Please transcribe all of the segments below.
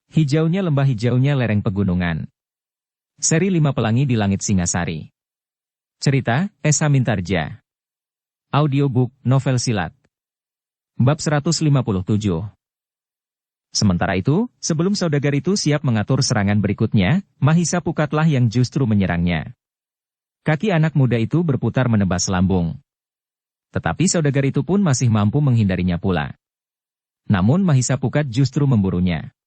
Hijaunya lembah, hijaunya lereng pegunungan. Seri 5 Pelangi di Langit Singasari. Cerita, Esa Mintarja. Audiobook, novel silat. Bab 157. Sementara itu, sebelum saudagar itu siap mengatur serangan berikutnya, Mahisa Pukatlah yang justru menyerangnya. Kaki anak muda itu berputar menebas lambung. Tetapi saudagar itu pun masih mampu menghindarinya pula. Namun Mahisa Pukat justru memburunya.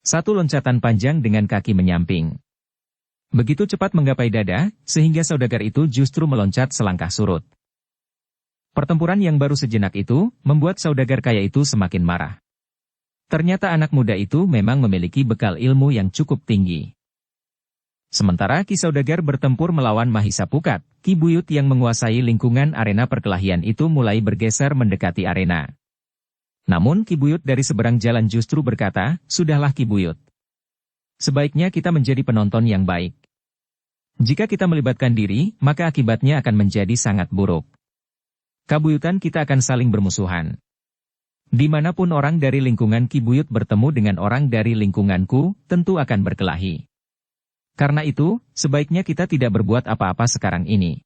Satu loncatan panjang dengan kaki menyamping. Begitu cepat menggapai dada, sehingga saudagar itu justru meloncat selangkah surut. Pertempuran yang baru sejenak itu, membuat saudagar kaya itu semakin marah. Ternyata anak muda itu memang memiliki bekal ilmu yang cukup tinggi. Sementara Ki Saudagar bertempur melawan Mahisa Pukat, Ki Buyut yang menguasai lingkungan arena perkelahian itu mulai bergeser mendekati arena. Namun Ki Buyut dari seberang jalan justru berkata, "Sudahlah Ki Buyut. Sebaiknya kita menjadi penonton yang baik. Jika kita melibatkan diri, maka akibatnya akan menjadi sangat buruk. Kabuyutan kita akan saling bermusuhan. Dimanapun orang dari lingkungan Ki Buyut bertemu dengan orang dari lingkunganku, tentu akan berkelahi. Karena itu, sebaiknya kita tidak berbuat apa-apa sekarang ini.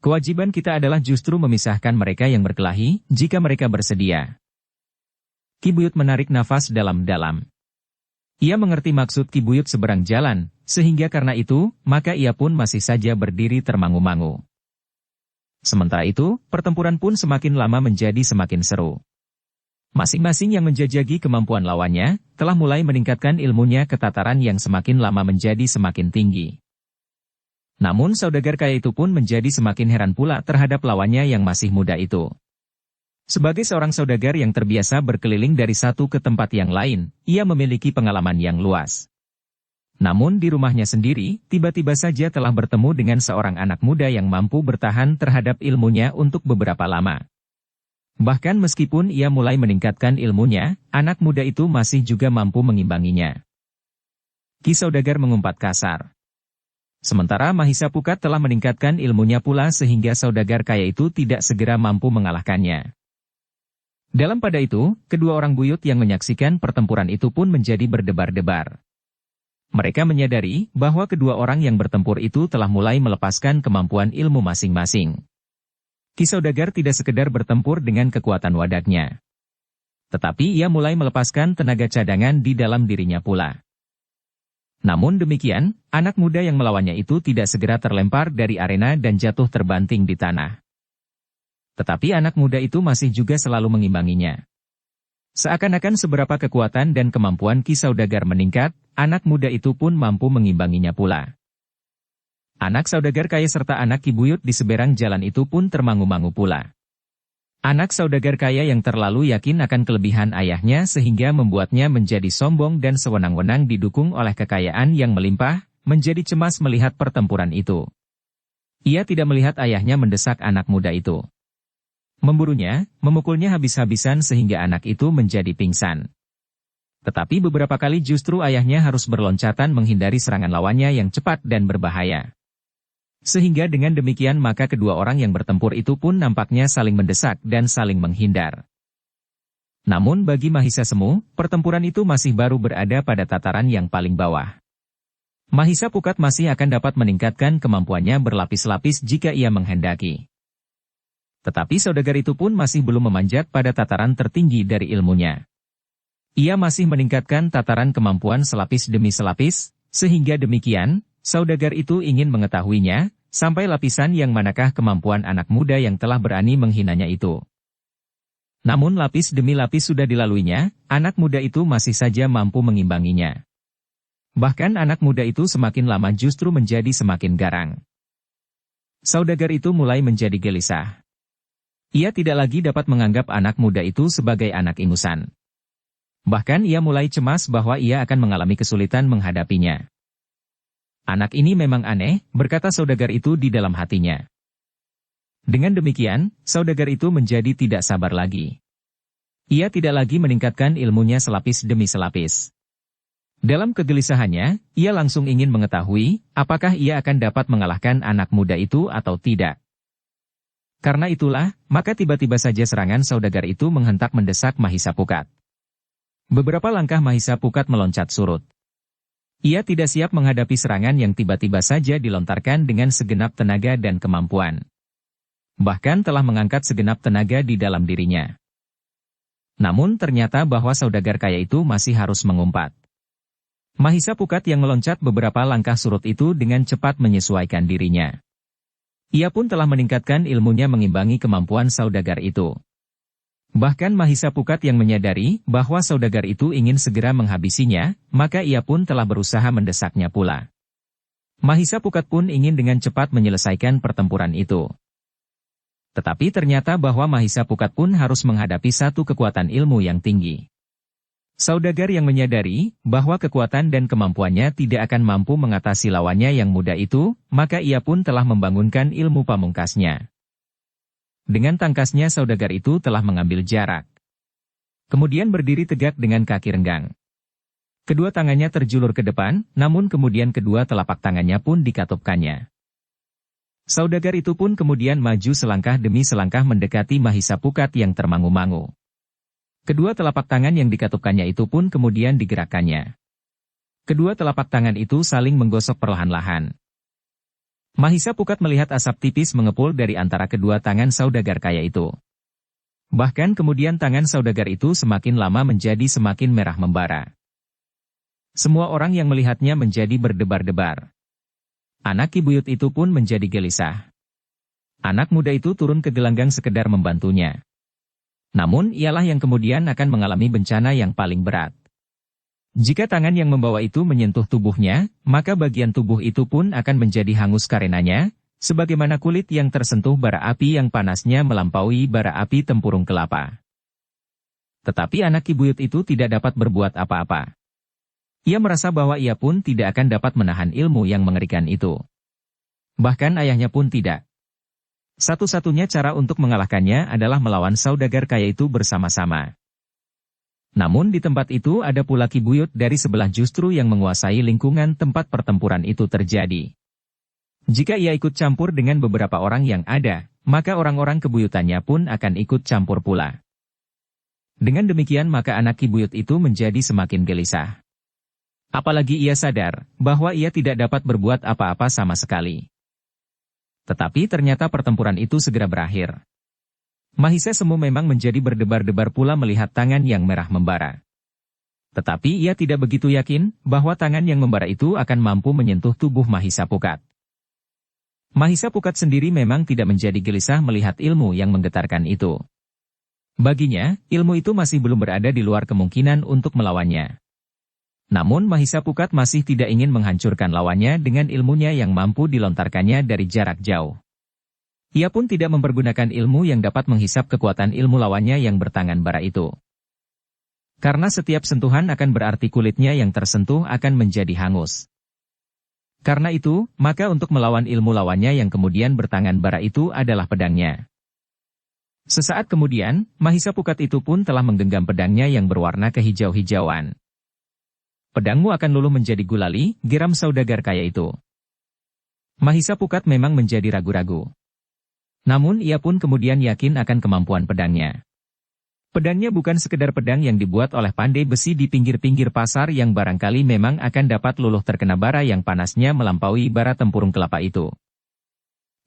Kewajiban kita adalah justru memisahkan mereka yang berkelahi, jika mereka bersedia." Ki Buyut menarik nafas dalam-dalam. Ia mengerti maksud Ki Buyut seberang jalan, sehingga karena itu, maka ia pun masih saja berdiri termangu-mangu. Sementara itu, pertempuran pun semakin lama menjadi semakin seru. Masing-masing yang menjajaki kemampuan lawannya, telah mulai meningkatkan ilmunya ke tataran yang semakin lama menjadi semakin tinggi. Namun saudagar kaya itu pun menjadi semakin heran pula terhadap lawannya yang masih muda itu. Sebagai seorang saudagar yang terbiasa berkeliling dari satu ke tempat yang lain, ia memiliki pengalaman yang luas. Namun di rumahnya sendiri, tiba-tiba saja telah bertemu dengan seorang anak muda yang mampu bertahan terhadap ilmunya untuk beberapa lama. Bahkan meskipun ia mulai meningkatkan ilmunya, anak muda itu masih juga mampu mengimbanginya. Ki Saudagar mengumpat kasar. Sementara Mahisa Pukat telah meningkatkan ilmunya pula sehingga saudagar kaya itu tidak segera mampu mengalahkannya. Dalam pada itu, kedua orang buyut yang menyaksikan pertempuran itu pun menjadi berdebar-debar. Mereka menyadari bahwa kedua orang yang bertempur itu telah mulai melepaskan kemampuan ilmu masing-masing. Ki Saudagar tidak sekedar bertempur dengan kekuatan wadaknya. Tetapi ia mulai melepaskan tenaga cadangan di dalam dirinya pula. Namun demikian, anak muda yang melawannya itu tidak segera terlempar dari arena dan jatuh terbanting di tanah. Tetapi anak muda itu masih juga selalu mengimbanginya. Seakan-akan seberapa kekuatan dan kemampuan Ki Saudagar meningkat, anak muda itu pun mampu mengimbanginya pula. Anak saudagar kaya serta anak Ki Buyut di seberang jalan itu pun termangu-mangu pula. Anak saudagar kaya yang terlalu yakin akan kelebihan ayahnya sehingga membuatnya menjadi sombong dan sewenang-wenang didukung oleh kekayaan yang melimpah, menjadi cemas melihat pertempuran itu. Ia tidak melihat ayahnya mendesak anak muda itu. Memburunya, memukulnya habis-habisan sehingga anak itu menjadi pingsan. Tetapi beberapa kali justru ayahnya harus berloncatan menghindari serangan lawannya yang cepat dan berbahaya. Sehingga dengan demikian maka kedua orang yang bertempur itu pun nampaknya saling mendesak dan saling menghindar. Namun bagi Mahisa Semu, pertempuran itu masih baru berada pada tataran yang paling bawah. Mahisa Pukat masih akan dapat meningkatkan kemampuannya berlapis-lapis jika ia menghendaki. Tetapi saudagar itu pun masih belum memanjat pada tataran tertinggi dari ilmunya. Ia masih meningkatkan tataran kemampuan selapis demi selapis, sehingga demikian, saudagar itu ingin mengetahuinya, sampai lapisan yang manakah kemampuan anak muda yang telah berani menghinanya itu. Namun lapis demi lapis sudah dilaluinya, anak muda itu masih saja mampu mengimbanginya. Bahkan anak muda itu semakin lama justru menjadi semakin garang. Saudagar itu mulai menjadi gelisah. Ia tidak lagi dapat menganggap anak muda itu sebagai anak ingusan. Bahkan ia mulai cemas bahwa ia akan mengalami kesulitan menghadapinya. Anak ini memang aneh, berkata saudagar itu di dalam hatinya. Dengan demikian, saudagar itu menjadi tidak sabar lagi. Ia tidak lagi meningkatkan ilmunya selapis demi selapis. Dalam kegelisahannya, ia langsung ingin mengetahui, apakah ia akan dapat mengalahkan anak muda itu atau tidak. Karena itulah, maka tiba-tiba saja serangan saudagar itu menghentak mendesak Mahisa Pukat. Beberapa langkah Mahisa Pukat meloncat surut. Ia tidak siap menghadapi serangan yang tiba-tiba saja dilontarkan dengan segenap tenaga dan kemampuan. Bahkan telah mengangkat segenap tenaga di dalam dirinya. Namun ternyata bahwa saudagar kaya itu masih harus mengumpat. Mahisa Pukat yang meloncat beberapa langkah surut itu dengan cepat menyesuaikan dirinya. Ia pun telah meningkatkan ilmunya mengimbangi kemampuan saudagar itu. Bahkan Mahisa Pukat yang menyadari bahwa saudagar itu ingin segera menghabisinya, maka ia pun telah berusaha mendesaknya pula. Mahisa Pukat pun ingin dengan cepat menyelesaikan pertempuran itu. Tetapi ternyata bahwa Mahisa Pukat pun harus menghadapi satu kekuatan ilmu yang tinggi. Saudagar yang menyadari bahwa kekuatan dan kemampuannya tidak akan mampu mengatasi lawannya yang muda itu, maka ia pun telah membangunkan ilmu pamungkasnya. Dengan tangkasnya saudagar itu telah mengambil jarak. Kemudian berdiri tegak dengan kaki renggang. Kedua tangannya terjulur ke depan, namun kemudian kedua telapak tangannya pun dikatupkannya. Saudagar itu pun kemudian maju selangkah demi selangkah mendekati Mahisa Pukat yang termangu-mangu. Kedua telapak tangan yang dikatupkannya itu pun kemudian digerakkannya. Kedua telapak tangan itu saling menggosok perlahan-lahan. Mahisa Pukat melihat asap tipis mengepul dari antara kedua tangan saudagar kaya itu. Bahkan kemudian tangan saudagar itu semakin lama menjadi semakin merah membara. Semua orang yang melihatnya menjadi berdebar-debar. Anak Ki Buyut itu pun menjadi gelisah. Anak muda itu turun ke gelanggang sekedar membantunya. Namun ialah yang kemudian akan mengalami bencana yang paling berat. Jika tangan yang membawa itu menyentuh tubuhnya, maka bagian tubuh itu pun akan menjadi hangus karenanya, sebagaimana kulit yang tersentuh bara api yang panasnya melampaui bara api tempurung kelapa. Tetapi anak Ki Buyut itu tidak dapat berbuat apa-apa. Ia merasa bahwa ia pun tidak akan dapat menahan ilmu yang mengerikan itu. Bahkan ayahnya pun tidak. Satu-satunya cara untuk mengalahkannya adalah melawan saudagar kaya itu bersama-sama. Namun di tempat itu ada pula Ki Buyut dari sebelah justru yang menguasai lingkungan tempat pertempuran itu terjadi. Jika ia ikut campur dengan beberapa orang yang ada, maka orang-orang kebuyutannya pun akan ikut campur pula. Dengan demikian maka anak Ki Buyut itu menjadi semakin gelisah. Apalagi ia sadar bahwa ia tidak dapat berbuat apa-apa sama sekali. Tetapi ternyata pertempuran itu segera berakhir. Mahisa Semu memang menjadi berdebar-debar pula melihat tangan yang merah membara. Tetapi ia tidak begitu yakin bahwa tangan yang membara itu akan mampu menyentuh tubuh Mahisa Pukat. Mahisa Pukat sendiri memang tidak menjadi gelisah melihat ilmu yang menggetarkan itu. Baginya, ilmu itu masih belum berada di luar kemungkinan untuk melawannya. Namun Mahisa Pukat masih tidak ingin menghancurkan lawannya dengan ilmunya yang mampu dilontarkannya dari jarak jauh. Ia pun tidak mempergunakan ilmu yang dapat menghisap kekuatan ilmu lawannya yang bertangan bara itu. Karena setiap sentuhan akan berarti kulitnya yang tersentuh akan menjadi hangus. Karena itu, maka untuk melawan ilmu lawannya yang kemudian bertangan bara itu adalah pedangnya. Sesaat kemudian, Mahisa Pukat itu pun telah menggenggam pedangnya yang berwarna kehijau-hijauan. Pedangmu akan luluh menjadi gulali, geram saudagar kaya itu. Mahisa Pukat memang menjadi ragu-ragu. Namun ia pun kemudian yakin akan kemampuan pedangnya. Pedangnya bukan sekedar pedang yang dibuat oleh pandai besi di pinggir-pinggir pasar yang barangkali memang akan dapat luluh terkena bara yang panasnya melampaui bara tempurung kelapa itu.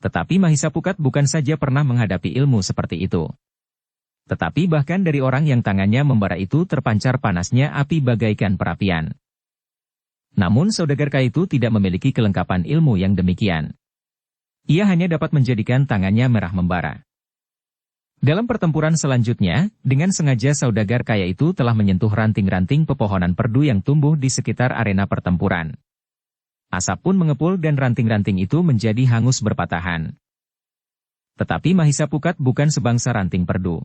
Tetapi Mahisa Pukat bukan saja pernah menghadapi ilmu seperti itu. Tetapi bahkan dari orang yang tangannya membara itu terpancar panasnya api bagaikan perapian. Namun saudagar kaya itu tidak memiliki kelengkapan ilmu yang demikian. Ia hanya dapat menjadikan tangannya merah membara. Dalam pertempuran selanjutnya, dengan sengaja saudagar kaya itu telah menyentuh ranting-ranting pepohonan perdu yang tumbuh di sekitar arena pertempuran. Asap pun mengepul dan ranting-ranting itu menjadi hangus berpatahan. Tetapi Mahisa Pukat bukan sebangsa ranting perdu.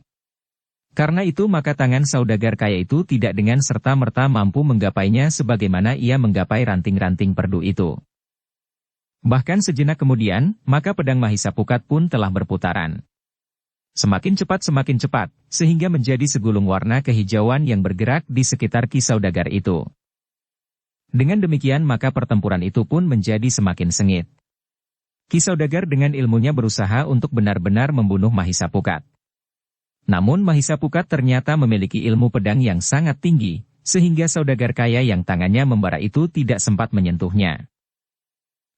Karena itu maka tangan saudagar kaya itu tidak dengan serta-merta mampu menggapainya sebagaimana ia menggapai ranting-ranting perdu itu. Bahkan sejenak kemudian, maka pedang Mahisa Pukat pun telah berputaran. Semakin cepat, sehingga menjadi segulung warna kehijauan yang bergerak di sekitar Ki Saudagar itu. Dengan demikian maka pertempuran itu pun menjadi semakin sengit. Ki Saudagar dengan ilmunya berusaha untuk benar-benar membunuh Mahisa Pukat. Namun Mahisa Pukat ternyata memiliki ilmu pedang yang sangat tinggi, sehingga saudagar kaya yang tangannya membara itu tidak sempat menyentuhnya.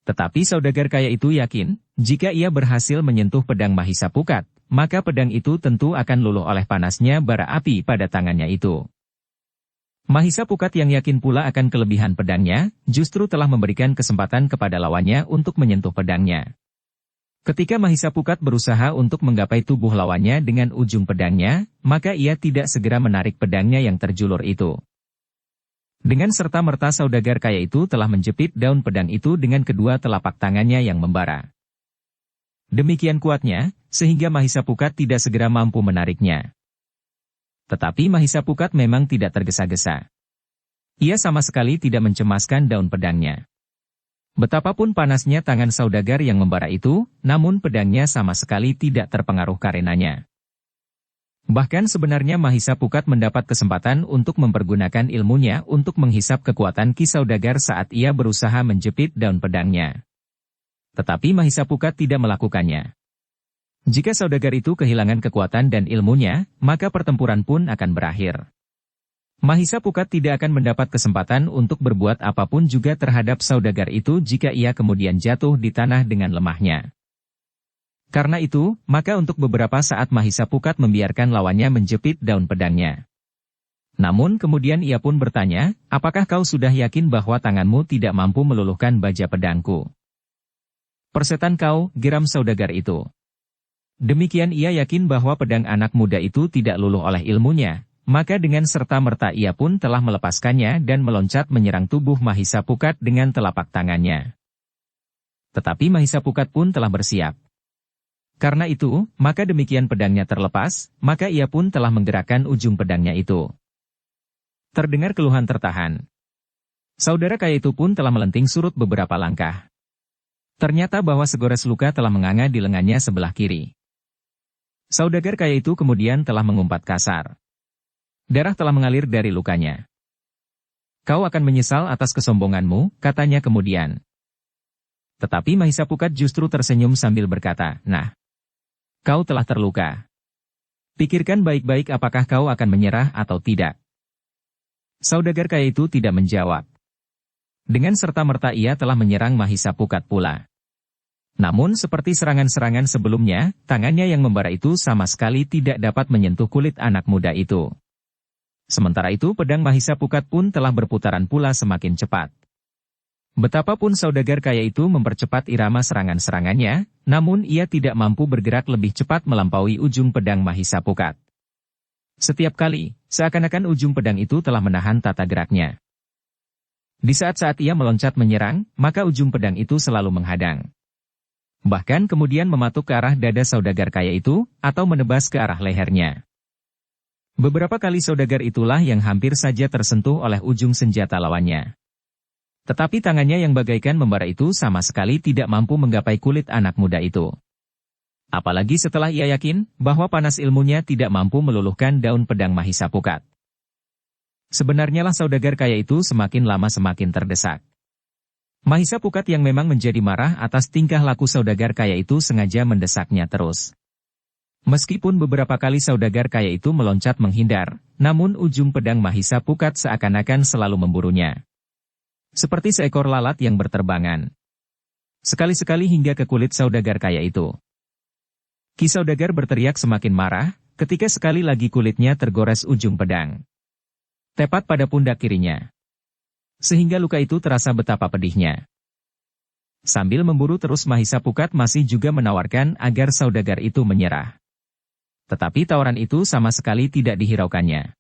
Tetapi saudagar kaya itu yakin, jika ia berhasil menyentuh pedang Mahisa Pukat, maka pedang itu tentu akan luluh oleh panasnya bara api pada tangannya itu. Mahisa Pukat yang yakin pula akan kelebihan pedangnya, justru telah memberikan kesempatan kepada lawannya untuk menyentuh pedangnya. Ketika Mahisa Pukat berusaha untuk menggapai tubuh lawannya dengan ujung pedangnya, maka ia tidak segera menarik pedangnya yang terjulur itu. Dengan serta-merta saudagar kaya itu telah menjepit daun pedang itu dengan kedua telapak tangannya yang membara. Demikian kuatnya, sehingga Mahisa Pukat tidak segera mampu menariknya. Tetapi Mahisa Pukat memang tidak tergesa-gesa. Ia sama sekali tidak mencemaskan daun pedangnya. Betapapun panasnya tangan saudagar yang membara itu, namun pedangnya sama sekali tidak terpengaruh karenanya. Bahkan sebenarnya Mahisa Pukat mendapat kesempatan untuk mempergunakan ilmunya untuk menghisap kekuatan Ki Saudagar saat ia berusaha menjepit daun pedangnya. Tetapi Mahisa Pukat tidak melakukannya. Jika saudagar itu kehilangan kekuatan dan ilmunya, maka pertempuran pun akan berakhir. Mahisa Pukat tidak akan mendapat kesempatan untuk berbuat apapun juga terhadap saudagar itu jika ia kemudian jatuh di tanah dengan lemahnya. Karena itu, maka untuk beberapa saat Mahisa Pukat membiarkan lawannya menjepit daun pedangnya. Namun kemudian ia pun bertanya, apakah kau sudah yakin bahwa tanganmu tidak mampu meluluhkan baja pedangku? Persetan kau, geram saudagar itu. Demikian ia yakin bahwa pedang anak muda itu tidak luluh oleh ilmunya, maka dengan serta-merta ia pun telah melepaskannya dan meloncat menyerang tubuh Mahisa Pukat dengan telapak tangannya. Tetapi Mahisa Pukat pun telah bersiap. Karena itu, maka demikian pedangnya terlepas, maka ia pun telah menggerakkan ujung pedangnya itu. Terdengar keluhan tertahan. Saudara kaya itu pun telah melenting surut beberapa langkah. Ternyata bahwa segores luka telah menganga di lengannya sebelah kiri. Saudagar kaya itu kemudian telah mengumpat kasar. Darah telah mengalir dari lukanya. Kau akan menyesal atas kesombonganmu, katanya kemudian. Tetapi Mahisa Pukat justru tersenyum sambil berkata, nah, kau telah terluka. Pikirkan baik-baik apakah kau akan menyerah atau tidak. Saudagar kaya itu tidak menjawab. Dengan serta-merta ia telah menyerang Mahisa Pukat pula. Namun seperti serangan-serangan sebelumnya, tangannya yang membara itu sama sekali tidak dapat menyentuh kulit anak muda itu. Sementara itu pedang Mahisa Pukat pun telah berputaran pula semakin cepat. Betapapun saudagar kaya itu mempercepat irama serangan-serangannya, namun ia tidak mampu bergerak lebih cepat melampaui ujung pedang Mahisa Pukat. Setiap kali, seakan-akan ujung pedang itu telah menahan tata geraknya. Di saat-saat ia meloncat menyerang, maka ujung pedang itu selalu menghadang. Bahkan kemudian mematuk ke arah dada saudagar kaya itu, atau menebas ke arah lehernya. Beberapa kali saudagar itulah yang hampir saja tersentuh oleh ujung senjata lawannya. Tetapi tangannya yang bagaikan membara itu sama sekali tidak mampu menggapai kulit anak muda itu. Apalagi setelah ia yakin bahwa panas ilmunya tidak mampu meluluhkan daun pedang Mahisa Pukat. Sebenarnya lah saudagar kaya itu semakin lama semakin terdesak. Mahisa Pukat yang memang menjadi marah atas tingkah laku saudagar kaya itu sengaja mendesaknya terus. Meskipun beberapa kali saudagar kaya itu meloncat menghindar, namun ujung pedang Mahisa Pukat seakan-akan selalu memburunya. Seperti seekor lalat yang berterbangan. Sekali-sekali hingga ke kulit saudagar kaya itu. Ki Saudagar berteriak semakin marah, ketika sekali lagi kulitnya tergores ujung pedang. Tepat pada pundak kirinya. Sehingga luka itu terasa betapa pedihnya. Sambil memburu terus Mahisa Pukat masih juga menawarkan agar saudagar itu menyerah. Tetapi tawaran itu sama sekali tidak dihiraukannya.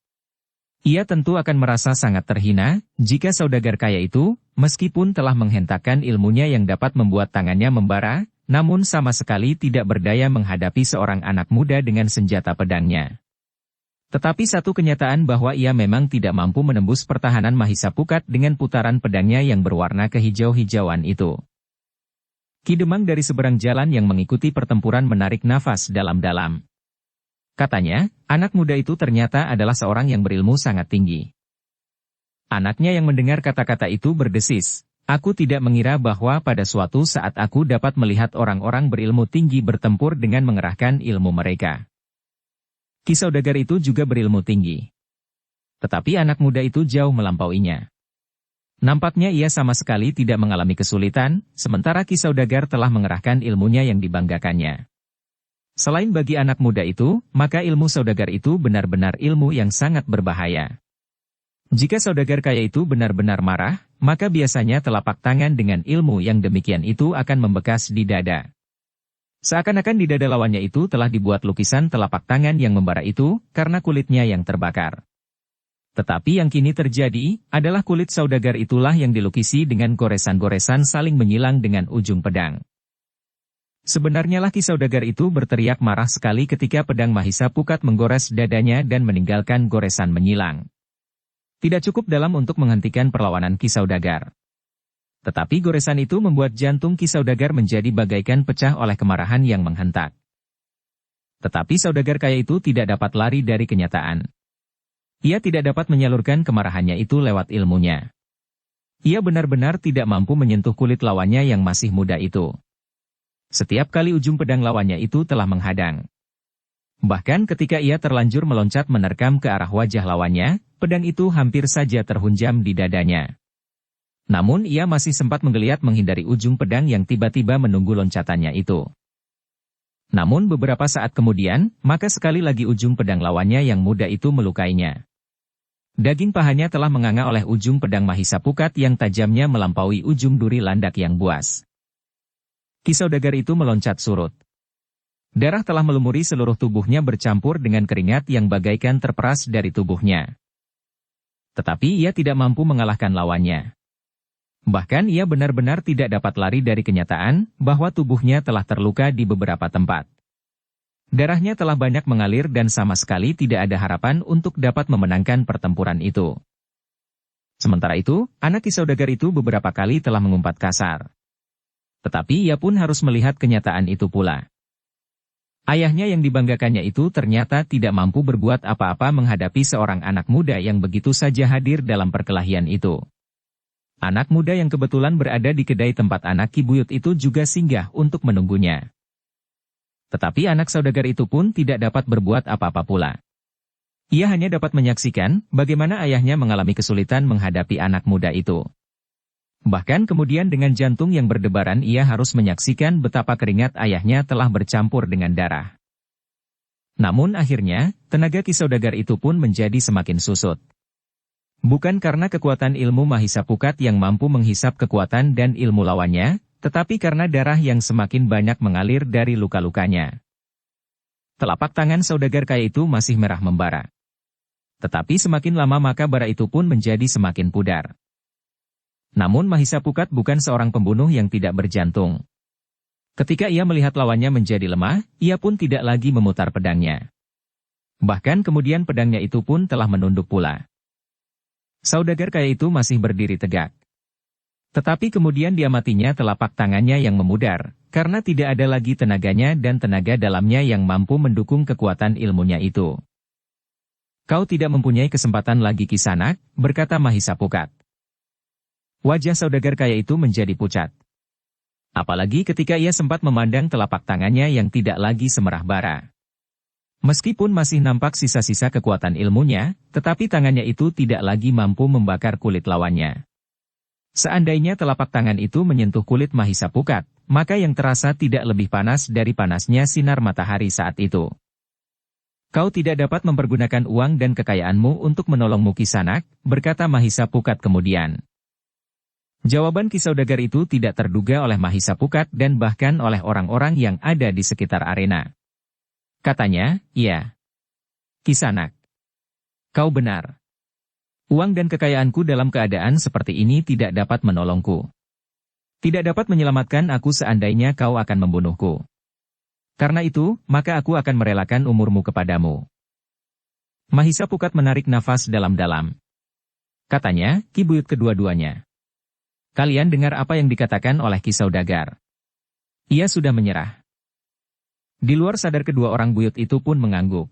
Ia tentu akan merasa sangat terhina, jika saudagar kaya itu, meskipun telah menghentakkan ilmunya yang dapat membuat tangannya membara, namun sama sekali tidak berdaya menghadapi seorang anak muda dengan senjata pedangnya. Tetapi satu kenyataan bahwa ia memang tidak mampu menembus pertahanan Mahisa Pukat dengan putaran pedangnya yang berwarna kehijau-hijauan itu. Ki Demang dari seberang jalan yang mengikuti pertempuran menarik nafas dalam-dalam. Katanya, anak muda itu ternyata adalah seorang yang berilmu sangat tinggi. Anaknya yang mendengar kata-kata itu berdesis, aku tidak mengira bahwa pada suatu saat aku dapat melihat orang-orang berilmu tinggi bertempur dengan mengerahkan ilmu mereka. Ki Saudagar itu juga berilmu tinggi. Tetapi anak muda itu jauh melampauinya. Nampaknya ia sama sekali tidak mengalami kesulitan, sementara Ki Saudagar telah mengerahkan ilmunya yang dibanggakannya. Selain bagi anak muda itu, maka ilmu Saudagar itu benar-benar ilmu yang sangat berbahaya. Jika Saudagar kaya itu benar-benar marah, maka biasanya telapak tangan dengan ilmu yang demikian itu akan membekas di dada. Seakan-akan di dada lawannya itu telah dibuat lukisan telapak tangan yang membara itu, karena kulitnya yang terbakar. Tetapi yang kini terjadi, adalah kulit Saudagar itulah yang dilukisi dengan goresan-goresan saling menyilang dengan ujung pedang. Sebenarnya Ki Saudagar itu berteriak marah sekali ketika pedang Mahisa Pukat menggores dadanya dan meninggalkan goresan menyilang. Tidak cukup dalam untuk menghentikan perlawanan Ki Saudagar. Tetapi goresan itu membuat jantung Ki Saudagar menjadi bagaikan pecah oleh kemarahan yang menghentak. Tetapi Saudagar kaya itu tidak dapat lari dari kenyataan. Ia tidak dapat menyalurkan kemarahannya itu lewat ilmunya. Ia benar-benar tidak mampu menyentuh kulit lawannya yang masih muda itu. Setiap kali ujung pedang lawannya itu telah menghadang. Bahkan ketika ia terlanjur meloncat menerkam ke arah wajah lawannya, pedang itu hampir saja terhunjam di dadanya. Namun ia masih sempat menggeliat menghindari ujung pedang yang tiba-tiba menunggu loncatannya itu. Namun beberapa saat kemudian, maka sekali lagi ujung pedang lawannya yang muda itu melukainya. Daging pahanya telah menganga oleh ujung pedang Mahisa Pukat yang tajamnya melampaui ujung duri landak yang buas. Ki Saudagar itu meloncat surut. Darah telah melumuri seluruh tubuhnya bercampur dengan keringat yang bagaikan terperas dari tubuhnya. Tetapi ia tidak mampu mengalahkan lawannya. Bahkan ia benar-benar tidak dapat lari dari kenyataan bahwa tubuhnya telah terluka di beberapa tempat. Darahnya telah banyak mengalir dan sama sekali tidak ada harapan untuk dapat memenangkan pertempuran itu. Sementara itu, anak Ki Saudagar itu beberapa kali telah mengumpat kasar. Tetapi ia pun harus melihat kenyataan itu pula. Ayahnya yang dibanggakannya itu ternyata tidak mampu berbuat apa-apa menghadapi seorang anak muda yang begitu saja hadir dalam perkelahian itu. Anak muda yang kebetulan berada di kedai tempat anak Ki Buyut itu juga singgah untuk menunggunya. Tetapi anak Saudagar itu pun tidak dapat berbuat apa-apa pula. Ia hanya dapat menyaksikan bagaimana ayahnya mengalami kesulitan menghadapi anak muda itu. Bahkan kemudian dengan jantung yang berdebaran ia harus menyaksikan betapa keringat ayahnya telah bercampur dengan darah. Namun akhirnya, tenaga Ki Saudagar itu pun menjadi semakin susut. Bukan karena kekuatan ilmu Mahisa Pukat yang mampu menghisap kekuatan dan ilmu lawannya, tetapi karena darah yang semakin banyak mengalir dari luka-lukanya. Telapak tangan Saudagar kaya itu masih merah membara. Tetapi semakin lama maka bara itu pun menjadi semakin pudar. Namun Mahisa Pukat bukan seorang pembunuh yang tidak berjantung. Ketika ia melihat lawannya menjadi lemah, ia pun tidak lagi memutar pedangnya. Bahkan kemudian pedangnya itu pun telah menunduk pula. Saudagar kaya itu masih berdiri tegak. Tetapi kemudian diamatinya telapak tangannya yang memudar, karena tidak ada lagi tenaganya dan tenaga dalamnya yang mampu mendukung kekuatan ilmunya itu. Kau tidak mempunyai kesempatan lagi Kisanak, berkata Mahisa Pukat. Wajah Saudagar kaya itu menjadi pucat. Apalagi ketika ia sempat memandang telapak tangannya yang tidak lagi semerah bara. Meskipun masih nampak sisa-sisa kekuatan ilmunya, tetapi tangannya itu tidak lagi mampu membakar kulit lawannya. Seandainya telapak tangan itu menyentuh kulit Mahisa Pukat, maka yang terasa tidak lebih panas dari panasnya sinar matahari saat itu. Kau tidak dapat mempergunakan uang dan kekayaanmu untuk menolongmu Kisanak, berkata Mahisa Pukat kemudian. Jawaban Ki Saudagar itu tidak terduga oleh Mahisa Pukat dan bahkan oleh orang-orang yang ada di sekitar arena. Katanya, iya. Kisanak. Kau benar. Uang dan kekayaanku dalam keadaan seperti ini tidak dapat menolongku. Tidak dapat menyelamatkan aku seandainya kau akan membunuhku. Karena itu, maka aku akan merelakan umurmu kepadamu. Mahisa Pukat menarik nafas dalam-dalam. Katanya, Ki Buyut kedua-duanya. Kalian dengar apa yang dikatakan oleh Ki Saudagar. Ia sudah menyerah. Di luar sadar kedua orang buyut itu pun mengangguk.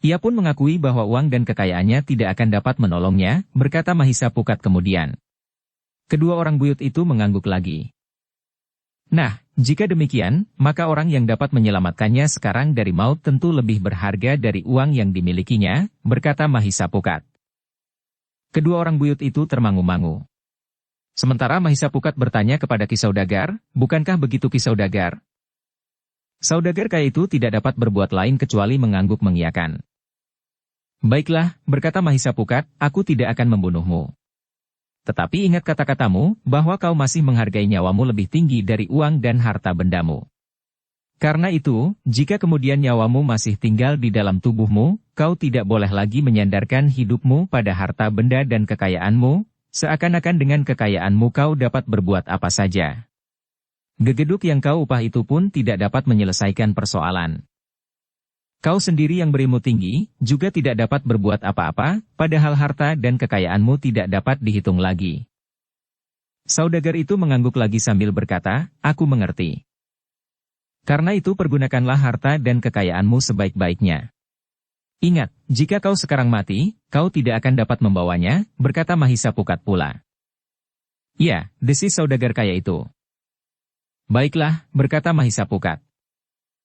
Ia pun mengakui bahwa uang dan kekayaannya tidak akan dapat menolongnya, berkata Mahisa Pukat kemudian. Kedua orang buyut itu mengangguk lagi. Nah, jika demikian, maka orang yang dapat menyelamatkannya sekarang dari maut tentu lebih berharga dari uang yang dimilikinya, berkata Mahisapukat. Kedua orang buyut itu termangu-mangu. Sementara Mahisapukat bertanya kepada Ki Saudagar, bukankah begitu Ki Saudagar? Saudagar kaya itu tidak dapat berbuat lain kecuali mengangguk mengiyakan. Baiklah, berkata Mahisapukat, aku tidak akan membunuhmu. Tetapi ingat kata-katamu, bahwa kau masih menghargai nyawamu lebih tinggi dari uang dan harta bendamu. Karena itu, jika kemudian nyawamu masih tinggal di dalam tubuhmu, kau tidak boleh lagi menyandarkan hidupmu pada harta benda dan kekayaanmu, seakan-akan dengan kekayaanmu kau dapat berbuat apa saja. Gegeduk yang kau upah itu pun tidak dapat menyelesaikan persoalan. Kau sendiri yang berilmu tinggi, juga tidak dapat berbuat apa-apa, padahal harta dan kekayaanmu tidak dapat dihitung lagi. Saudagar itu mengangguk lagi sambil berkata, aku mengerti. Karena itu pergunakanlah harta dan kekayaanmu sebaik-baiknya. Ingat, jika kau sekarang mati, kau tidak akan dapat membawanya, berkata Mahisapukat pula. Ya, desis saudagar kaya itu. Baiklah, berkata Mahisapukat.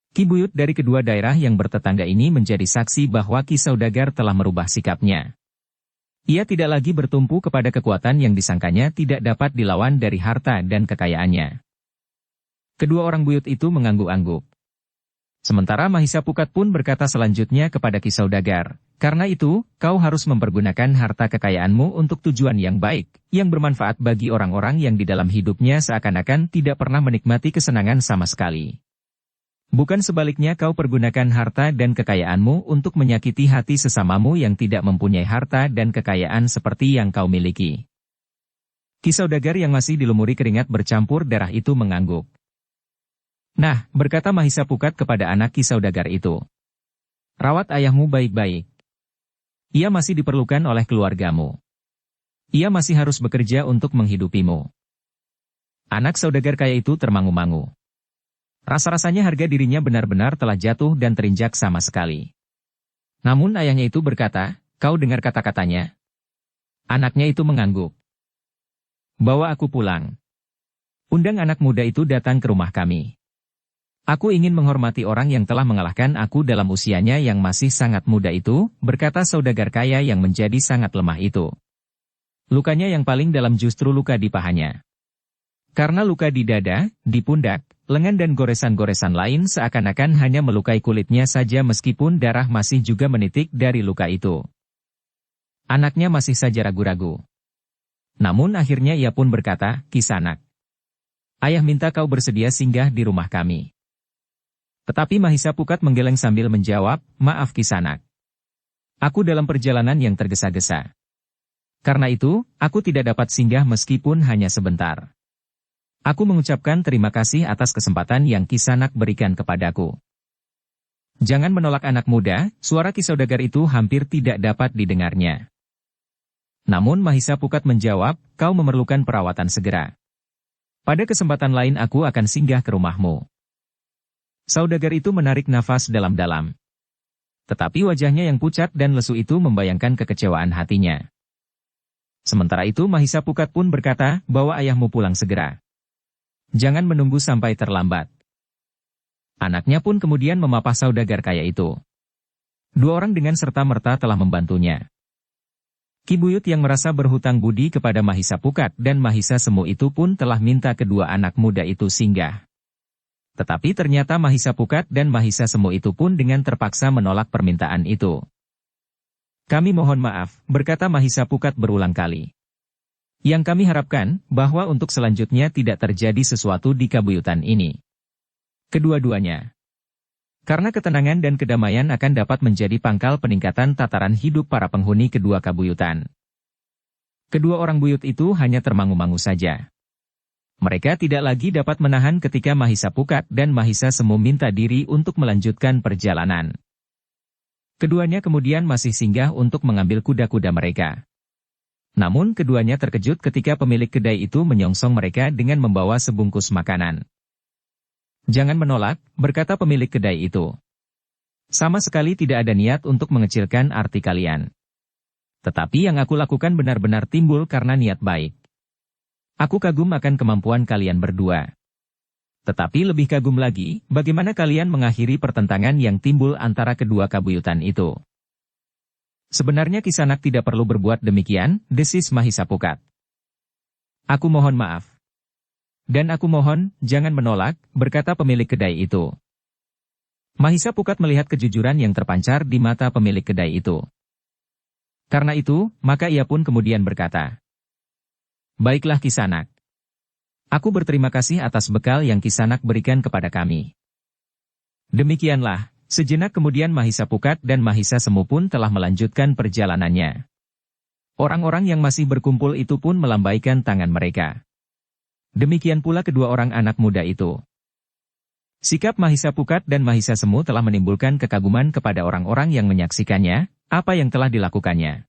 Ki buyut dari kedua daerah yang bertetangga ini menjadi saksi bahwa Ki Saudagar telah merubah sikapnya. Ia tidak lagi bertumpu kepada kekuatan yang disangkanya tidak dapat dilawan dari harta dan kekayaannya. Kedua orang buyut itu mengangguk-angguk. Sementara Mahisapukat pun berkata selanjutnya kepada Ki Saudagar, karena itu, kau harus mempergunakan harta kekayaanmu untuk tujuan yang baik, yang bermanfaat bagi orang-orang yang di dalam hidupnya seakan-akan tidak pernah menikmati kesenangan sama sekali. Bukan sebaliknya kau pergunakan harta dan kekayaanmu untuk menyakiti hati sesamamu yang tidak mempunyai harta dan kekayaan seperti yang kau miliki. Ki Saudagar yang masih dilumuri keringat bercampur darah itu mengangguk. Nah, berkata Mahisapukat kepada anak Ki Saudagar itu. Rawat ayahmu baik-baik. Ia masih diperlukan oleh keluargamu. Ia masih harus bekerja untuk menghidupimu. Anak Saudagar kaya itu termangu-mangu. Rasa-rasanya harga dirinya benar-benar telah jatuh dan terinjak sama sekali. Namun ayahnya itu berkata, kau dengar kata-katanya? Anaknya itu mengangguk. Bawa aku pulang. Undang anak muda itu datang ke rumah kami. Aku ingin menghormati orang yang telah mengalahkan aku dalam usianya yang masih sangat muda itu, berkata Saudagar kaya yang menjadi sangat lemah itu. Lukanya yang paling dalam justru luka di pahanya. Karena luka di dada, di pundak, lengan dan goresan-goresan lain seakan-akan hanya melukai kulitnya saja meskipun darah masih juga menitik dari luka itu. Anaknya masih saja ragu-ragu. Namun akhirnya ia pun berkata, Kisanak. Ayah minta kau bersedia singgah di rumah kami. Tetapi Mahisapukat menggeleng sambil menjawab, maaf Kisanak. Aku dalam perjalanan yang tergesa-gesa. Karena itu, aku tidak dapat singgah meskipun hanya sebentar. Aku mengucapkan terima kasih atas kesempatan yang Kisanak berikan kepadaku. Jangan menolak anak muda, suara Ki Saudagar itu hampir tidak dapat didengarnya. Namun Mahisapukat menjawab, kau memerlukan perawatan segera. Pada kesempatan lain aku akan singgah ke rumahmu. Saudagar itu menarik nafas dalam-dalam. Tetapi wajahnya yang pucat dan lesu itu membayangkan kekecewaan hatinya. Sementara itu Mahisapukat pun berkata, bawa ayahmu pulang segera. Jangan menunggu sampai terlambat. Anaknya pun kemudian memapah Saudagar kaya itu. Dua orang dengan serta-merta telah membantunya. Ki buyut yang merasa berhutang budi kepada Mahisapukat dan Mahisa Semu itu pun telah minta kedua anak muda itu singgah. Tetapi ternyata Mahisapukat dan Mahisa Semu itu pun dengan terpaksa menolak permintaan itu. Kami mohon maaf, berkata Mahisapukat berulang kali. Yang kami harapkan, bahwa untuk selanjutnya tidak terjadi sesuatu di kabuyutan ini. Kedua-duanya. Karena ketenangan dan kedamaian akan dapat menjadi pangkal peningkatan tataran hidup para penghuni kedua kabuyutan. Kedua orang buyut itu hanya termangu-mangu saja. Mereka tidak lagi dapat menahan ketika Mahisapukat dan Mahisa Semu minta diri untuk melanjutkan perjalanan. Keduanya kemudian masih singgah untuk mengambil kuda-kuda mereka. Namun keduanya terkejut ketika pemilik kedai itu menyongsong mereka dengan membawa sebungkus makanan. Jangan menolak, berkata pemilik kedai itu. Sama sekali tidak ada niat untuk mengecilkan arti kalian. Tetapi yang aku lakukan benar-benar timbul karena niat baik. Aku kagum akan kemampuan kalian berdua. Tetapi lebih kagum lagi, bagaimana kalian mengakhiri pertentangan yang timbul antara kedua kabuyutan itu. Sebenarnya Kisanak tidak perlu berbuat demikian, desis Mahisa Pukat. Aku mohon maaf. Dan aku mohon, jangan menolak, berkata pemilik kedai itu. Mahisa Pukat melihat kejujuran yang terpancar di mata pemilik kedai itu. Karena itu, maka ia pun kemudian berkata, "Baiklah Kisanak. Aku berterima kasih atas bekal yang Kisanak berikan kepada kami." Demikianlah, sejenak kemudian Mahisa Pukat dan Mahisa Semu pun telah melanjutkan perjalanannya. Orang-orang yang masih berkumpul itu pun melambaikan tangan mereka. Demikian pula kedua orang anak muda itu. Sikap Mahisa Pukat dan Mahisa Semu telah menimbulkan kekaguman kepada orang-orang yang menyaksikannya, apa yang telah dilakukannya.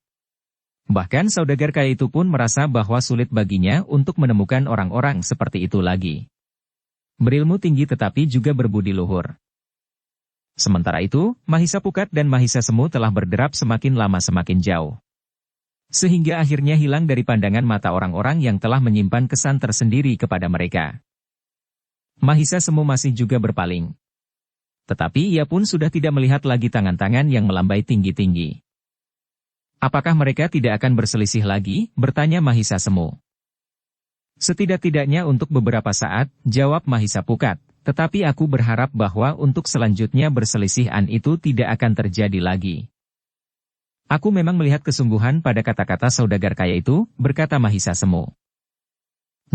Bahkan saudagar kaya itu pun merasa bahwa sulit baginya untuk menemukan orang-orang seperti itu lagi. Berilmu tinggi tetapi juga berbudi luhur. Sementara itu, Mahisa Pukat dan Mahisa Semu telah berderap semakin lama semakin jauh. Sehingga akhirnya hilang dari pandangan mata orang-orang yang telah menyimpan kesan tersendiri kepada mereka. Mahisa Semu masih juga berpaling. Tetapi ia pun sudah tidak melihat lagi tangan-tangan yang melambai tinggi-tinggi. "Apakah mereka tidak akan berselisih lagi?" bertanya Mahisa Semu. "Setidak-tidaknya untuk beberapa saat," jawab Mahisa Pukat, "tetapi aku berharap bahwa untuk selanjutnya berselisihan itu tidak akan terjadi lagi." "Aku memang melihat kesungguhan pada kata-kata saudagar kaya itu," berkata Mahisa Semu.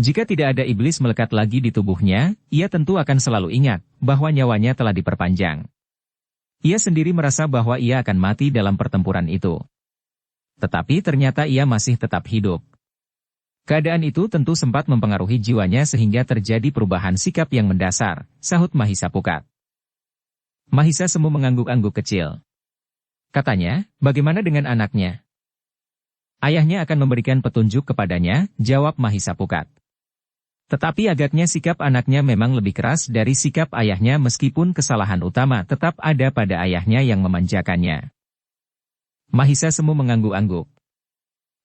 "Jika tidak ada iblis melekat lagi di tubuhnya, ia tentu akan selalu ingat bahwa nyawanya telah diperpanjang. Ia sendiri merasa bahwa ia akan mati dalam pertempuran itu. Tetapi ternyata ia masih tetap hidup. Keadaan itu tentu sempat mempengaruhi jiwanya sehingga terjadi perubahan sikap yang mendasar," sahut Mahisa Pukat. Mahisa Semu mengangguk-angguk kecil. Katanya, "Bagaimana dengan anaknya?" "Ayahnya akan memberikan petunjuk kepadanya," jawab Mahisa Pukat. "Tetapi agaknya sikap anaknya memang lebih keras dari sikap ayahnya meskipun kesalahan utama tetap ada pada ayahnya yang memanjakannya." Mahisa Semu mengangguk-angguk.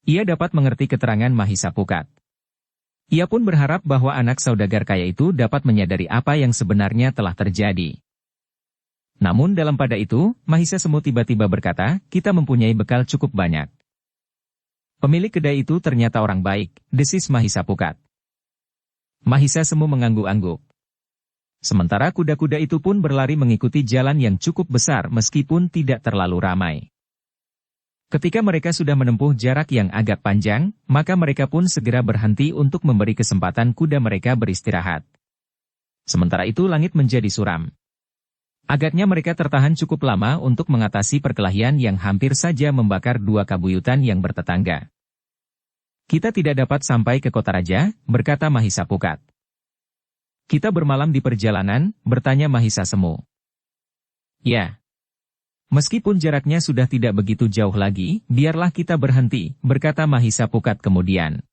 Ia dapat mengerti keterangan Mahisa Pukat. Ia pun berharap bahwa anak saudagar kaya itu dapat menyadari apa yang sebenarnya telah terjadi. Namun dalam pada itu, Mahisa Semu tiba-tiba berkata, "Kita mempunyai bekal cukup banyak." "Pemilik kedai itu ternyata orang baik," desis Mahisa Pukat. Mahisa Semu mengangguk-angguk. Sementara kuda-kuda itu pun berlari mengikuti jalan yang cukup besar meskipun tidak terlalu ramai. Ketika mereka sudah menempuh jarak yang agak panjang, maka mereka pun segera berhenti untuk memberi kesempatan kuda mereka beristirahat. Sementara itu langit menjadi suram. Agaknya mereka tertahan cukup lama untuk mengatasi perkelahian yang hampir saja membakar dua kabuyutan yang bertetangga. "Kita tidak dapat sampai ke kota raja," berkata Mahisa Pukat. "Kita bermalam di perjalanan?" bertanya Mahisa Semu. "Ya. Meskipun jaraknya sudah tidak begitu jauh lagi, biarlah kita berhenti," berkata Mahisa Pukat kemudian.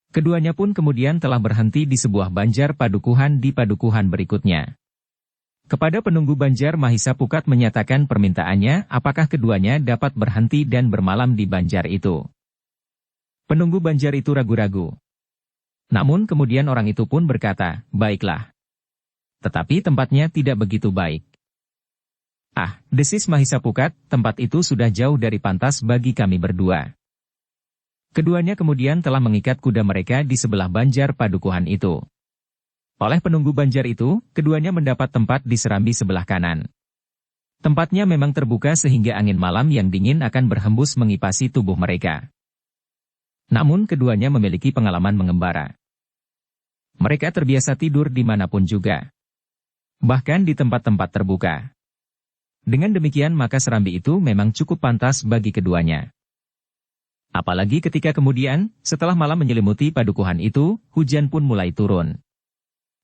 Keduanya pun kemudian telah berhenti di sebuah banjar padukuhan di padukuhan berikutnya. Kepada penunggu banjar Mahisa Pukat menyatakan permintaannya apakah keduanya dapat berhenti dan bermalam di banjar itu. Penunggu banjar itu ragu-ragu. Namun kemudian orang itu pun berkata, "Baiklah. Tetapi tempatnya tidak begitu baik." "Ah," desis Mahisa Pukat, "tempat itu sudah jauh dari pantas bagi kami berdua." Keduanya kemudian telah mengikat kuda mereka di sebelah banjar padukuhan itu. Oleh penunggu banjar itu, keduanya mendapat tempat di serambi sebelah kanan. Tempatnya memang terbuka sehingga angin malam yang dingin akan berhembus mengipasi tubuh mereka. Namun keduanya memiliki pengalaman mengembara. Mereka terbiasa tidur dimanapun juga. Bahkan di tempat-tempat terbuka. Dengan demikian maka serambi itu memang cukup pantas bagi keduanya. Apalagi ketika kemudian, setelah malam menyelimuti padukuhan itu, hujan pun mulai turun.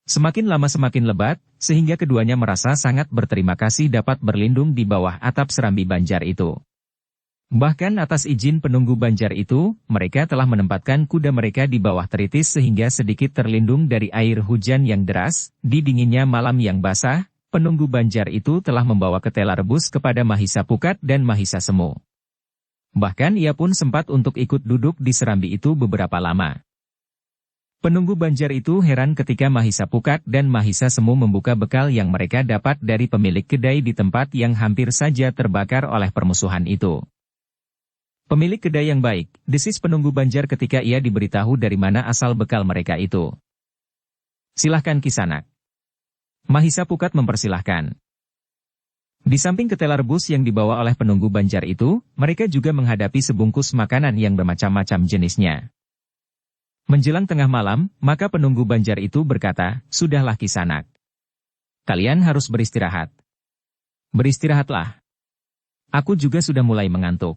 Semakin lama semakin lebat, sehingga keduanya merasa sangat berterima kasih dapat berlindung di bawah atap serambi banjar itu. Bahkan atas izin penunggu banjar itu, mereka telah menempatkan kuda mereka di bawah teritis sehingga sedikit terlindung dari air hujan yang deras, di dinginnya malam yang basah. Penunggu banjar itu telah membawa ketela rebus kepada Mahisa Pukat dan Mahisa Semu. Bahkan ia pun sempat untuk ikut duduk di serambi itu beberapa lama. Penunggu banjar itu heran ketika Mahisa Pukat dan Mahisa Semu membuka bekal yang mereka dapat dari pemilik kedai di tempat yang hampir saja terbakar oleh permusuhan itu. Pemilik kedai yang baik, desis penunggu banjar ketika ia diberitahu dari mana asal bekal mereka itu. Silahkan Kisanak. Mahisa Pukat mempersilahkan. Di samping ketela rebus yang dibawa oleh penunggu banjar itu, mereka juga menghadapi sebungkus makanan yang bermacam-macam jenisnya. Menjelang tengah malam, maka penunggu banjar itu berkata, "Sudahlah Kisanak. Kalian harus beristirahat. Beristirahatlah. Aku juga sudah mulai mengantuk."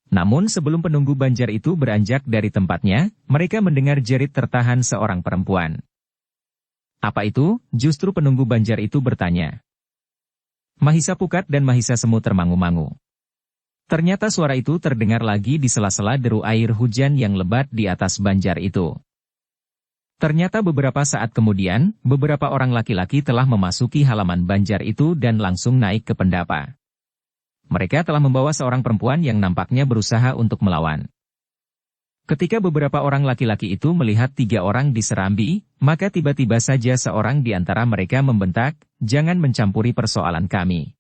Namun sebelum penunggu banjar itu beranjak dari tempatnya, mereka mendengar jerit tertahan seorang perempuan. "Apa itu?" justru penunggu banjar itu bertanya. Mahisa Pukat dan Mahisa Semu termangu-mangu. Ternyata suara itu terdengar lagi di sela-sela deru air hujan yang lebat di atas banjar itu. Ternyata beberapa saat kemudian, beberapa orang laki-laki telah memasuki halaman banjar itu dan langsung naik ke pendapa. Mereka telah membawa seorang perempuan yang nampaknya berusaha untuk melawan. Ketika beberapa orang laki-laki itu melihat 3 orang diserambi, maka tiba-tiba saja seorang di antara mereka membentak, "Jangan mencampuri persoalan kami."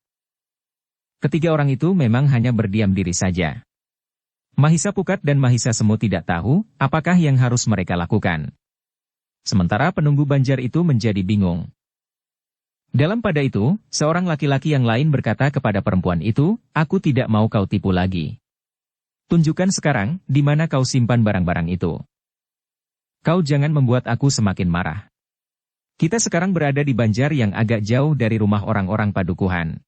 Ketiga orang itu memang hanya berdiam diri saja. Mahisa Pukat dan Mahisa Semu tidak tahu apakah yang harus mereka lakukan. Sementara penunggu banjar itu menjadi bingung. Dalam pada itu, seorang laki-laki yang lain berkata kepada perempuan itu, "Aku tidak mau kau tipu lagi. Tunjukkan sekarang, di mana kau simpan barang-barang itu. Kau jangan membuat aku semakin marah. Kita sekarang berada di banjar yang agak jauh dari rumah orang-orang padukuhan.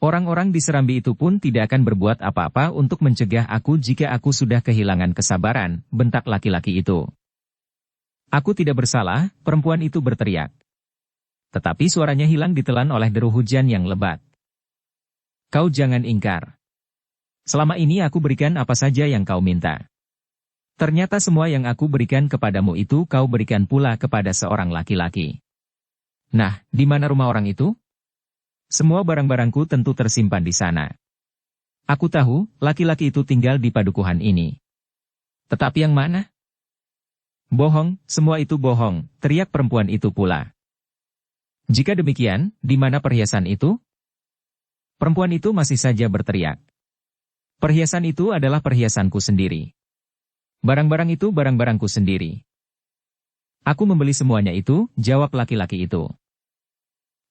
Orang-orang di Serambi itu pun tidak akan berbuat apa-apa untuk mencegah aku jika aku sudah kehilangan kesabaran," bentak laki-laki itu. "Aku tidak bersalah," perempuan itu berteriak. Tetapi suaranya hilang ditelan oleh deru hujan yang lebat. "Kau jangan ingkar. Selama ini aku berikan apa saja yang kau minta. Ternyata semua yang aku berikan kepadamu itu kau berikan pula kepada seorang laki-laki. Nah, di mana rumah orang itu? Semua barang-barangku tentu tersimpan di sana. Aku tahu, laki-laki itu tinggal di padukuhan ini. Tetapi yang mana?" "Bohong, semua itu bohong," teriak perempuan itu pula. "Jika demikian, di mana perhiasan itu?" Perempuan itu masih saja berteriak. "Perhiasan itu adalah perhiasanku sendiri. Barang-barang itu barang-barangku sendiri. Aku membeli semuanya itu," jawab laki-laki itu.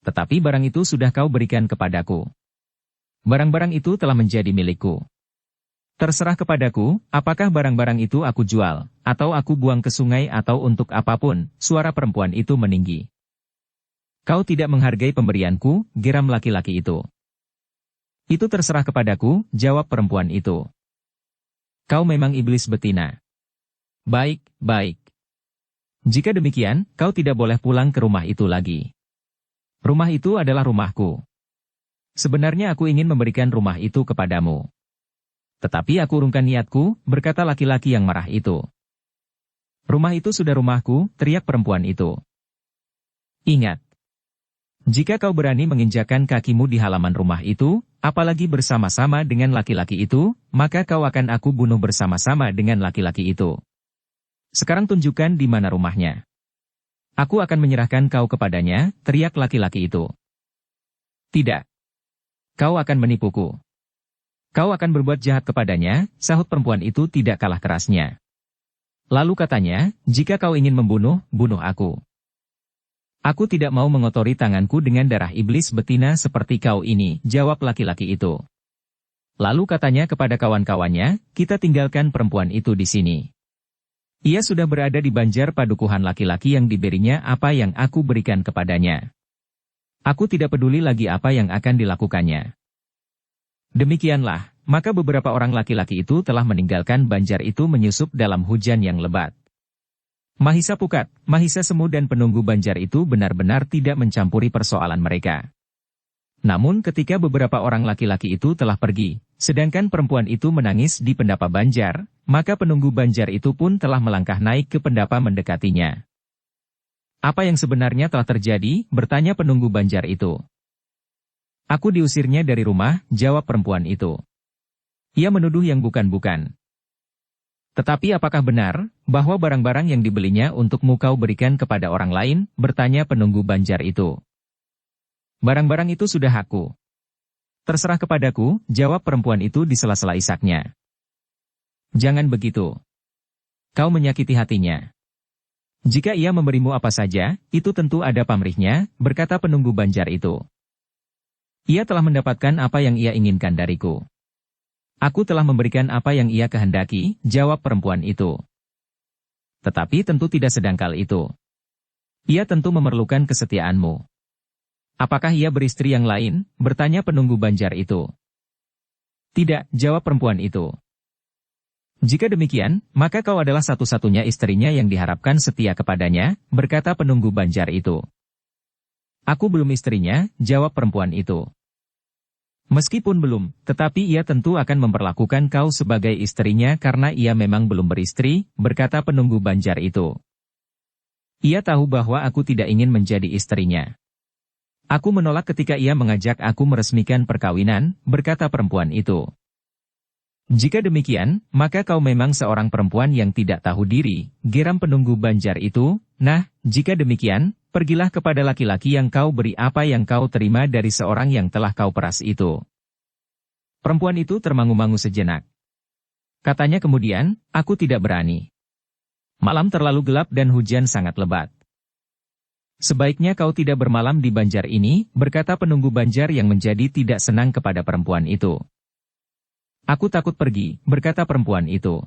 "Tetapi barang itu sudah kau berikan kepadaku. Barang-barang itu telah menjadi milikku. Terserah kepadaku, apakah barang-barang itu aku jual, atau aku buang ke sungai atau untuk apapun," suara perempuan itu meninggi. "Kau tidak menghargai pemberianku," geram laki-laki itu. "Itu terserah kepadaku," jawab perempuan itu. "Kau memang iblis betina. Baik, baik. Jika demikian, kau tidak boleh pulang ke rumah itu lagi. Rumah itu adalah rumahku. Sebenarnya aku ingin memberikan rumah itu kepadamu. Tetapi aku urungkan niatku," berkata laki-laki yang marah itu. "Rumah itu sudah rumahku," teriak perempuan itu. "Ingat, jika kau berani menginjakkan kakimu di halaman rumah itu, apalagi bersama-sama dengan laki-laki itu, maka kau akan aku bunuh bersama-sama dengan laki-laki itu. Sekarang tunjukkan di mana rumahnya. Aku akan menyerahkan kau kepadanya," teriak laki-laki itu. "Tidak. Kau akan menipuku. Kau akan berbuat jahat kepadanya," sahut perempuan itu tidak kalah kerasnya. Lalu katanya, "Jika kau ingin membunuh, bunuh aku. Aku tidak mau mengotori tanganku dengan darah iblis betina seperti kau ini," jawab laki-laki itu. Lalu katanya kepada kawan-kawannya, "Kita tinggalkan perempuan itu di sini. Ia sudah berada di banjar padukuhan laki-laki yang diberinya apa yang aku berikan kepadanya. Aku tidak peduli lagi apa yang akan dilakukannya." Demikianlah, maka beberapa orang laki-laki itu telah meninggalkan banjar itu menyusup dalam hujan yang lebat. Mahisa Pukat, Mahisa Semu dan penunggu banjar itu benar-benar tidak mencampuri persoalan mereka. Namun ketika beberapa orang laki-laki itu telah pergi, sedangkan perempuan itu menangis di pendapa banjar, maka penunggu banjar itu pun telah melangkah naik ke pendapa mendekatinya. "Apa yang sebenarnya telah terjadi?" bertanya penunggu banjar itu. "Aku diusirnya dari rumah," jawab perempuan itu. "Ia menuduh yang bukan-bukan. Tetapi apakah benar, bahwa barang-barang yang dibelinya untukmu kau berikan kepada orang lain, bertanya penunggu Banjar itu. Barang-barang itu sudah aku. Terserah kepadaku, jawab perempuan itu di sela-sela isaknya. Jangan begitu. Kau menyakiti hatinya. Jika ia memberimu apa saja, itu tentu ada pamrihnya, berkata penunggu Banjar itu. Ia telah mendapatkan apa yang ia inginkan dariku. Aku telah memberikan apa yang ia kehendaki, jawab perempuan itu. Tetapi tentu tidak sedangkal itu. Ia tentu memerlukan kesetiaanmu. Apakah ia beristri yang lain? Bertanya penunggu Banjar itu. Tidak, jawab perempuan itu. Jika demikian, maka kau adalah satu-satunya istrinya yang diharapkan setia kepadanya, berkata penunggu Banjar itu. Aku belum istrinya, jawab perempuan itu. Meskipun belum, tetapi ia tentu akan memperlakukan kau sebagai istrinya karena ia memang belum beristri, berkata penunggu Banjar itu. Ia tahu bahwa aku tidak ingin menjadi istrinya. Aku menolak ketika ia mengajak aku meresmikan perkawinan, berkata perempuan itu. Jika demikian, maka kau memang seorang perempuan yang tidak tahu diri, geram penunggu Banjar itu. Nah, jika demikian, pergilah kepada laki-laki yang kau beri apa yang kau terima dari seorang yang telah kau peras itu. Perempuan itu termangu-mangu sejenak. Katanya kemudian, aku tidak berani. Malam terlalu gelap dan hujan sangat lebat. Sebaiknya kau tidak bermalam di Banjar ini, berkata penunggu Banjar yang menjadi tidak senang kepada perempuan itu. Aku takut pergi, berkata perempuan itu.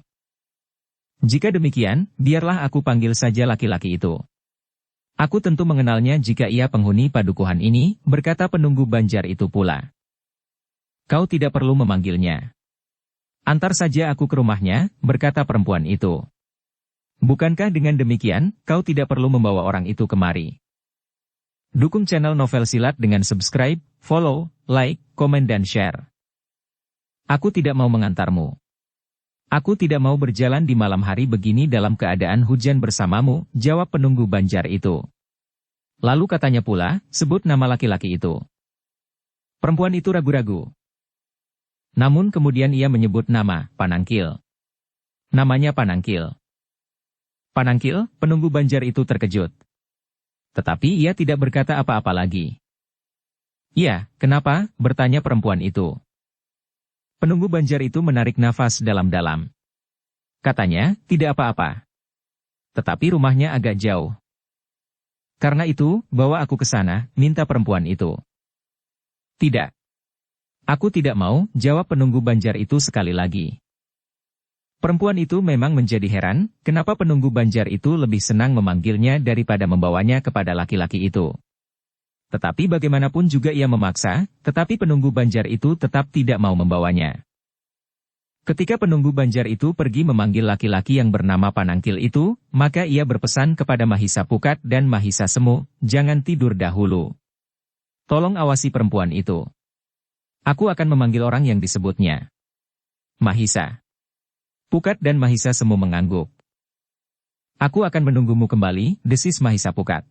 Jika demikian, biarlah aku panggil saja laki-laki itu. Aku tentu mengenalnya jika ia penghuni padukuhan ini, berkata penunggu Banjar itu pula. Kau tidak perlu memanggilnya. Antar saja aku ke rumahnya, berkata perempuan itu. Bukankah dengan demikian, kau tidak perlu membawa orang itu kemari? Dukung channel Novel Silat dengan subscribe, follow, like, komen dan share. Aku tidak mau mengantarmu. Aku tidak mau berjalan di malam hari begini dalam keadaan hujan bersamamu, jawab penunggu Banjar itu. Lalu katanya pula, sebut nama laki-laki itu. Perempuan itu ragu-ragu. Namun kemudian ia menyebut nama, Panangkil. Namanya Panangkil. Panangkil, penunggu Banjar itu terkejut. Tetapi ia tidak berkata apa-apa lagi. Ya, kenapa? Bertanya perempuan itu. Penunggu Banjar itu menarik nafas dalam-dalam. Katanya, tidak apa-apa. Tetapi rumahnya agak jauh. Karena itu, bawa aku ke sana, minta perempuan itu. Tidak. Aku tidak mau, jawab penunggu Banjar itu sekali lagi. Perempuan itu memang menjadi heran, kenapa penunggu Banjar itu lebih senang memanggilnya daripada membawanya kepada laki-laki itu. Tetapi bagaimanapun juga ia memaksa, tetapi penunggu Banjar itu tetap tidak mau membawanya. Ketika penunggu Banjar itu pergi memanggil laki-laki yang bernama Panangkil itu, maka ia berpesan kepada Mahisa Pukat dan Mahisa Semu, jangan tidur dahulu. Tolong awasi perempuan itu. Aku akan memanggil orang yang disebutnya. Mahisa Pukat dan Mahisa Semu mengangguk. Aku akan menunggumu kembali, desis Mahisa Pukat.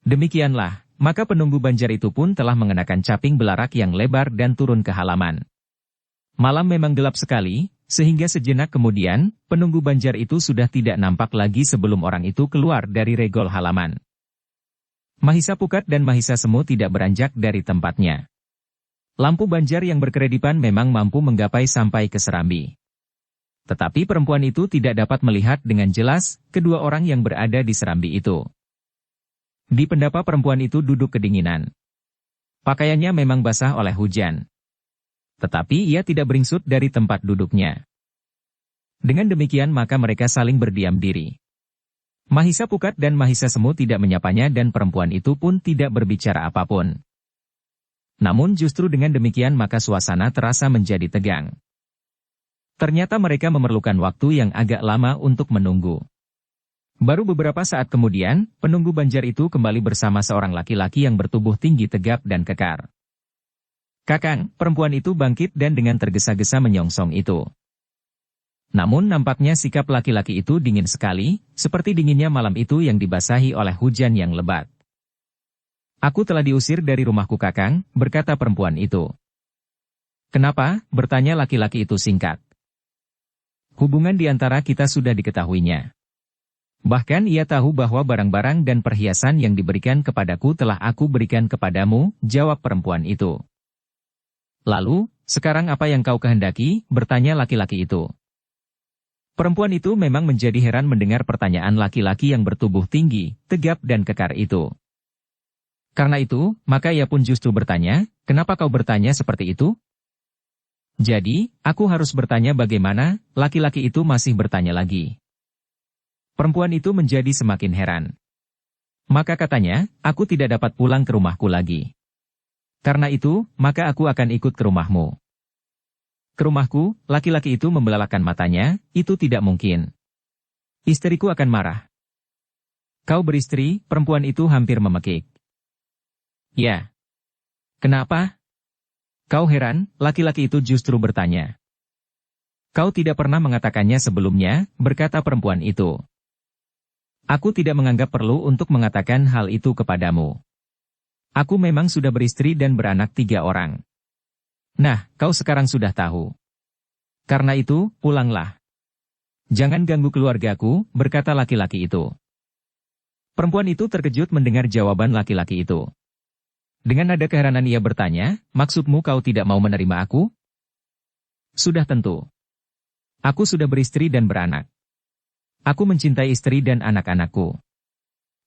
Demikianlah. Maka penunggu Banjar itu pun telah mengenakan caping belarak yang lebar dan turun ke halaman. Malam memang gelap sekali, sehingga sejenak kemudian, penunggu Banjar itu sudah tidak nampak lagi sebelum orang itu keluar dari regol halaman. Mahisa Pukat dan Mahisa Semu tidak beranjak dari tempatnya. Lampu Banjar yang berkeredipan memang mampu menggapai sampai ke serambi. Tetapi perempuan itu tidak dapat melihat dengan jelas kedua orang yang berada di serambi itu. Di pendapa perempuan itu duduk kedinginan. Pakaiannya memang basah oleh hujan. Tetapi ia tidak beringsut dari tempat duduknya. Dengan demikian maka mereka saling berdiam diri. Mahisa Pukat dan Mahisa Semu tidak menyapanya dan perempuan itu pun tidak berbicara apapun. Namun justru dengan demikian maka suasana terasa menjadi tegang. Ternyata mereka memerlukan waktu yang agak lama untuk menunggu. Baru beberapa saat kemudian, penunggu Banjar itu kembali bersama seorang laki-laki yang bertubuh tinggi tegap dan kekar. Kakang, perempuan itu bangkit dan dengan tergesa-gesa menyongsong itu. Namun nampaknya sikap laki-laki itu dingin sekali, seperti dinginnya malam itu yang dibasahi oleh hujan yang lebat. Aku telah diusir dari rumahku Kakang, berkata perempuan itu. Kenapa? Bertanya laki-laki itu singkat. Hubungan di antara kita sudah diketahuinya. Bahkan ia tahu bahwa barang-barang dan perhiasan yang diberikan kepadaku telah aku berikan kepadamu, jawab perempuan itu. Lalu, sekarang apa yang kau kehendaki, bertanya laki-laki itu. Perempuan itu memang menjadi heran mendengar pertanyaan laki-laki yang bertubuh tinggi, tegap dan kekar itu. Karena itu, maka ia pun justru bertanya, kenapa kau bertanya seperti itu? Jadi, aku harus bertanya bagaimana, laki-laki itu masih bertanya lagi. Perempuan itu menjadi semakin heran. Maka katanya, aku tidak dapat pulang ke rumahku lagi. Karena itu, maka aku akan ikut ke rumahmu. Ke rumahku, laki-laki itu membelalakan matanya, itu tidak mungkin. Istriku akan marah. Kau beristri, perempuan itu hampir memekik. Ya. Kenapa? Kau heran, laki-laki itu justru bertanya. Kau tidak pernah mengatakannya sebelumnya, berkata perempuan itu. Aku tidak menganggap perlu untuk mengatakan hal itu kepadamu. Aku memang sudah beristri dan beranak 3 orang. Nah, kau sekarang sudah tahu. Karena itu, pulanglah. Jangan ganggu keluargaku, berkata laki-laki itu. Perempuan itu terkejut mendengar jawaban laki-laki itu. Dengan nada keheranan ia bertanya, maksudmu kau tidak mau menerima aku? Sudah tentu. Aku sudah beristri dan beranak. Aku mencintai istri dan anak-anakku.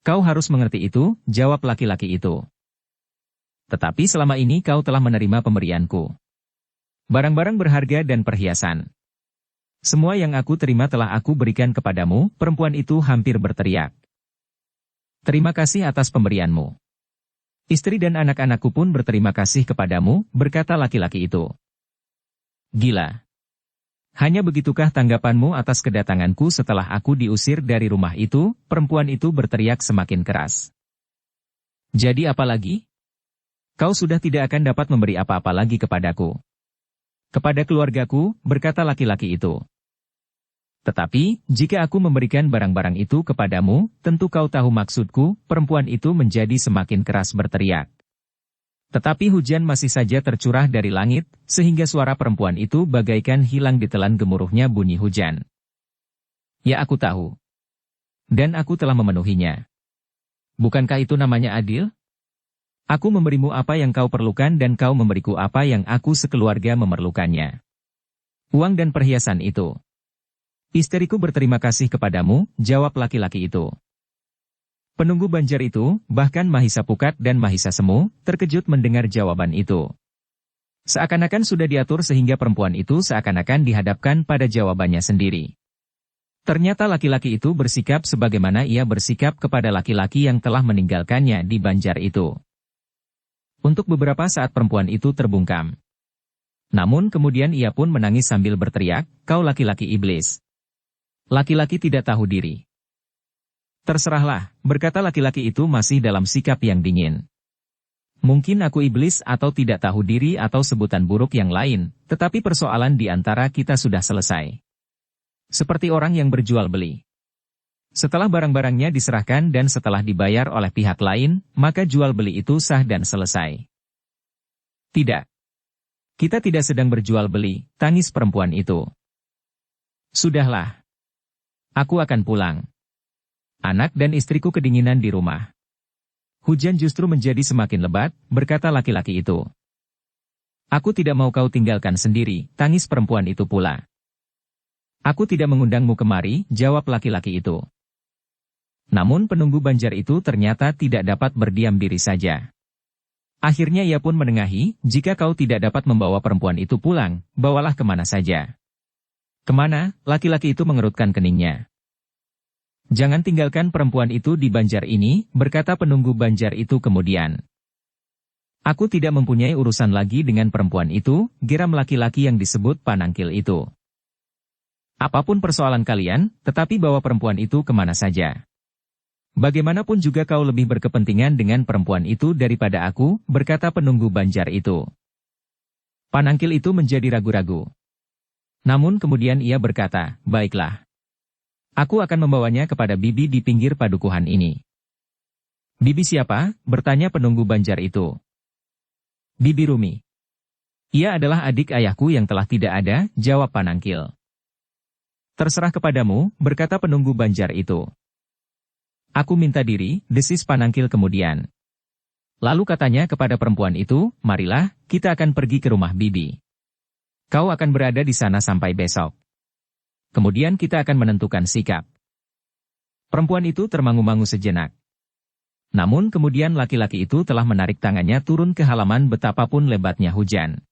Kau harus mengerti itu, jawab laki-laki itu. Tetapi selama ini kau telah menerima pemberianku. Barang-barang berharga dan perhiasan. Semua yang aku terima telah aku berikan kepadamu, perempuan itu hampir berteriak. Terima kasih atas pemberianmu. Istri dan anak-anakku pun berterima kasih kepadamu, berkata laki-laki itu. Gila. Hanya begitukah tanggapanmu atas kedatanganku setelah aku diusir dari rumah itu? Perempuan itu berteriak semakin keras. Jadi apa lagi? Kau sudah tidak akan dapat memberi apa-apa lagi kepadaku. Kepada keluargaku, berkata laki-laki itu. Tetapi, jika aku memberikan barang-barang itu kepadamu, tentu kau tahu maksudku, perempuan itu menjadi semakin keras berteriak. Tetapi hujan masih saja tercurah dari langit, sehingga suara perempuan itu bagaikan hilang ditelan gemuruhnya bunyi hujan. Ya aku tahu. Dan aku telah memenuhinya. Bukankah itu namanya adil? Aku memberimu apa yang kau perlukan dan kau memberiku apa yang aku sekeluarga memerlukannya. Uang dan perhiasan itu. Istriku berterima kasih kepadamu, jawab laki-laki itu. Penunggu Banjar itu, bahkan Mahisa Pukat dan Mahisa Semu, terkejut mendengar jawaban itu. Seakan-akan sudah diatur sehingga perempuan itu seakan-akan dihadapkan pada jawabannya sendiri. Ternyata laki-laki itu bersikap sebagaimana ia bersikap kepada laki-laki yang telah meninggalkannya di Banjar itu. Untuk beberapa saat perempuan itu terbungkam. Namun kemudian ia pun menangis sambil berteriak, kau laki-laki iblis. Laki-laki tidak tahu diri. Terserahlah, berkata laki-laki itu masih dalam sikap yang dingin. Mungkin aku iblis atau tidak tahu diri atau sebutan buruk yang lain, tetapi persoalan di antara kita sudah selesai. Seperti orang yang berjual beli. Setelah barang-barangnya diserahkan dan setelah dibayar oleh pihak lain, maka jual beli itu sah dan selesai. Tidak. Kita tidak sedang berjual beli, tangis perempuan itu. Sudahlah. Aku akan pulang. Anak dan istriku kedinginan di rumah. Hujan justru menjadi semakin lebat, berkata laki-laki itu. Aku tidak mau kau tinggalkan sendiri, tangis perempuan itu pula. Aku tidak mengundangmu kemari, jawab laki-laki itu. Namun penunggu Banjar itu ternyata tidak dapat berdiam diri saja. Akhirnya ia pun menengahi, jika kau tidak dapat membawa perempuan itu pulang, bawalah kemana saja. Kemana? Laki-laki itu mengerutkan keningnya. Jangan tinggalkan perempuan itu di Banjar ini, berkata penunggu Banjar itu kemudian. Aku tidak mempunyai urusan lagi dengan perempuan itu, geram laki-laki yang disebut Panangkil itu. Apapun persoalan kalian, tetapi bawa perempuan itu kemana saja. Bagaimanapun juga kau lebih berkepentingan dengan perempuan itu daripada aku, berkata penunggu Banjar itu. Panangkil itu menjadi ragu-ragu. Namun kemudian ia berkata, baiklah. Aku akan membawanya kepada bibi di pinggir padukuhan ini. Bibi siapa? Bertanya penunggu Banjar itu. Bibi Rumi. Ia adalah adik ayahku yang telah tidak ada, jawab Panangkil. Terserah kepadamu, berkata penunggu Banjar itu. Aku minta diri, desis Panangkil kemudian. Lalu katanya kepada perempuan itu, marilah, kita akan pergi ke rumah bibi. Kau akan berada di sana sampai besok. Kemudian kita akan menentukan sikap. Perempuan itu termangu-mangu sejenak. Namun kemudian laki-laki itu telah menarik tangannya turun ke halaman betapapun lebatnya hujan.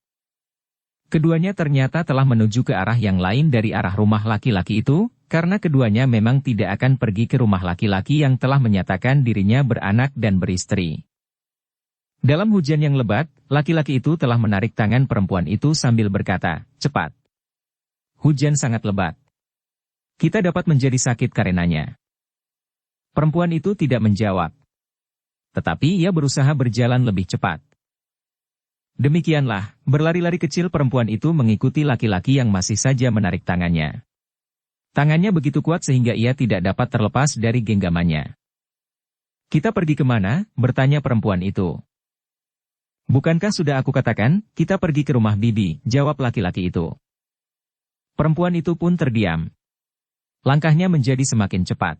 Keduanya ternyata telah menuju ke arah yang lain dari arah rumah laki-laki itu, karena keduanya memang tidak akan pergi ke rumah laki-laki yang telah menyatakan dirinya beranak dan beristri. Dalam hujan yang lebat, laki-laki itu telah menarik tangan perempuan itu sambil berkata, cepat. Hujan sangat lebat. Kita dapat menjadi sakit karenanya. Perempuan itu tidak menjawab. Tetapi ia berusaha berjalan lebih cepat. Demikianlah, berlari-lari kecil perempuan itu mengikuti laki-laki yang masih saja menarik tangannya. Tangannya begitu kuat sehingga ia tidak dapat terlepas dari genggamannya. Kita pergi kemana? Bertanya perempuan itu. Bukankah sudah aku katakan, kita pergi ke rumah bibi, jawab laki-laki itu. Perempuan itu pun terdiam. Langkahnya menjadi semakin cepat.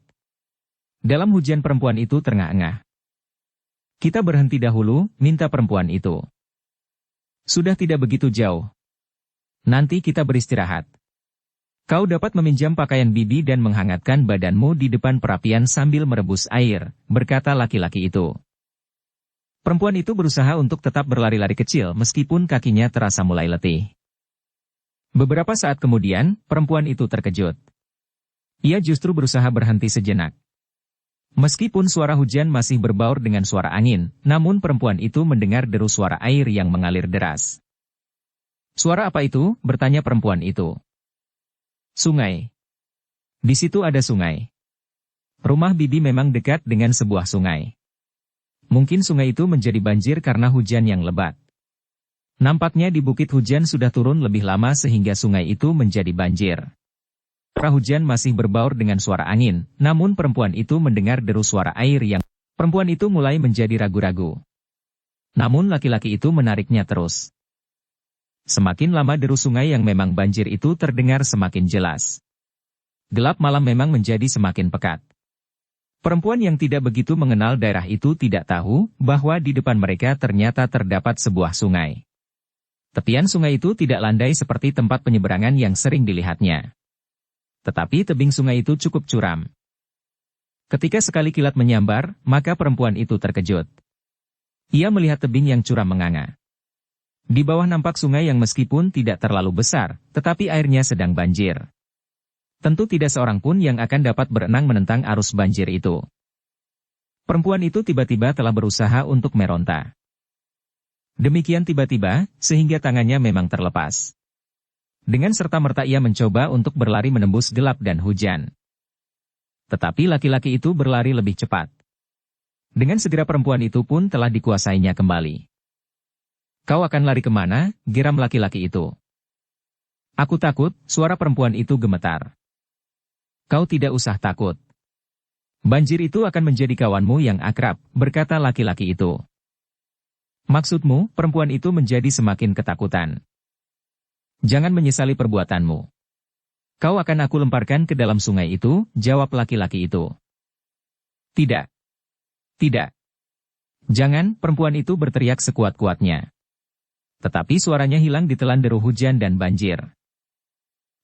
Dalam hujan perempuan itu terengah-engah. Kita berhenti dahulu, minta perempuan itu. Sudah tidak begitu jauh. Nanti kita beristirahat. Kau dapat meminjam pakaian bibi dan menghangatkan badanmu di depan perapian sambil merebus air, berkata laki-laki itu. Perempuan itu berusaha untuk tetap berlari-lari kecil meskipun kakinya terasa mulai letih. Beberapa saat kemudian, perempuan itu terkejut. Ia justru berusaha berhenti sejenak. Meskipun suara hujan masih berbaur dengan suara angin, namun perempuan itu mendengar deru suara air yang mengalir deras. Suara apa itu? Bertanya perempuan itu. Sungai. Di situ ada sungai. Rumah bibi memang dekat dengan sebuah sungai. Mungkin sungai itu menjadi banjir karena hujan yang lebat. Nampaknya di bukit hujan sudah turun lebih lama sehingga sungai itu menjadi banjir. Suara hujan masih berbaur dengan suara angin, namun perempuan itu mendengar deru suara air yang... Perempuan itu mulai menjadi ragu-ragu. Namun laki-laki itu menariknya terus. Semakin lama deru sungai yang memang banjir itu terdengar semakin jelas. Gelap malam memang menjadi semakin pekat. Perempuan yang tidak begitu mengenal daerah itu tidak tahu bahwa di depan mereka ternyata terdapat sebuah sungai. Tepian sungai itu tidak landai seperti tempat penyeberangan yang sering dilihatnya. Tetapi tebing sungai itu cukup curam. Ketika sekali kilat menyambar, maka perempuan itu terkejut. Ia melihat tebing yang curam menganga. Di bawah nampak sungai yang meskipun tidak terlalu besar, tetapi airnya sedang banjir. Tentu tidak seorang pun yang akan dapat berenang menentang arus banjir itu. Perempuan itu tiba-tiba telah berusaha untuk meronta. Demikian tiba-tiba, sehingga tangannya memang terlepas. Dengan serta-merta ia mencoba untuk berlari menembus gelap dan hujan. Tetapi laki-laki itu berlari lebih cepat. Dengan segera perempuan itu pun telah dikuasainya kembali. Kau akan lari kemana? Geram laki-laki itu. Aku takut, suara perempuan itu gemetar. Kau tidak usah takut. Banjir itu akan menjadi kawanmu yang akrab, berkata laki-laki itu. Maksudmu, perempuan itu menjadi semakin ketakutan. Jangan menyesali perbuatanmu. Kau akan aku lemparkan ke dalam sungai itu, jawab laki-laki itu. Tidak. Tidak. Jangan, perempuan itu berteriak sekuat-kuatnya. Tetapi suaranya hilang ditelan deru hujan dan banjir.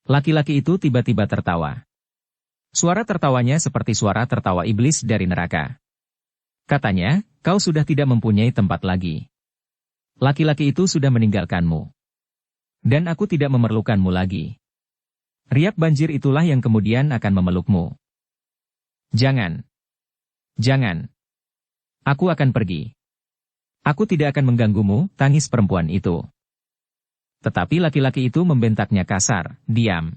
Laki-laki itu tiba-tiba tertawa. Suara tertawanya seperti suara tertawa iblis dari neraka. Katanya, kau sudah tidak mempunyai tempat lagi. Laki-laki itu sudah meninggalkanmu. Dan aku tidak memerlukanmu lagi. Riak banjir itulah yang kemudian akan memelukmu. Jangan. Jangan. Aku akan pergi. Aku tidak akan mengganggumu, tangis perempuan itu. Tetapi laki-laki itu membentaknya kasar, diam.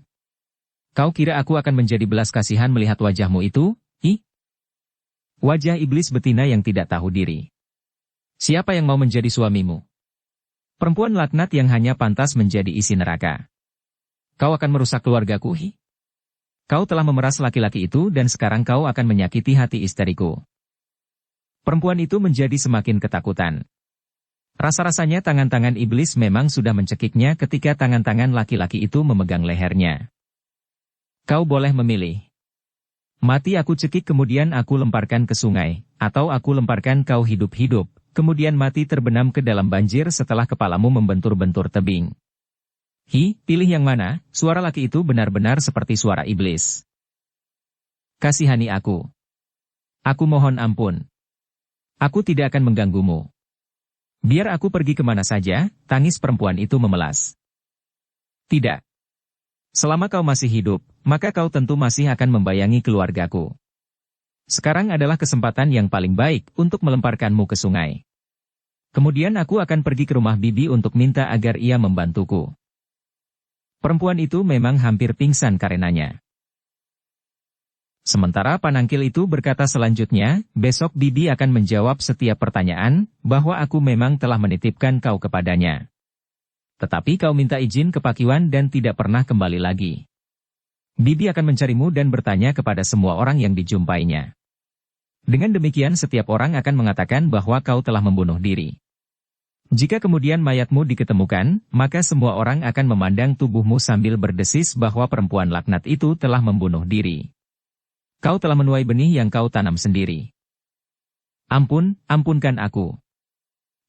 Kau kira aku akan menjadi belas kasihan melihat wajahmu itu? Ih? Wajah iblis betina yang tidak tahu diri. Siapa yang mau menjadi suamimu? Perempuan laknat yang hanya pantas menjadi isi neraka. Kau akan merusak keluargaku, hi? Kau telah memeras laki-laki itu dan sekarang kau akan menyakiti hati istriku. Perempuan itu menjadi semakin ketakutan. Rasa-rasanya tangan-tangan iblis memang sudah mencekiknya ketika tangan-tangan laki-laki itu memegang lehernya. Kau boleh memilih. Mati aku cekik kemudian aku lemparkan ke sungai, atau aku lemparkan kau hidup-hidup, kemudian mati terbenam ke dalam banjir setelah kepalamu membentur-bentur tebing. Hi, pilih yang mana? Suara laki itu benar-benar seperti suara iblis. Kasihani aku. Aku mohon ampun. Aku tidak akan mengganggumu. Biar aku pergi kemana saja, tangis perempuan itu memelas. Tidak. Selama kau masih hidup, maka kau tentu masih akan membayangi keluargaku. Sekarang adalah kesempatan yang paling baik untuk melemparkanmu ke sungai. Kemudian aku akan pergi ke rumah bibi untuk minta agar ia membantuku. Perempuan itu memang hampir pingsan karenanya. Sementara Panangkil itu berkata selanjutnya, besok bibi akan menjawab setiap pertanyaan, bahwa aku memang telah menitipkan kau kepadanya. Tetapi kau minta izin ke Pakiwan dan tidak pernah kembali lagi. Bibi akan mencarimu dan bertanya kepada semua orang yang dijumpainya. Dengan demikian setiap orang akan mengatakan bahwa kau telah membunuh diri. Jika kemudian mayatmu diketemukan, maka semua orang akan memandang tubuhmu sambil berdesis bahwa perempuan laknat itu telah membunuh diri. Kau telah menuai benih yang kau tanam sendiri. Ampun, ampunkan aku.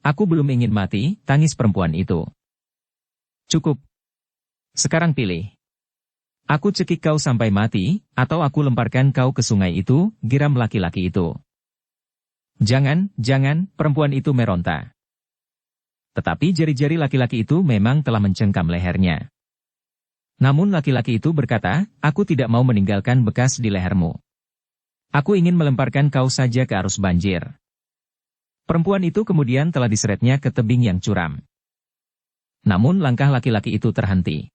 Aku belum ingin mati, tangis perempuan itu. Cukup. Sekarang pilih. Aku cekik kau sampai mati, atau aku lemparkan kau ke sungai itu, geram laki-laki itu. Jangan, jangan, perempuan itu meronta. Tetapi jari-jari laki-laki itu memang telah mencengkam lehernya. Namun laki-laki itu berkata, aku tidak mau meninggalkan bekas di lehermu. Aku ingin melemparkan kau saja ke arus banjir. Perempuan itu kemudian telah diseretnya ke tebing yang curam. Namun langkah laki-laki itu terhenti.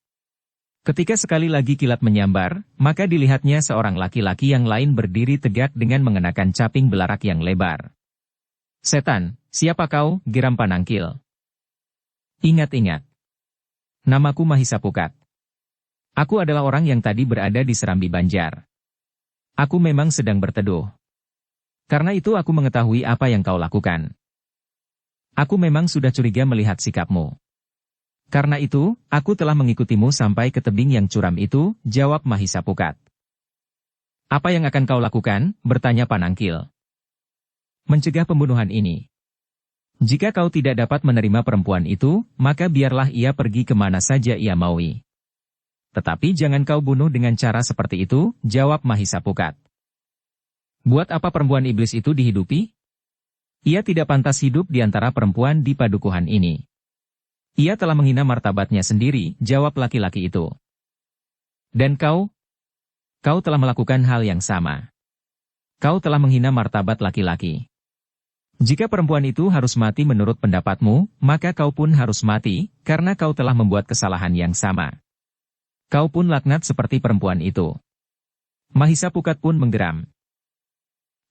Ketika sekali lagi kilat menyambar, maka dilihatnya seorang laki-laki yang lain berdiri tegak dengan mengenakan caping belarak yang lebar. Setan, siapa kau? Geram Panangkil. Ingat-ingat. Namaku Mahisa Pukat. Aku adalah orang yang tadi berada di Serambi Banjar. Aku memang sedang berteduh. Karena itu aku mengetahui apa yang kau lakukan. Aku memang sudah curiga melihat sikapmu. Karena itu, aku telah mengikutimu sampai ke tebing yang curam itu, jawab Mahisa Pukat. Apa yang akan kau lakukan? Bertanya Panangkil. Mencegah pembunuhan ini. Jika kau tidak dapat menerima perempuan itu, maka biarlah ia pergi kemana saja ia maui. Tetapi jangan kau bunuh dengan cara seperti itu, jawab Mahisa Pukat. Buat apa perempuan iblis itu dihidupi? Ia tidak pantas hidup di antara perempuan di padukuhan ini. Ia telah menghina martabatnya sendiri, jawab laki-laki itu. Dan kau? Kau telah melakukan hal yang sama. Kau telah menghina martabat laki-laki. Jika perempuan itu harus mati menurut pendapatmu, maka kau pun harus mati, karena kau telah membuat kesalahan yang sama. Kau pun laknat seperti perempuan itu. Mahisa Pukat pun menggeram.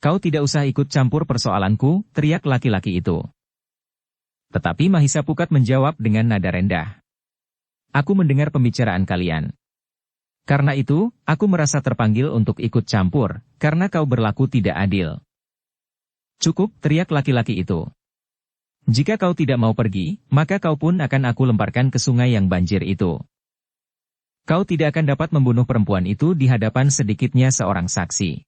Kau tidak usah ikut campur persoalanku, teriak laki-laki itu. Tetapi Mahisa Pukat menjawab dengan nada rendah. Aku mendengar pembicaraan kalian. Karena itu, aku merasa terpanggil untuk ikut campur, karena kau berlaku tidak adil. Cukup, teriak laki-laki itu. Jika kau tidak mau pergi, maka kau pun akan aku lemparkan ke sungai yang banjir itu. Kau tidak akan dapat membunuh perempuan itu di hadapan sedikitnya seorang saksi.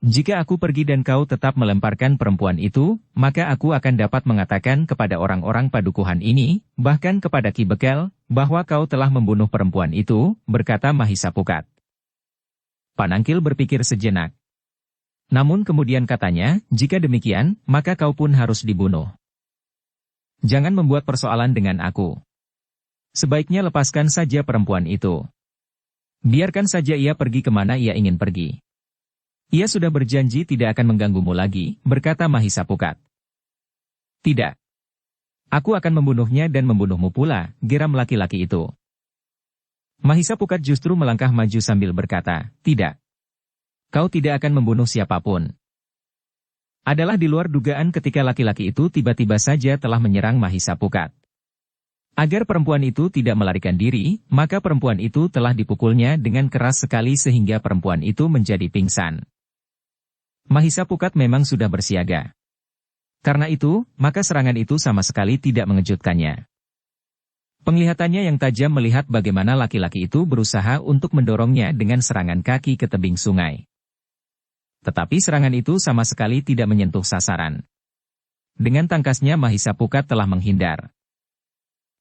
Jika aku pergi dan kau tetap melemparkan perempuan itu, maka aku akan dapat mengatakan kepada orang-orang padukuhan ini, bahkan kepada Ki Bekel, bahwa kau telah membunuh perempuan itu, berkata Mahisa Pukat. Panangkil berpikir sejenak. Namun kemudian katanya, jika demikian, maka kau pun harus dibunuh. Jangan membuat persoalan dengan aku. Sebaiknya lepaskan saja perempuan itu. Biarkan saja ia pergi kemana ia ingin pergi. Ia sudah berjanji tidak akan mengganggumu lagi, berkata Mahisa Pukat. Tidak. Aku akan membunuhnya dan membunuhmu pula, geram laki-laki itu. Mahisa Pukat justru melangkah maju sambil berkata, tidak. Kau tidak akan membunuh siapapun. Adalah di luar dugaan ketika laki-laki itu tiba-tiba saja telah menyerang Mahisa Pukat. Agar perempuan itu tidak melarikan diri, maka perempuan itu telah dipukulnya dengan keras sekali sehingga perempuan itu menjadi pingsan. Mahisa Pukat memang sudah bersiaga. Karena itu, maka serangan itu sama sekali tidak mengejutkannya. Penglihatannya yang tajam melihat bagaimana laki-laki itu berusaha untuk mendorongnya dengan serangan kaki ke tebing sungai. Tetapi serangan itu sama sekali tidak menyentuh sasaran. Dengan tangkasnya Mahisa Pukat telah menghindar.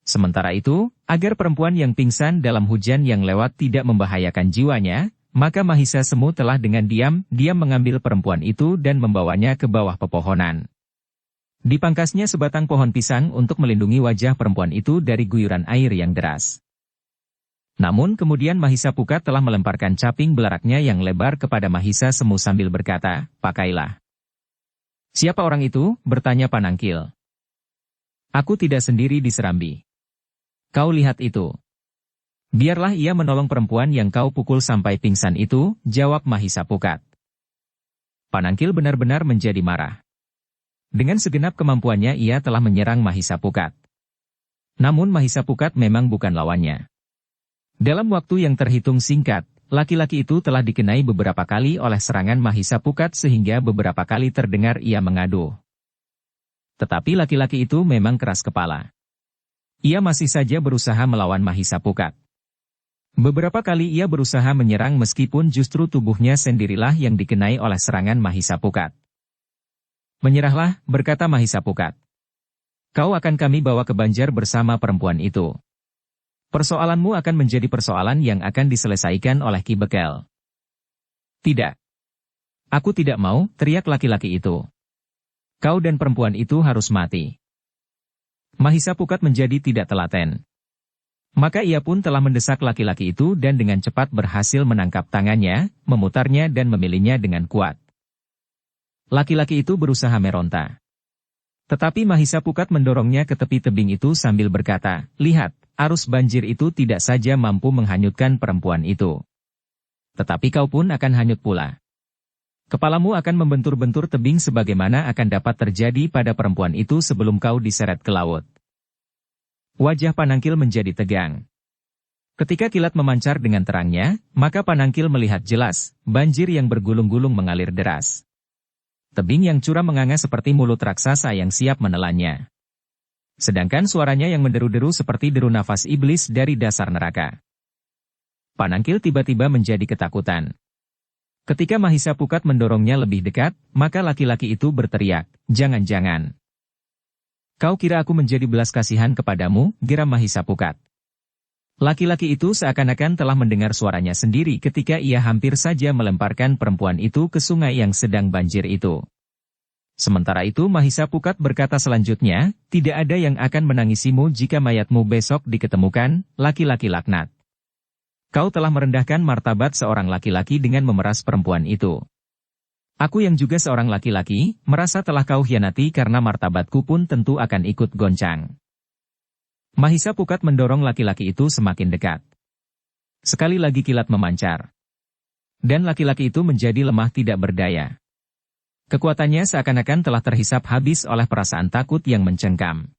Sementara itu, agar perempuan yang pingsan dalam hujan yang lewat tidak membahayakan jiwanya, maka Mahisa Semu telah dengan diam-diam mengambil perempuan itu dan membawanya ke bawah pepohonan. Dipangkasnya sebatang pohon pisang untuk melindungi wajah perempuan itu dari guyuran air yang deras. Namun kemudian Mahisa Pukat telah melemparkan caping belaraknya yang lebar kepada Mahisa Semu sambil berkata, "Pakailah." "Siapa orang itu?" bertanya Panangkil. "Aku tidak sendiri di Serambi. Kau lihat itu." "Biarlah ia menolong perempuan yang kau pukul sampai pingsan itu," jawab Mahisa Pukat. Panangkil benar-benar menjadi marah. Dengan segenap kemampuannya ia telah menyerang Mahisa Pukat. Namun Mahisa Pukat memang bukan lawannya. Dalam waktu yang terhitung singkat, laki-laki itu telah dikenai beberapa kali oleh serangan Mahisa Pukat sehingga beberapa kali terdengar ia mengaduh. Tetapi laki-laki itu memang keras kepala. Ia masih saja berusaha melawan Mahisa Pukat. Beberapa kali ia berusaha menyerang meskipun justru tubuhnya sendirilah yang dikenai oleh serangan Mahisa Pukat. "Menyerahlah," berkata Mahisa Pukat. "Kau akan kami bawa ke Banjar bersama perempuan itu. Persoalanmu akan menjadi persoalan yang akan diselesaikan oleh Ki Bekel." "Tidak. Aku tidak mau," teriak laki-laki itu. "Kau dan perempuan itu harus mati." Mahisa Pukat menjadi tidak telaten. Maka ia pun telah mendesak laki-laki itu dan dengan cepat berhasil menangkap tangannya, memutarnya dan memilihnya dengan kuat. Laki-laki itu berusaha meronta. Tetapi Mahisa Pukat mendorongnya ke tepi tebing itu sambil berkata, "Lihat, arus banjir itu tidak saja mampu menghanyutkan perempuan itu. Tetapi kau pun akan hanyut pula. Kepalamu akan membentur-bentur tebing sebagaimana akan dapat terjadi pada perempuan itu sebelum kau diseret ke laut." Wajah Panangkil menjadi tegang. Ketika kilat memancar dengan terangnya, maka Panangkil melihat jelas, banjir yang bergulung-gulung mengalir deras. Tebing yang curam menganga seperti mulut raksasa yang siap menelannya. Sedangkan suaranya yang menderu-deru seperti deru nafas iblis dari dasar neraka. Panangkil tiba-tiba menjadi ketakutan. Ketika Mahisa Pukat mendorongnya lebih dekat, maka laki-laki itu berteriak, "Jangan-jangan. Kau kira aku menjadi belas kasihan kepadamu?" geram Mahisa Pukat. Laki-laki itu seakan-akan telah mendengar suaranya sendiri ketika ia hampir saja melemparkan perempuan itu ke sungai yang sedang banjir itu. Sementara itu Mahisa Pukat berkata selanjutnya, "Tidak ada yang akan menangisimu jika mayatmu besok diketemukan, laki-laki laknat. Kau telah merendahkan martabat seorang laki-laki dengan memeras perempuan itu. Aku yang juga seorang laki-laki, merasa telah kau hianati karena martabatku pun tentu akan ikut goncang." Mahisa Pukat mendorong laki-laki itu semakin dekat. Sekali lagi kilat memancar. Dan laki-laki itu menjadi lemah tidak berdaya. Kekuatannya seakan-akan telah terhisap habis oleh perasaan takut yang mencengkam.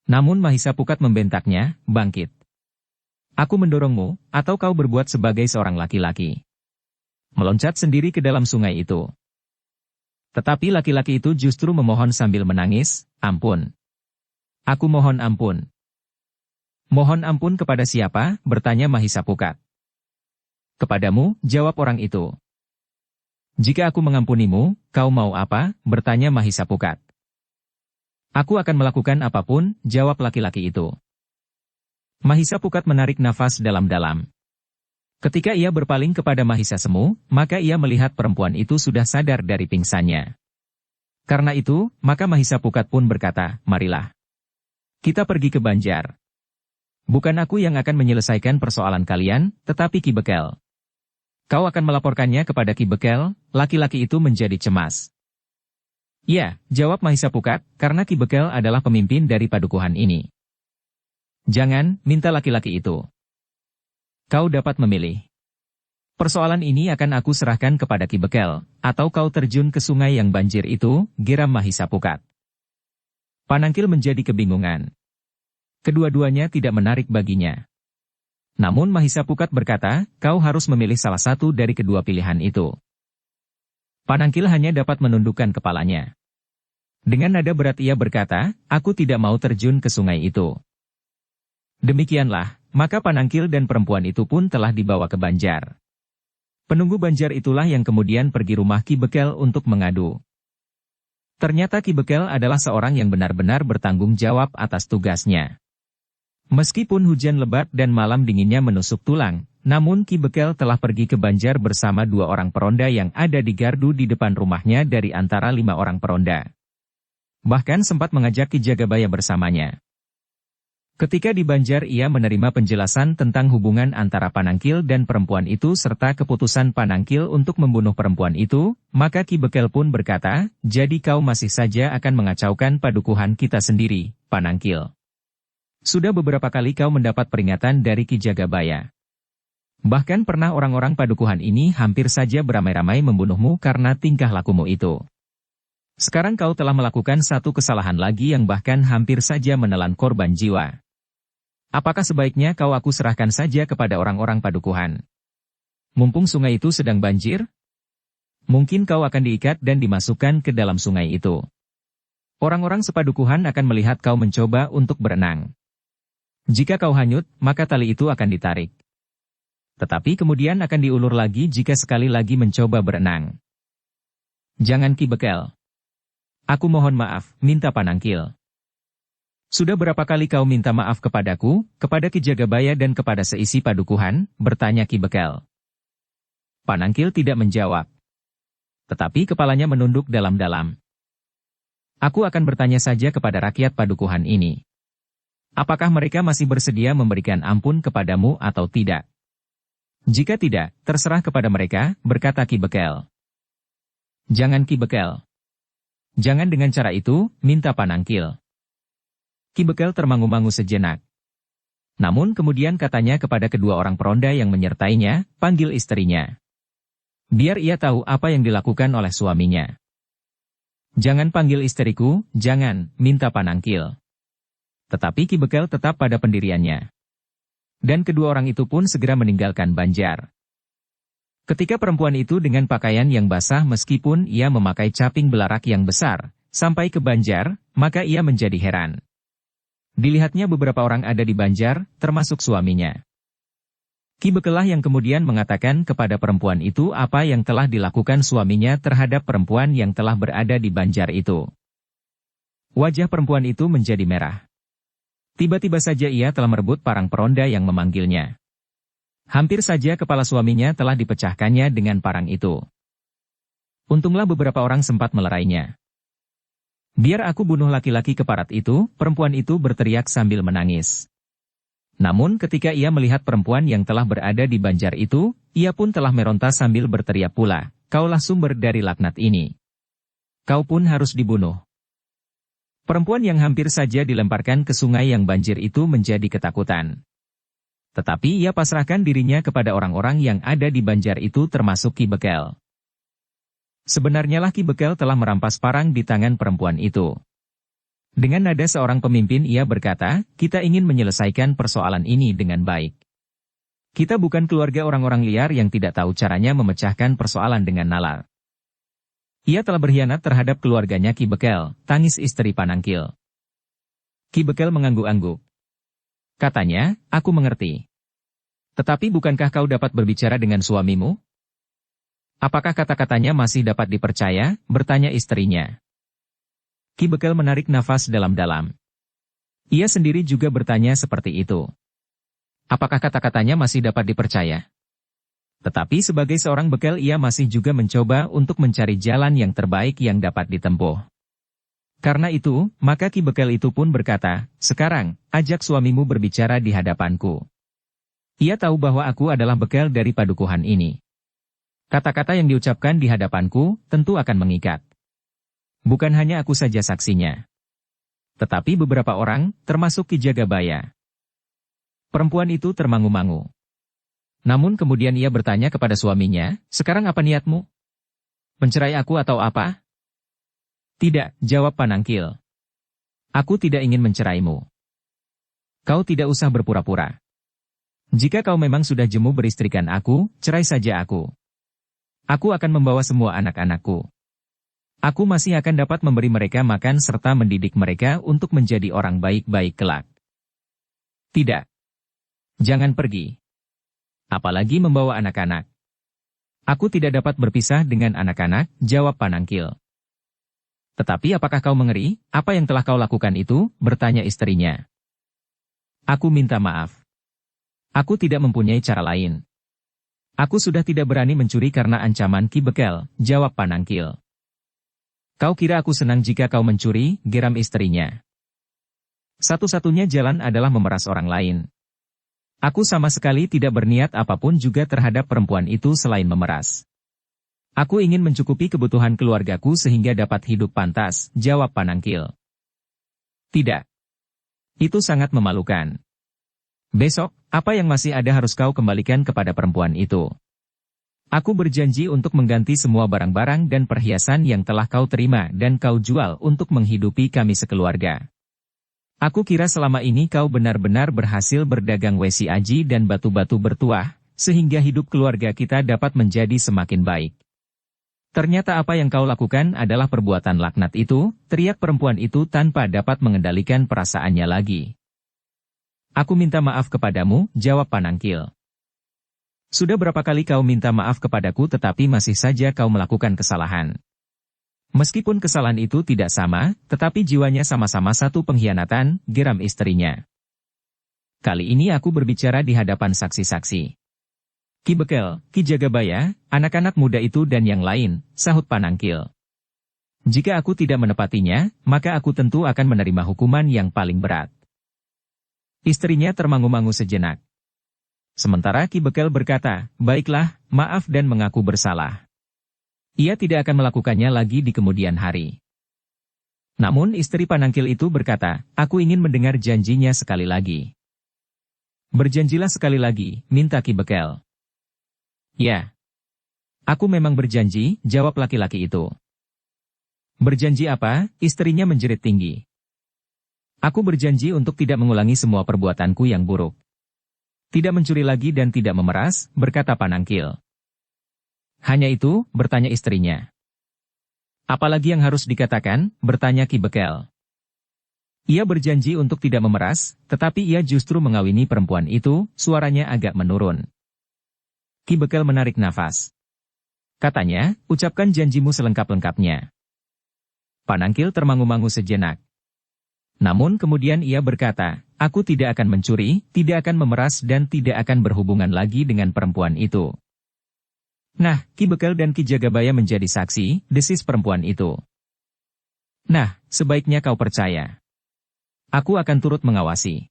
Namun Mahisa Pukat membentaknya, "Bangkit. Aku mendorongmu, atau kau berbuat sebagai seorang laki-laki. Meloncat sendiri ke dalam sungai itu." Tetapi laki-laki itu justru memohon sambil menangis, "Ampun. Aku mohon ampun." "Mohon ampun kepada siapa?" bertanya Mahisa Pukat. "Kepadamu," jawab orang itu. "Jika aku mengampunimu, kau mau apa?" bertanya Mahisa Pukat. "Aku akan melakukan apapun," jawab laki-laki itu. Mahisa Pukat menarik nafas dalam-dalam. Ketika ia berpaling kepada Mahisa Semu, maka ia melihat perempuan itu sudah sadar dari pingsannya. Karena itu, maka Mahisa Pukat pun berkata, "Marilah. Kita pergi ke Banjar. Bukan aku yang akan menyelesaikan persoalan kalian, tetapi Ki Bekel. Kau akan melaporkannya kepada Ki Bekel." Laki-laki itu menjadi cemas. "Ya," jawab Mahisa Pukat, "karena Ki Bekel adalah pemimpin dari padukuhan ini." "Jangan," minta laki-laki itu. "Kau dapat memilih. Persoalan ini akan aku serahkan kepada Ki Bekel, atau kau terjun ke sungai yang banjir itu," geram Mahisa Pukat. Panangkil menjadi kebingungan. Kedua-duanya tidak menarik baginya. Namun Mahisa Pukat berkata, "Kau harus memilih salah satu dari kedua pilihan itu." Panangkil hanya dapat menundukkan kepalanya. Dengan nada berat ia berkata, "Aku tidak mau terjun ke sungai itu." Demikianlah, maka Panangkil dan perempuan itu pun telah dibawa ke Banjar. Penunggu Banjar itulah yang kemudian pergi rumah Ki Bekel untuk mengadu. Ternyata Ki Bekel adalah seorang yang benar-benar bertanggung jawab atas tugasnya. Meskipun hujan lebat dan malam dinginnya menusuk tulang, namun Ki Bekel telah pergi ke Banjar bersama 2 orang peronda yang ada di gardu di depan rumahnya dari antara 5 orang peronda. Bahkan sempat mengajak Ki Jagabaya bersamanya. Ketika di Banjar ia menerima penjelasan tentang hubungan antara Panangkil dan perempuan itu serta keputusan Panangkil untuk membunuh perempuan itu, maka Ki Bekel pun berkata, "Jadi kau masih saja akan mengacaukan padukuhan kita sendiri, Panangkil. Sudah beberapa kali kau mendapat peringatan dari Ki Jagabaya. Bahkan pernah orang-orang padukuhan ini hampir saja beramai-ramai membunuhmu karena tingkah lakumu itu. Sekarang kau telah melakukan satu kesalahan lagi yang bahkan hampir saja menelan korban jiwa. Apakah sebaiknya kau aku serahkan saja kepada orang-orang padukuhan? Mumpung sungai itu sedang banjir, mungkin kau akan diikat dan dimasukkan ke dalam sungai itu. Orang-orang sepadukuhan akan melihat kau mencoba untuk berenang. Jika kau hanyut, maka tali itu akan ditarik. Tetapi kemudian akan diulur lagi jika sekali lagi mencoba berenang. Jangan Ki Bekel. Aku mohon maaf, minta Panangkil. Sudah berapa kali kau minta maaf kepadaku, kepada Ki Jagabaya dan kepada seisi padukuhan, bertanya Ki Bekel. Panangkil tidak menjawab. Tetapi kepalanya menunduk dalam-dalam. Aku akan bertanya saja kepada rakyat padukuhan ini. Apakah mereka masih bersedia memberikan ampun kepadamu atau tidak? Jika tidak, terserah kepada mereka, berkata Ki Bekel. Jangan Ki Bekel. Jangan dengan cara itu, minta Panangkil. Ki Bekel termangu-mangu sejenak. Namun kemudian katanya kepada kedua orang peronda yang menyertainya, panggil istrinya. Biar ia tahu apa yang dilakukan oleh suaminya. Jangan panggil istriku, jangan, minta Panangkil. Tetapi Ki Bekel tetap pada pendiriannya. Dan kedua orang itu pun segera meninggalkan Banjar. Ketika perempuan itu dengan pakaian yang basah meskipun ia memakai caping belarak yang besar, sampai ke Banjar, maka ia menjadi heran. Dilihatnya beberapa orang ada di Banjar, termasuk suaminya. Ki Bekelah yang kemudian mengatakan kepada perempuan itu apa yang telah dilakukan suaminya terhadap perempuan yang telah berada di Banjar itu. Wajah perempuan itu menjadi merah. Tiba-tiba saja ia telah merebut parang peronda yang memanggilnya. Hampir saja kepala suaminya telah dipecahkannya dengan parang itu. Untunglah beberapa orang sempat melerainya. Biar aku bunuh laki-laki keparat itu, perempuan itu berteriak sambil menangis. Namun ketika ia melihat perempuan yang telah berada di Banjar itu, ia pun telah meronta sambil berteriak pula, kaulah sumber dari laknat ini. Kau pun harus dibunuh. Perempuan yang hampir saja dilemparkan ke sungai yang banjir itu menjadi ketakutan. Tetapi ia pasrahkan dirinya kepada orang-orang yang ada di Banjar itu termasuk Ki Bekel. Sebenarnya Ki Bekel telah merampas parang di tangan perempuan itu. Dengan nada seorang pemimpin ia berkata, kita ingin menyelesaikan persoalan ini dengan baik. Kita bukan keluarga orang-orang liar yang tidak tahu caranya memecahkan persoalan dengan nalar. Ia telah berkhianat terhadap keluarganya Ki Bekel, tangis istri Panangkil. Ki Bekel mengangguk-angguk. Katanya, aku mengerti. Tetapi bukankah kau dapat berbicara dengan suamimu? Apakah kata-katanya masih dapat dipercaya? Bertanya istrinya. Ki Bekel menarik nafas dalam-dalam. Ia sendiri juga bertanya seperti itu. Apakah kata-katanya masih dapat dipercaya? Tetapi sebagai seorang Bekel ia masih juga mencoba untuk mencari jalan yang terbaik yang dapat ditempuh. Karena itu, maka Ki Bekel itu pun berkata, sekarang, ajak suamimu berbicara di hadapanku. Ia tahu bahwa aku adalah Bekel dari padukuhan ini. Kata-kata yang diucapkan di hadapanku, tentu akan mengikat. Bukan hanya aku saja saksinya. Tetapi beberapa orang, termasuk Ki Jagabaya. Perempuan itu termangu-mangu. Namun kemudian ia bertanya kepada suaminya, sekarang apa niatmu? Mencerai aku atau apa? Tidak, jawab Panangkil. Aku tidak ingin menceraimu. Kau tidak usah berpura-pura. Jika kau memang sudah jemu beristrikan aku, cerai saja aku. Aku akan membawa semua anak-anakku. Aku masih akan dapat memberi mereka makan serta mendidik mereka untuk menjadi orang baik-baik kelak. Tidak. Jangan pergi. Apalagi membawa anak-anak. Aku tidak dapat berpisah dengan anak-anak, jawab Panangkil. Tetapi apakah kau mengeri? Apa yang telah kau lakukan itu? Bertanya istrinya. Aku minta maaf. Aku tidak mempunyai cara lain. Aku sudah tidak berani mencuri karena ancaman Ki Bekel, jawab Panangkil. Kau kira aku senang jika kau mencuri, geram istrinya. Satu-satunya jalan adalah memeras orang lain. Aku sama sekali tidak berniat apapun juga terhadap perempuan itu selain memeras. Aku ingin mencukupi kebutuhan keluargaku sehingga dapat hidup pantas, jawab Panangkil. Tidak. Itu sangat memalukan. Besok, apa yang masih ada harus kau kembalikan kepada perempuan itu. Aku berjanji untuk mengganti semua barang-barang dan perhiasan yang telah kau terima dan kau jual untuk menghidupi kami sekeluarga. Aku kira selama ini kau benar-benar berhasil berdagang wesi aji dan batu-batu bertuah, sehingga hidup keluarga kita dapat menjadi semakin baik. Ternyata apa yang kau lakukan adalah perbuatan laknat itu, teriak perempuan itu tanpa dapat mengendalikan perasaannya lagi. Aku minta maaf kepadamu, jawab Panangkil. Sudah berapa kali kau minta maaf kepadaku tetapi masih saja kau melakukan kesalahan. Meskipun kesalahan itu tidak sama, tetapi jiwanya sama-sama satu pengkhianatan, geram istrinya. Kali ini aku berbicara di hadapan saksi-saksi. Ki Bekel, Ki Jagabaya, anak-anak muda itu dan yang lain, sahut Panangkil. Jika aku tidak menepatinya, maka aku tentu akan menerima hukuman yang paling berat. Istrinya termangu-mangu sejenak. Sementara Ki Bekel berkata, baiklah, maaf dan mengaku bersalah. Ia tidak akan melakukannya lagi di kemudian hari. Namun istri Panangkil itu berkata, aku ingin mendengar janjinya sekali lagi. Berjanjilah sekali lagi, minta Ki Bekel. Ya. Aku memang berjanji, jawab laki-laki itu. Berjanji apa? Istrinya menjerit tinggi. Aku berjanji untuk tidak mengulangi semua perbuatanku yang buruk. Tidak mencuri lagi dan tidak memeras, berkata Panangkil. Hanya itu, bertanya istrinya. Apalagi yang harus dikatakan, bertanya Ki Bekel. Ia berjanji untuk tidak memeras, tetapi ia justru mengawini perempuan itu, suaranya agak menurun. Ki Bekel menarik nafas. Katanya, ucapkan janjimu selengkap-lengkapnya. Panangkil termangu-mangu sejenak. Namun kemudian ia berkata, aku tidak akan mencuri, tidak akan memeras dan tidak akan berhubungan lagi dengan perempuan itu. Nah, Ki Bekel dan Ki Jagabaya menjadi saksi, desis perempuan itu. Nah, sebaiknya kau percaya. Aku akan turut mengawasi.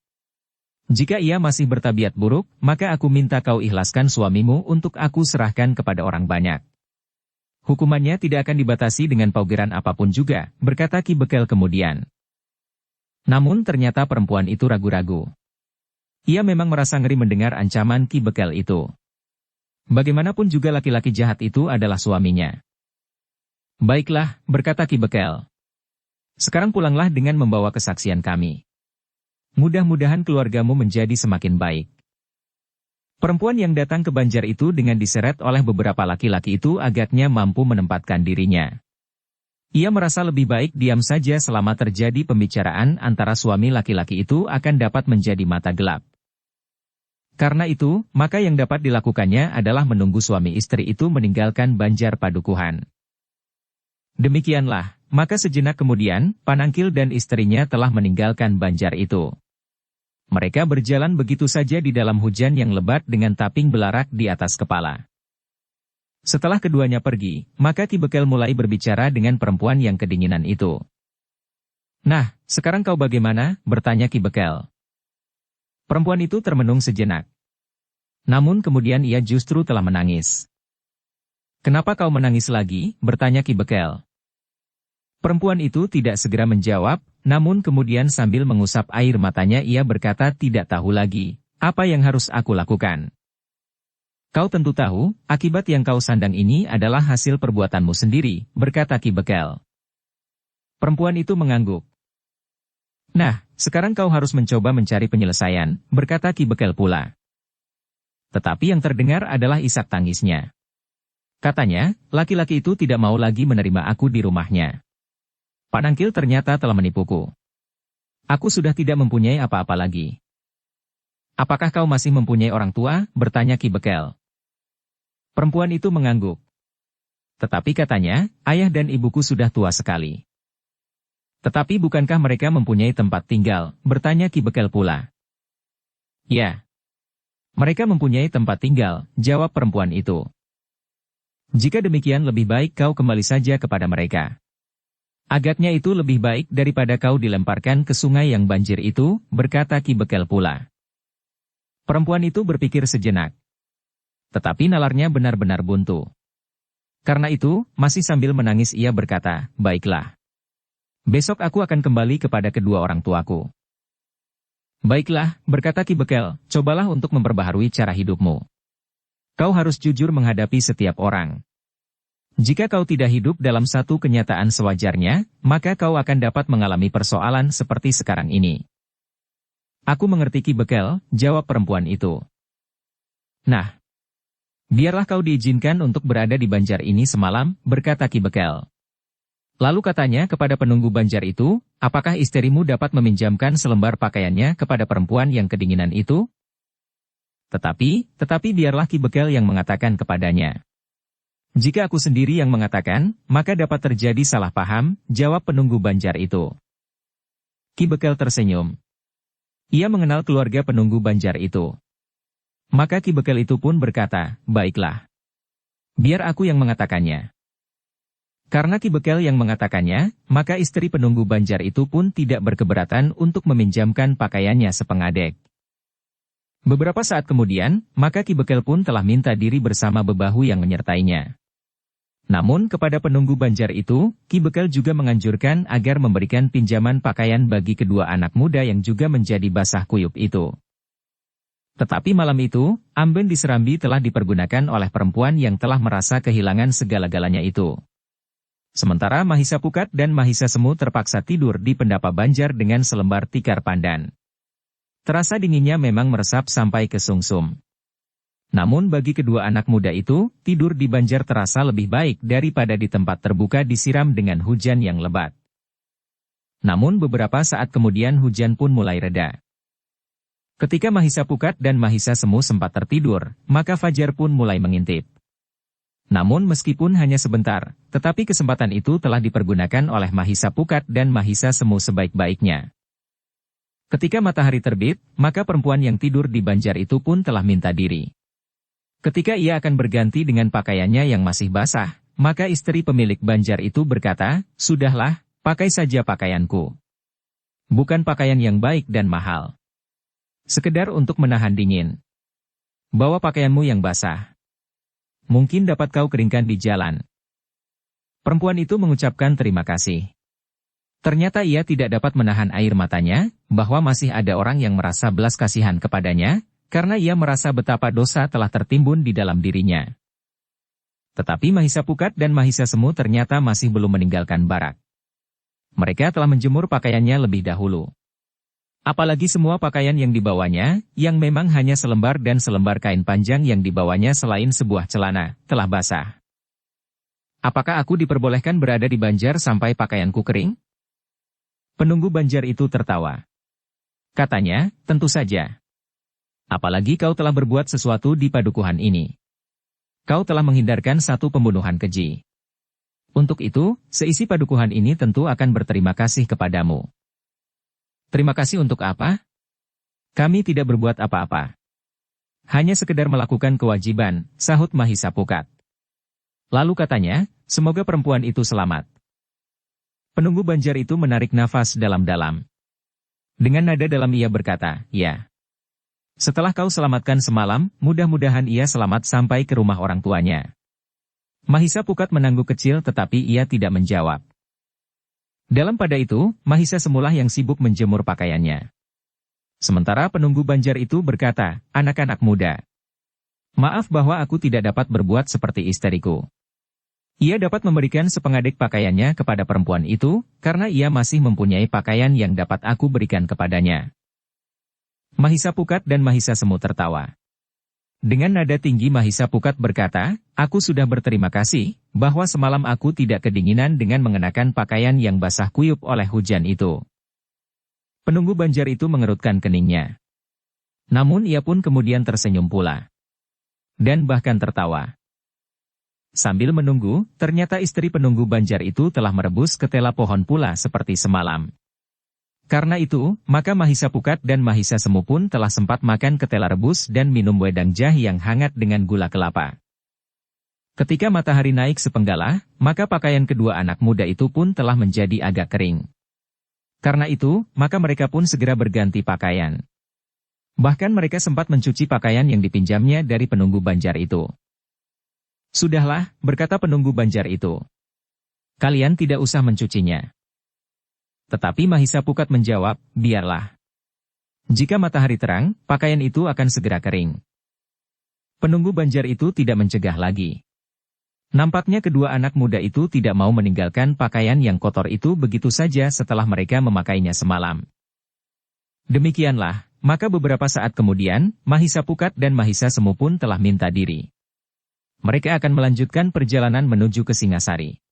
Jika ia masih bertabiat buruk, maka aku minta kau ikhlaskan suamimu untuk aku serahkan kepada orang banyak. Hukumannya tidak akan dibatasi dengan paugeran apapun juga, berkata Ki Bekel kemudian. Namun ternyata perempuan itu ragu-ragu. Ia memang merasa ngeri mendengar ancaman Ki Bekel itu. Bagaimanapun juga laki-laki jahat itu adalah suaminya. Baiklah, berkata Ki Bekel. Sekarang pulanglah dengan membawa kesaksian kami. Mudah-mudahan keluargamu menjadi semakin baik. Perempuan yang datang ke Banjar itu dengan diseret oleh beberapa laki-laki itu agaknya mampu menempatkan dirinya. Ia merasa lebih baik diam saja selama terjadi pembicaraan antara suami laki-laki itu akan dapat menjadi mata gelap. Karena itu, maka yang dapat dilakukannya adalah menunggu suami istri itu meninggalkan Banjar Padukuhan. Demikianlah, maka sejenak kemudian, Panangkil dan istrinya telah meninggalkan Banjar itu. Mereka berjalan begitu saja di dalam hujan yang lebat dengan taping belarak di atas kepala. Setelah keduanya pergi, maka Ki Bekel mulai berbicara dengan perempuan yang kedinginan itu. Nah, sekarang kau bagaimana? Bertanya Ki Bekel. Perempuan itu termenung sejenak. Namun kemudian ia justru telah menangis. Kenapa kau menangis lagi? Bertanya Ki Bekel. Perempuan itu tidak segera menjawab, namun kemudian sambil mengusap air matanya ia berkata tidak tahu lagi, apa yang harus aku lakukan. Kau tentu tahu, akibat yang kau sandang ini adalah hasil perbuatanmu sendiri, berkata Ki Bekel. Perempuan itu mengangguk. Nah, sekarang kau harus mencoba mencari penyelesaian, berkata Ki Bekel pula. Tetapi yang terdengar adalah isak tangisnya. Katanya, laki-laki itu tidak mau lagi menerima aku di rumahnya. Panangkil ternyata telah menipuku. Aku sudah tidak mempunyai apa-apa lagi. Apakah kau masih mempunyai orang tua? Bertanya Ki Bekel. Perempuan itu mengangguk. Tetapi katanya, ayah dan ibuku sudah tua sekali. Tetapi bukankah mereka mempunyai tempat tinggal? Bertanya Ki Bekel pula. Ya. Mereka mempunyai tempat tinggal, jawab perempuan itu. Jika demikian lebih baik kau kembali saja kepada mereka. Agaknya itu lebih baik daripada kau dilemparkan ke sungai yang banjir itu, berkata Ki Bekel pula. Perempuan itu berpikir sejenak. Tetapi nalarnya benar-benar buntu. Karena itu, masih sambil menangis ia berkata, baiklah. Besok aku akan kembali kepada kedua orang tuaku. Baiklah, berkata Ki Bekel, cobalah untuk memperbaharui cara hidupmu. Kau harus jujur menghadapi setiap orang. Jika kau tidak hidup dalam satu kenyataan sewajarnya, maka kau akan dapat mengalami persoalan seperti sekarang ini. Aku mengerti Ki Bekel, jawab perempuan itu. Nah, biarlah kau diizinkan untuk berada di banjar ini semalam, berkata Ki Bekel. Lalu katanya kepada penunggu banjar itu, apakah istrimu dapat meminjamkan selembar pakaiannya kepada perempuan yang kedinginan itu? Tetapi biarlah Ki Bekel yang mengatakan kepadanya. Jika aku sendiri yang mengatakan, maka dapat terjadi salah paham, jawab penunggu banjar itu. Ki Bekel tersenyum. Ia mengenal keluarga penunggu banjar itu. Maka Ki Bekel itu pun berkata, baiklah. Biar aku yang mengatakannya. Karena Ki Bekel yang mengatakannya, maka istri penunggu banjar itu pun tidak berkeberatan untuk meminjamkan pakaiannya sepengadek. Beberapa saat kemudian, maka Ki Bekel pun telah minta diri bersama bebahu yang menyertainya. Namun kepada penunggu banjar itu, Ki Bekel juga menganjurkan agar memberikan pinjaman pakaian bagi kedua anak muda yang juga menjadi basah kuyup itu. Tetapi malam itu, amben di Serambi telah dipergunakan oleh perempuan yang telah merasa kehilangan segala-galanya itu. Sementara Mahisa Pukat dan Mahisa Semu terpaksa tidur di pendapa banjar dengan selembar tikar pandan. Terasa dinginnya memang meresap sampai ke sungsum. Namun bagi kedua anak muda itu, tidur di banjar terasa lebih baik daripada di tempat terbuka disiram dengan hujan yang lebat. Namun beberapa saat kemudian hujan pun mulai reda. Ketika Mahisa Pukat dan Mahisa Semu sempat tertidur, maka fajar pun mulai mengintip. Namun meskipun hanya sebentar, tetapi kesempatan itu telah dipergunakan oleh Mahisa Pukat dan Mahisa Semu sebaik-baiknya. Ketika matahari terbit, maka perempuan yang tidur di banjar itu pun telah minta diri. Ketika ia akan berganti dengan pakaiannya yang masih basah, maka istri pemilik banjar itu berkata, sudahlah, pakai saja pakaianku. Bukan pakaian yang baik dan mahal. Sekedar untuk menahan dingin. Bawa pakaianmu yang basah. Mungkin dapat kau keringkan di jalan. Perempuan itu mengucapkan terima kasih. Ternyata ia tidak dapat menahan air matanya, bahwa masih ada orang yang merasa belas kasihan kepadanya, karena ia merasa betapa dosa telah tertimbun di dalam dirinya. Tetapi Mahisa Pukat dan Mahisa Semu ternyata masih belum meninggalkan barak. Mereka telah menjemur pakaiannya lebih dahulu. Apalagi semua pakaian yang dibawanya, yang memang hanya selembar dan selembar kain panjang yang dibawanya selain sebuah celana, telah basah. Apakah aku diperbolehkan berada di banjar sampai pakaianku kering? Penunggu banjar itu tertawa. Katanya, tentu saja. Apalagi kau telah berbuat sesuatu di padukuhan ini. Kau telah menghindarkan satu pembunuhan keji. Untuk itu, seisi padukuhan ini tentu akan berterima kasih kepadamu. Terima kasih untuk apa? Kami tidak berbuat apa-apa. Hanya sekedar melakukan kewajiban, sahut Mahisa Pukat. Lalu katanya, semoga perempuan itu selamat. Penunggu banjar itu menarik nafas dalam-dalam. Dengan nada dalam ia berkata, ya. Setelah kau selamatkan semalam, mudah-mudahan ia selamat sampai ke rumah orang tuanya. Mahisa Pukat menangguk kecil tetapi ia tidak menjawab. Dalam pada itu, Mahisa Semulah yang sibuk menjemur pakaiannya. Sementara penunggu banjar itu berkata, anak-anak muda. Maaf bahwa aku tidak dapat berbuat seperti istriku. Ia dapat memberikan sepengadek pakaiannya kepada perempuan itu, karena ia masih mempunyai pakaian yang dapat aku berikan kepadanya. Mahisa Pukat dan Mahisa Semu tertawa. Dengan nada tinggi Mahisa Pukat berkata, aku sudah berterima kasih, bahwa semalam aku tidak kedinginan dengan mengenakan pakaian yang basah kuyup oleh hujan itu. Penunggu banjar itu mengerutkan keningnya. Namun ia pun kemudian tersenyum pula. Dan bahkan tertawa. Sambil menunggu, ternyata istri penunggu Banjar itu telah merebus ketela pohon pula seperti semalam. Karena itu, maka Mahisa Pukat dan Mahisa Semu pun telah sempat makan ketela rebus dan minum wedang jahe yang hangat dengan gula kelapa. Ketika matahari naik sepenggalah, maka pakaian kedua anak muda itu pun telah menjadi agak kering. Karena itu, maka mereka pun segera berganti pakaian. Bahkan mereka sempat mencuci pakaian yang dipinjamnya dari penunggu Banjar itu. "Sudahlah," berkata penunggu Banjar itu. "Kalian tidak usah mencucinya." Tetapi Mahisa Pukat menjawab, "Biarlah. Jika matahari terang, pakaian itu akan segera kering." Penunggu Banjar itu tidak mencegah lagi. Nampaknya kedua anak muda itu tidak mau meninggalkan pakaian yang kotor itu begitu saja setelah mereka memakainya semalam. Demikianlah, maka beberapa saat kemudian, Mahisa Pukat dan Mahisa Semu pun telah minta diri. Mereka akan melanjutkan perjalanan menuju ke Singasari.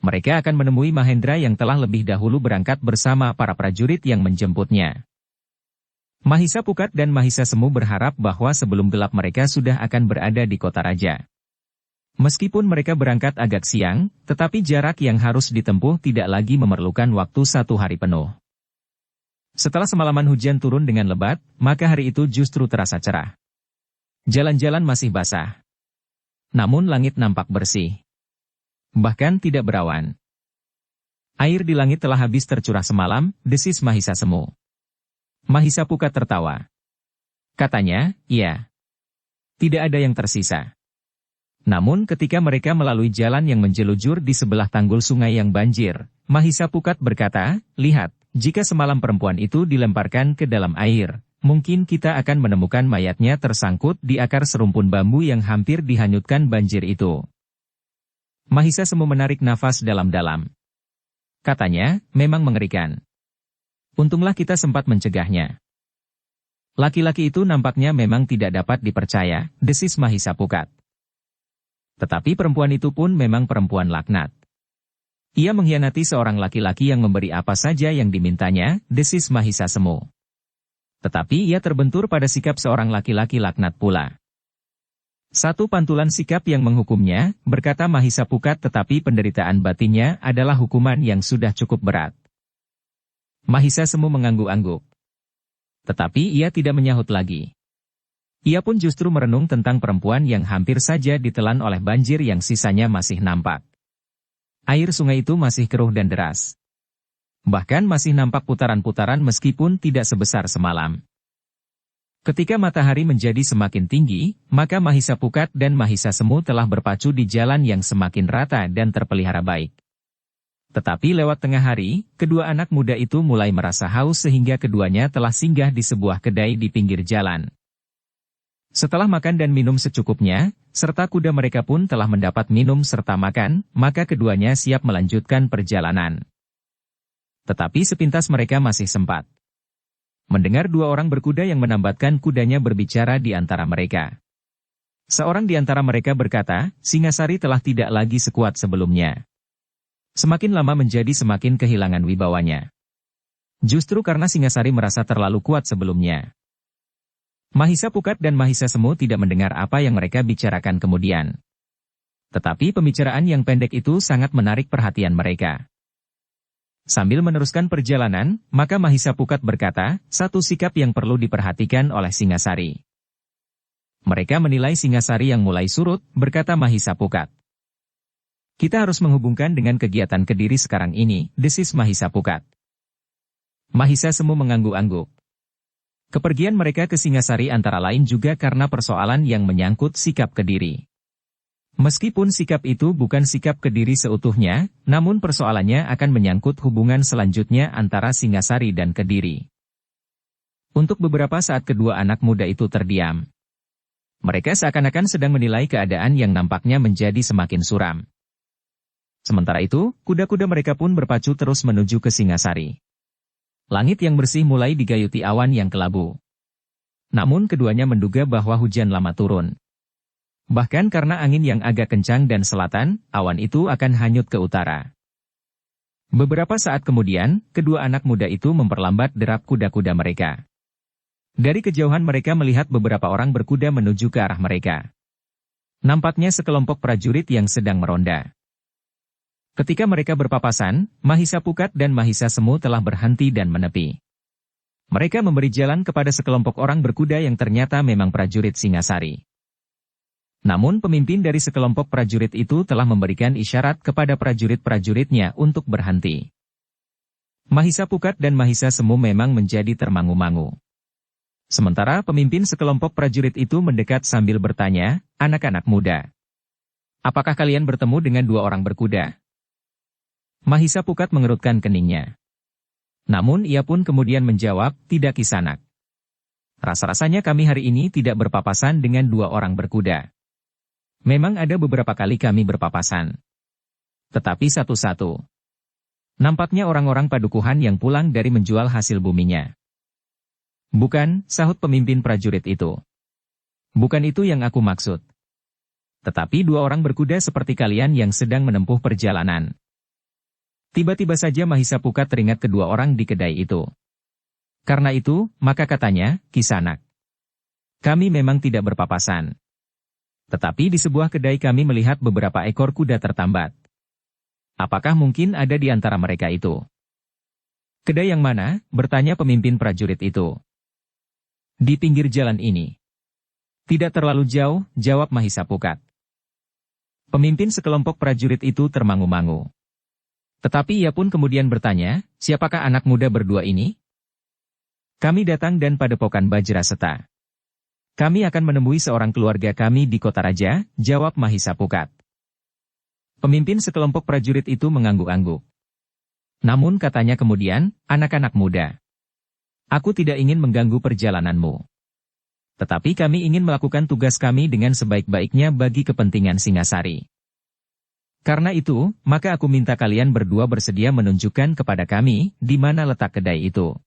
Mereka akan menemui Mahendra yang telah lebih dahulu berangkat bersama para prajurit yang menjemputnya. Mahisa Pukat dan Mahisa Semu berharap bahwa sebelum gelap mereka sudah akan berada di kota raja. Meskipun mereka berangkat agak siang, tetapi jarak yang harus ditempuh tidak lagi memerlukan waktu 1 hari penuh. Setelah semalaman hujan turun dengan lebat, maka hari itu justru terasa cerah. Jalan-jalan masih basah. Namun langit nampak bersih. Bahkan tidak berawan. "Air di langit telah habis tercurah semalam," desis Mahisa Semu. Mahisa Pukat tertawa. Katanya, "Iya. Tidak ada yang tersisa." Namun ketika mereka melalui jalan yang menjelujur di sebelah tanggul sungai yang banjir, Mahisa Pukat berkata, "Lihat, jika semalam perempuan itu dilemparkan ke dalam air, mungkin kita akan menemukan mayatnya tersangkut di akar serumpun bambu yang hampir dihanyutkan banjir itu." Mahisa Semu menarik nafas dalam-dalam. Katanya, "Memang mengerikan. Untunglah kita sempat mencegahnya." "Laki-laki itu nampaknya memang tidak dapat dipercaya," desis Mahisa Pukat. "Tetapi perempuan itu pun memang perempuan laknat. Ia mengkhianati seorang laki-laki yang memberi apa saja yang dimintanya," desis Mahisa Semu. "Tetapi ia terbentur pada sikap seorang laki-laki laknat pula." "Satu pantulan sikap yang menghukumnya," berkata Mahisa Pukat, "tetapi penderitaan batinnya adalah hukuman yang sudah cukup berat." Mahisa Semu mengangguk-angguk. Tetapi ia tidak menyahut lagi. Ia pun justru merenung tentang perempuan yang hampir saja ditelan oleh banjir yang sisanya masih nampak. Air sungai itu masih keruh dan deras. Bahkan masih nampak putaran-putaran meskipun tidak sebesar semalam. Ketika matahari menjadi semakin tinggi, maka Mahisa Pukat dan Mahisa Semu telah berpacu di jalan yang semakin rata dan terpelihara baik. Tetapi lewat tengah hari, kedua anak muda itu mulai merasa haus sehingga keduanya telah singgah di sebuah kedai di pinggir jalan. Setelah makan dan minum secukupnya, serta kuda mereka pun telah mendapat minum serta makan, maka keduanya siap melanjutkan perjalanan. Tetapi sepintas mereka masih sempat mendengar dua orang berkuda yang menambatkan kudanya berbicara di antara mereka. Seorang di antara mereka berkata, "Singasari telah tidak lagi sekuat sebelumnya. Semakin lama menjadi semakin kehilangan wibawanya. Justru karena Singasari merasa terlalu kuat sebelumnya." Mahisa Pukat dan Mahisa Semu tidak mendengar apa yang mereka bicarakan kemudian. Tetapi pembicaraan yang pendek itu sangat menarik perhatian mereka. Sambil meneruskan perjalanan, maka Mahisa Pukat berkata, "Satu sikap yang perlu diperhatikan oleh Singasari." "Mereka menilai Singasari yang mulai surut," berkata Mahisa Pukat. "Kita harus menghubungkan dengan kegiatan Kediri sekarang ini," desis Mahisa Pukat. Mahisa Semu mengangguk-angguk. Kepergian mereka ke Singasari antara lain juga karena persoalan yang menyangkut sikap Kediri. Meskipun sikap itu bukan sikap Kediri seutuhnya, namun persoalannya akan menyangkut hubungan selanjutnya antara Singasari dan Kediri. Untuk beberapa saat kedua anak muda itu terdiam. Mereka seakan-akan sedang menilai keadaan yang nampaknya menjadi semakin suram. Sementara itu, kuda-kuda mereka pun berpacu terus menuju ke Singasari. Langit yang bersih mulai digayuti awan yang kelabu. Namun keduanya menduga bahwa hujan lama turun. Bahkan karena angin yang agak kencang dan selatan, awan itu akan hanyut ke utara. Beberapa saat kemudian, kedua anak muda itu memperlambat derap kuda-kuda mereka. Dari kejauhan mereka melihat beberapa orang berkuda menuju ke arah mereka. Nampaknya sekelompok prajurit yang sedang meronda. Ketika mereka berpapasan, Mahisa Pukat dan Mahisa Semu telah berhenti dan menepi. Mereka memberi jalan kepada sekelompok orang berkuda yang ternyata memang prajurit Singasari. Namun pemimpin dari sekelompok prajurit itu telah memberikan isyarat kepada prajurit-prajuritnya untuk berhenti. Mahisa Pukat dan Mahisa Semu memang menjadi termangu-mangu. Sementara pemimpin sekelompok prajurit itu mendekat sambil bertanya, "Anak-anak muda, apakah kalian bertemu dengan dua orang berkuda?" Mahisa Pukat mengerutkan keningnya. Namun ia pun kemudian menjawab, "Tidak Kisanak. Rasa-rasanya kami hari ini tidak berpapasan dengan dua orang berkuda. Memang ada beberapa kali kami berpapasan. Tetapi satu-satu. Nampaknya orang-orang padukuhan yang pulang dari menjual hasil buminya." "Bukan," sahut pemimpin prajurit itu. "Bukan itu yang aku maksud. Tetapi dua orang berkuda seperti kalian yang sedang menempuh perjalanan." Tiba-tiba saja Mahisa Pukat teringat kedua orang di kedai itu. Karena itu, maka katanya, "Kisanak, kami memang tidak berpapasan. Tetapi di sebuah kedai kami melihat beberapa ekor kuda tertambat. Apakah mungkin ada di antara mereka itu?" "Kedai yang mana?" bertanya pemimpin prajurit itu. "Di pinggir jalan ini." "Tidak terlalu jauh," jawab Mahisa Pukat. Pemimpin sekelompok prajurit itu termangu-mangu. Tetapi ia pun kemudian bertanya, "Siapakah anak muda berdua ini?" "Kami datang dan padepokan Bajraseta. Kami akan menemui seorang keluarga kami di Kota Raja," jawab Mahisa Pukat. Pemimpin sekelompok prajurit itu mengangguk-angguk. Namun katanya kemudian, "Anak-anak muda, aku tidak ingin mengganggu perjalananmu. Tetapi kami ingin melakukan tugas kami dengan sebaik-baiknya bagi kepentingan Singasari. Karena itu, maka aku minta kalian berdua bersedia menunjukkan kepada kami di mana letak kedai itu."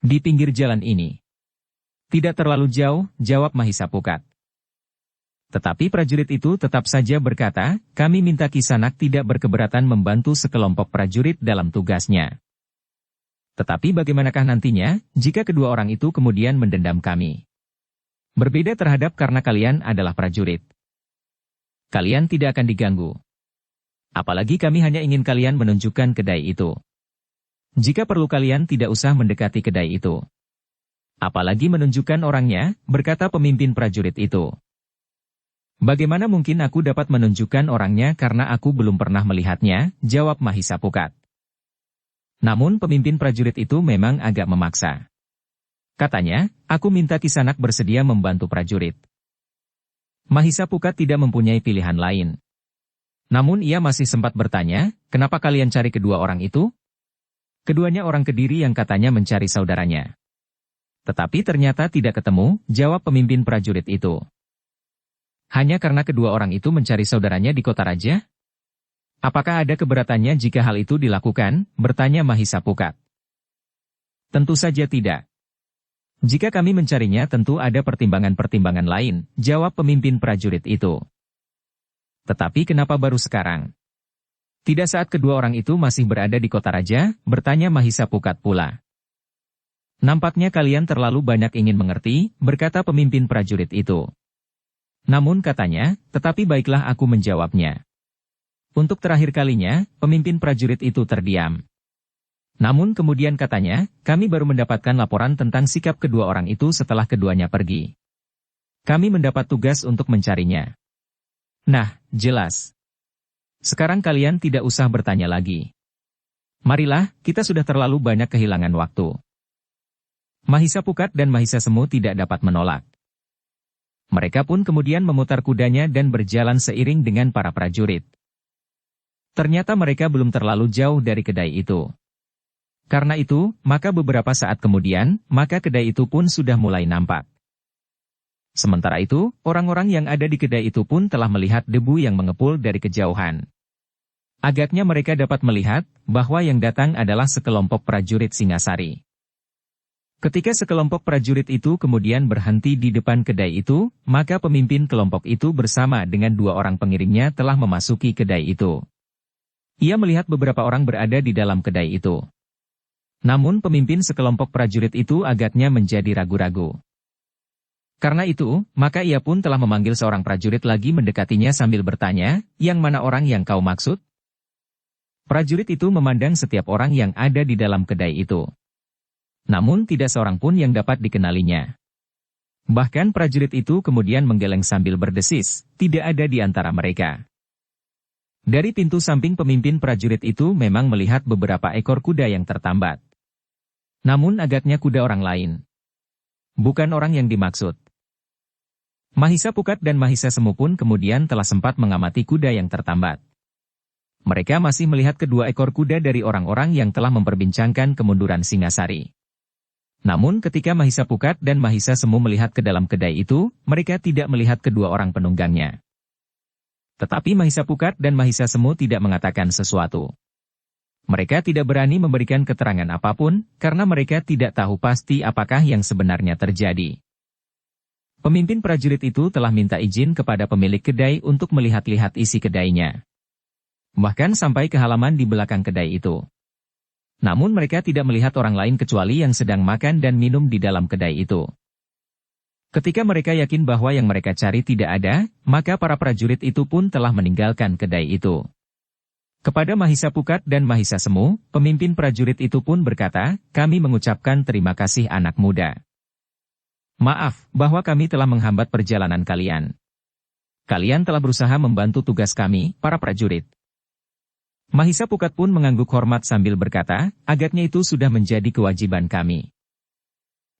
"Di pinggir jalan ini." "Tidak terlalu jauh," jawab Mahisa Pukat. Tetapi prajurit itu tetap saja berkata, "Kami minta Kisanak tidak berkeberatan membantu sekelompok prajurit dalam tugasnya. Tetapi bagaimanakah nantinya, jika kedua orang itu kemudian mendendam kami? Berbeda terhadap karena kalian adalah prajurit. Kalian tidak akan diganggu. Apalagi kami hanya ingin kalian menunjukkan kedai itu. Jika perlu kalian tidak usah mendekati kedai itu. Apalagi menunjukkan orangnya," berkata pemimpin prajurit itu. "Bagaimana mungkin aku dapat menunjukkan orangnya karena aku belum pernah melihatnya," jawab Mahisa Pukat. Namun pemimpin prajurit itu memang agak memaksa. Katanya, "Aku minta Kisanak bersedia membantu prajurit." Mahisa Pukat tidak mempunyai pilihan lain. Namun ia masih sempat bertanya, "Kenapa kalian cari kedua orang itu?" "Keduanya orang Kediri yang katanya mencari saudaranya." "Tetapi ternyata tidak ketemu," jawab pemimpin prajurit itu. "Hanya karena kedua orang itu mencari saudaranya di Kota Raja? Apakah ada keberatannya jika hal itu dilakukan?" bertanya Mahisa Pukat. "Tentu saja tidak. Jika kami mencarinya tentu ada pertimbangan-pertimbangan lain," jawab pemimpin prajurit itu. "Tetapi kenapa baru sekarang? Tidak saat kedua orang itu masih berada di Kota Raja?" bertanya Mahisa Pukat pula. "Nampaknya kalian terlalu banyak ingin mengerti," berkata pemimpin prajurit itu. Namun katanya, "Tetapi baiklah aku menjawabnya." Untuk terakhir kalinya, pemimpin prajurit itu terdiam. Namun kemudian katanya, "Kami baru mendapatkan laporan tentang sikap kedua orang itu setelah keduanya pergi. Kami mendapat tugas untuk mencarinya." "Nah, jelas. Sekarang kalian tidak usah bertanya lagi. Marilah, kita sudah terlalu banyak kehilangan waktu." Mahisa Pukat dan Mahisa Semu tidak dapat menolak. Mereka pun kemudian memutar kudanya dan berjalan seiring dengan para prajurit. Ternyata mereka belum terlalu jauh dari kedai itu. Karena itu, maka beberapa saat kemudian, maka kedai itu pun sudah mulai nampak. Sementara itu, orang-orang yang ada di kedai itu pun telah melihat debu yang mengepul dari kejauhan. Agaknya mereka dapat melihat bahwa yang datang adalah sekelompok prajurit Singasari. Ketika sekelompok prajurit itu kemudian berhenti di depan kedai itu, maka pemimpin kelompok itu bersama dengan dua orang pengiringnya telah memasuki kedai itu. Ia melihat beberapa orang berada di dalam kedai itu. Namun pemimpin sekelompok prajurit itu agaknya menjadi ragu-ragu. Karena itu, maka ia pun telah memanggil seorang prajurit lagi mendekatinya sambil bertanya, "Yang mana orang yang kau maksud?" Prajurit itu memandang setiap orang yang ada di dalam kedai itu. Namun tidak seorang pun yang dapat dikenalinya. Bahkan prajurit itu kemudian menggeleng sambil berdesis, tidak ada di antara mereka. Dari pintu samping pemimpin prajurit itu memang melihat beberapa ekor kuda yang tertambat. Namun agaknya kuda orang lain. Bukan orang yang dimaksud. Mahisa Pukat dan Mahisa Semu pun kemudian telah sempat mengamati kuda yang tertambat. Mereka masih melihat kedua ekor kuda dari orang-orang yang telah memperbincangkan kemunduran Singasari. Namun ketika Mahisa Pukat dan Mahisa Semu melihat ke dalam kedai itu, mereka tidak melihat kedua orang penunggangnya. Tetapi Mahisa Pukat dan Mahisa Semu tidak mengatakan sesuatu. Mereka tidak berani memberikan keterangan apapun, karena mereka tidak tahu pasti apakah yang sebenarnya terjadi. Pemimpin prajurit itu telah minta izin kepada pemilik kedai untuk melihat-lihat isi kedainya. Bahkan sampai ke halaman di belakang kedai itu. Namun mereka tidak melihat orang lain kecuali yang sedang makan dan minum di dalam kedai itu. Ketika mereka yakin bahwa yang mereka cari tidak ada, maka para prajurit itu pun telah meninggalkan kedai itu. Kepada Mahisa Pukat dan Mahisa Semu, pemimpin prajurit itu pun berkata, "Kami mengucapkan terima kasih anak muda. Maaf, bahwa kami telah menghambat perjalanan kalian. Kalian telah berusaha membantu tugas kami, para prajurit." Mahisa Pukat pun mengangguk hormat sambil berkata, "Agaknya itu sudah menjadi kewajiban kami."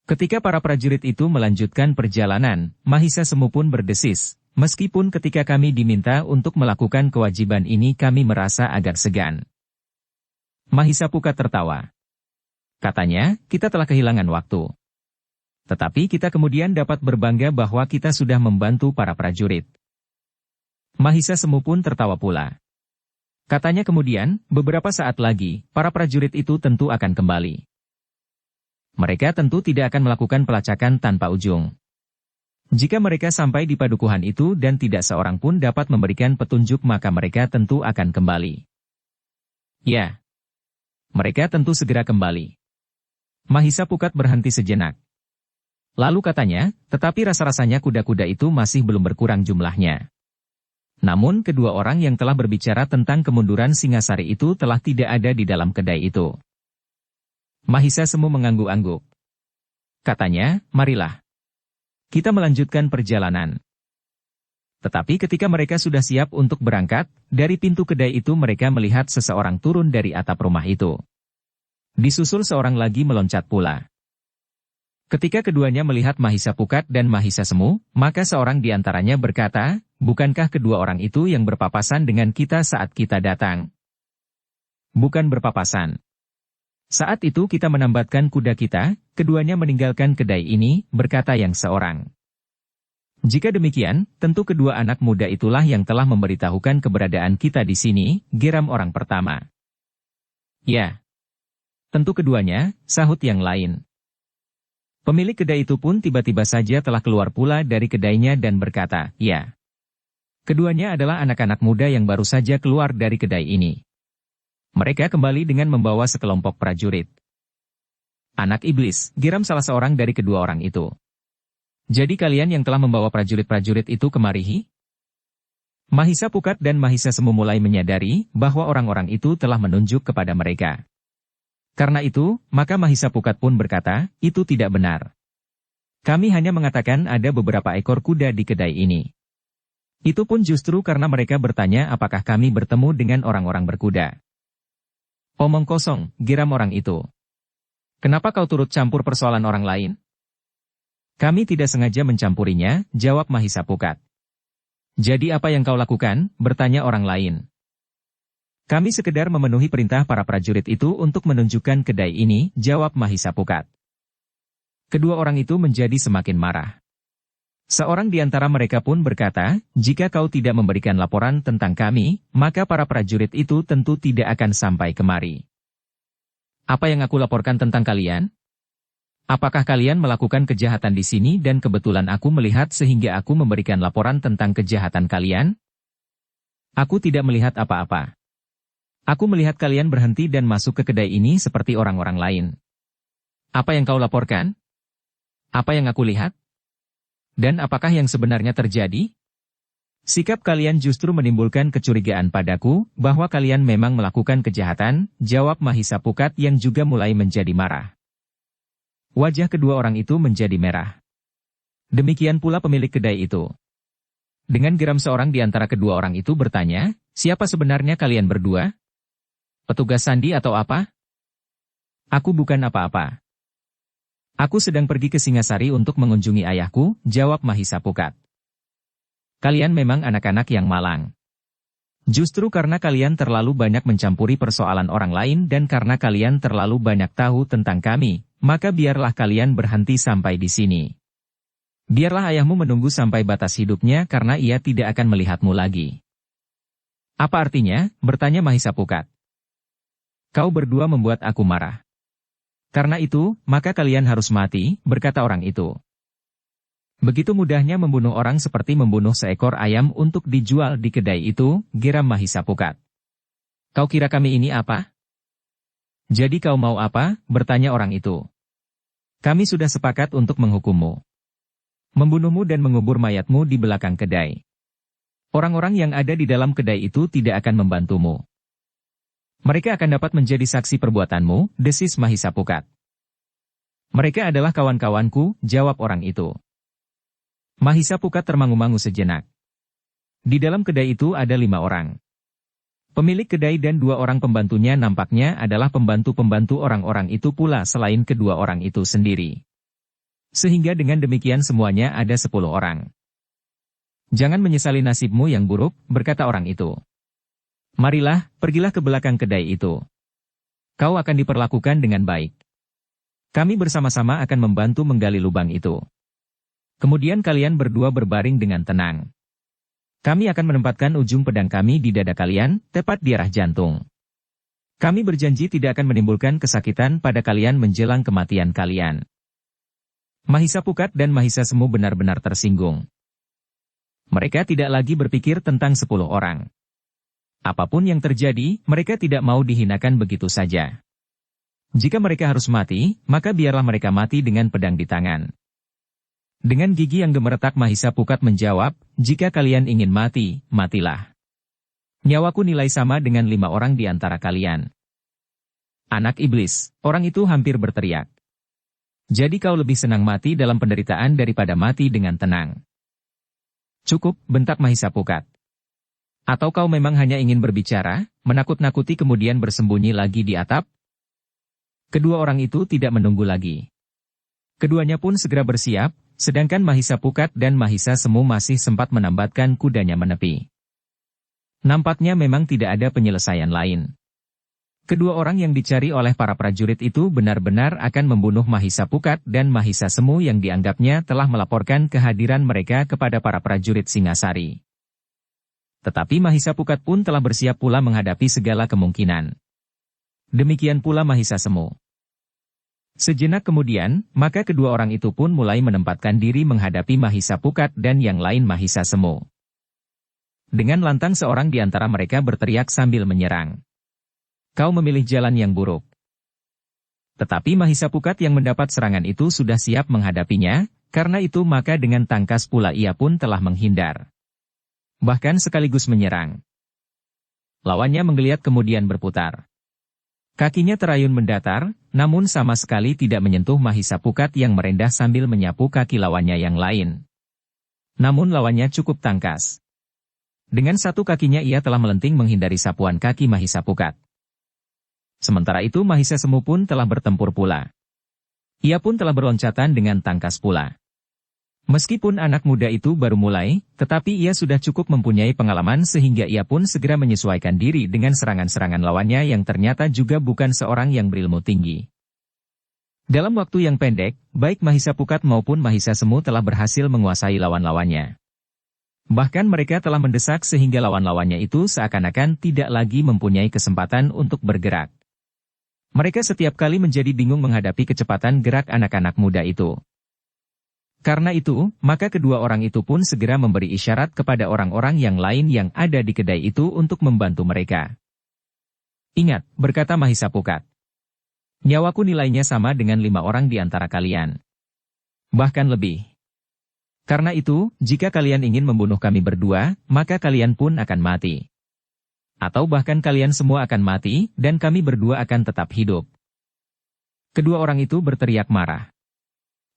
Ketika para prajurit itu melanjutkan perjalanan, Mahisa Semu pun berdesis, "Meskipun ketika kami diminta untuk melakukan kewajiban ini kami merasa agak segan." Mahisa Pukat tertawa. Katanya, "Kita telah kehilangan waktu. Tetapi kita kemudian dapat berbangga bahwa kita sudah membantu para prajurit." Mahisa Semu pun tertawa pula. Katanya kemudian, "Beberapa saat lagi, para prajurit itu tentu akan kembali. Mereka tentu tidak akan melakukan pelacakan tanpa ujung. Jika mereka sampai di padukuhan itu dan tidak seorang pun dapat memberikan petunjuk maka mereka tentu akan kembali." "Ya, mereka tentu segera kembali." Mahisa Pukat berhenti sejenak. Lalu katanya, "Tetapi rasa-rasanya kuda-kuda itu masih belum berkurang jumlahnya." Namun kedua orang yang telah berbicara tentang kemunduran Singasari itu telah tidak ada di dalam kedai itu. Mahisa Semu mengangguk-angguk. Katanya, "Marilah. Kita melanjutkan perjalanan." Tetapi ketika mereka sudah siap untuk berangkat, dari pintu kedai itu mereka melihat seseorang turun dari atap rumah itu. Disusul seorang lagi meloncat pula. Ketika keduanya melihat Mahisa Pukat dan Mahisa Semu, maka seorang di antaranya berkata, "Bukankah kedua orang itu yang berpapasan dengan kita saat kita datang?" "Bukan berpapasan. Saat itu kita menambatkan kuda kita, keduanya meninggalkan kedai ini," berkata yang seorang. "Jika demikian, tentu kedua anak muda itulah yang telah memberitahukan keberadaan kita di sini," geram orang pertama. "Ya, tentu keduanya," sahut yang lain. Pemilik kedai itu pun tiba-tiba saja telah keluar pula dari kedainya dan berkata, "Ya. Keduanya adalah anak-anak muda yang baru saja keluar dari kedai ini. Mereka kembali dengan membawa sekelompok prajurit." "Anak iblis," geram salah seorang dari kedua orang itu. "Jadi kalian yang telah membawa prajurit-prajurit itu kemari?" Mahisa Pukat dan Mahisa Semu mulai menyadari bahwa orang-orang itu telah menunjuk kepada mereka. Karena itu, maka Mahisa Pukat pun berkata, "Itu tidak benar. Kami hanya mengatakan ada beberapa ekor kuda di kedai ini. Itu pun justru karena mereka bertanya apakah kami bertemu dengan orang-orang berkuda." "Omong kosong," geram orang itu. "Kenapa kau turut campur persoalan orang lain?" "Kami tidak sengaja mencampurinya," jawab Mahisa Pukat. "Jadi apa yang kau lakukan?" bertanya orang lain. "Kami sekedar memenuhi perintah para prajurit itu untuk menunjukkan kedai ini," jawab Mahisa Pukat. Kedua orang itu menjadi semakin marah. Seorang di antara mereka pun berkata, "Jika kau tidak memberikan laporan tentang kami, maka para prajurit itu tentu tidak akan sampai kemari." "Apa yang aku laporkan tentang kalian? Apakah kalian melakukan kejahatan di sini dan kebetulan aku melihat sehingga aku memberikan laporan tentang kejahatan kalian?" "Aku tidak melihat apa-apa. Aku melihat kalian berhenti dan masuk ke kedai ini seperti orang-orang lain. Apa yang kau laporkan? Apa yang aku lihat? Dan apakah yang sebenarnya terjadi? Sikap kalian justru menimbulkan kecurigaan padaku, bahwa kalian memang melakukan kejahatan, jawab Mahisa Pukat yang juga mulai menjadi marah. Wajah kedua orang itu menjadi merah. Demikian pula pemilik kedai itu. Dengan geram seorang di antara kedua orang itu bertanya, siapa sebenarnya kalian berdua? Petugas sandi atau apa? Aku bukan apa-apa. Aku sedang pergi ke Singasari untuk mengunjungi ayahku, jawab Mahisa Pukat. Kalian memang anak-anak yang malang. Justru karena kalian terlalu banyak mencampuri persoalan orang lain dan karena kalian terlalu banyak tahu tentang kami, maka biarlah kalian berhenti sampai di sini. Biarlah ayahmu menunggu sampai batas hidupnya karena ia tidak akan melihatmu lagi. Apa artinya? Bertanya Mahisa Pukat. Kau berdua membuat aku marah. Karena itu, maka kalian harus mati, berkata orang itu. Begitu mudahnya membunuh orang seperti membunuh seekor ayam untuk dijual di kedai itu, geram Mahisa Pukat. Kau kira kami ini apa? Jadi kau mau apa? Bertanya orang itu. Kami sudah sepakat untuk menghukummu. Membunuhmu dan mengubur mayatmu di belakang kedai. Orang-orang yang ada di dalam kedai itu tidak akan membantumu. Mereka akan dapat menjadi saksi perbuatanmu, desis Mahisa Pukat. Mereka adalah kawan-kawanku, jawab orang itu. Mahisa Pukat termangu-mangu sejenak. Di dalam kedai itu ada 5 orang. Pemilik kedai dan 2 orang pembantunya nampaknya adalah pembantu-pembantu orang-orang itu pula selain kedua orang itu sendiri. Sehingga dengan demikian semuanya ada 10 orang. Jangan menyesali nasibmu yang buruk, berkata orang itu. Marilah, pergilah ke belakang kedai itu. Kau akan diperlakukan dengan baik. Kami bersama-sama akan membantu menggali lubang itu. Kemudian kalian berdua berbaring dengan tenang. Kami akan menempatkan ujung pedang kami di dada kalian, tepat di arah jantung. Kami berjanji tidak akan menimbulkan kesakitan pada kalian menjelang kematian kalian. Mahisa Pukat dan Mahisa Semu benar-benar tersinggung. Mereka tidak lagi berpikir tentang 10 orang. Apapun yang terjadi, mereka tidak mau dihinakan begitu saja. Jika mereka harus mati, maka biarlah mereka mati dengan pedang di tangan. Dengan gigi yang gemeretak Mahisa Pukat menjawab, jika kalian ingin mati, matilah. Nyawaku nilai sama dengan 5 orang di antara kalian. Anak iblis, orang itu hampir berteriak. Jadi kau lebih senang mati dalam penderitaan daripada mati dengan tenang. Cukup, bentak Mahisa Pukat. Atau kau memang hanya ingin berbicara, menakut-nakuti kemudian bersembunyi lagi di atap? Kedua orang itu tidak menunggu lagi. Keduanya pun segera bersiap, sedangkan Mahisa Pukat dan Mahisa Semu masih sempat menambatkan kudanya menepi. Nampaknya memang tidak ada penyelesaian lain. Kedua orang yang dicari oleh para prajurit itu benar-benar akan membunuh Mahisa Pukat dan Mahisa Semu yang dianggapnya telah melaporkan kehadiran mereka kepada para prajurit Singasari. Tetapi Mahisa Pukat pun telah bersiap pula menghadapi segala kemungkinan. Demikian pula Mahisa Semu. Sejenak kemudian, maka kedua orang itu pun mulai menempatkan diri menghadapi Mahisa Pukat dan yang lain Mahisa Semu. Dengan lantang seorang di antara mereka berteriak sambil menyerang. Kau memilih jalan yang buruk. Tetapi Mahisa Pukat yang mendapat serangan itu sudah siap menghadapinya, karena itu maka dengan tangkas pula ia pun telah menghindar. Bahkan sekaligus menyerang. Lawannya menggeliat kemudian berputar. Kakinya terayun mendatar, namun sama sekali tidak menyentuh Mahisa Pukat yang merendah sambil menyapu kaki lawannya yang lain. Namun lawannya cukup tangkas. Dengan satu kakinya ia telah melenting menghindari sapuan kaki Mahisa Pukat. Sementara itu Mahisa Semu pun telah bertempur pula. Ia pun telah berloncatan dengan tangkas pula. Meskipun anak muda itu baru mulai, tetapi ia sudah cukup mempunyai pengalaman sehingga ia pun segera menyesuaikan diri dengan serangan-serangan lawannya yang ternyata juga bukan seorang yang berilmu tinggi. Dalam waktu yang pendek, baik Mahisa Pukat maupun Mahisa Semu telah berhasil menguasai lawan-lawannya. Bahkan mereka telah mendesak sehingga lawan-lawannya itu seakan-akan tidak lagi mempunyai kesempatan untuk bergerak. Mereka setiap kali menjadi bingung menghadapi kecepatan gerak anak-anak muda itu. Karena itu, maka kedua orang itu pun segera memberi isyarat kepada orang-orang yang lain yang ada di kedai itu untuk membantu mereka. Ingat, berkata Mahisa Pukat. Nyawaku nilainya sama dengan 5 orang di antara kalian. Bahkan lebih. Karena itu, jika kalian ingin membunuh kami berdua, maka kalian pun akan mati. Atau bahkan kalian semua akan mati, dan kami berdua akan tetap hidup. Kedua orang itu berteriak marah.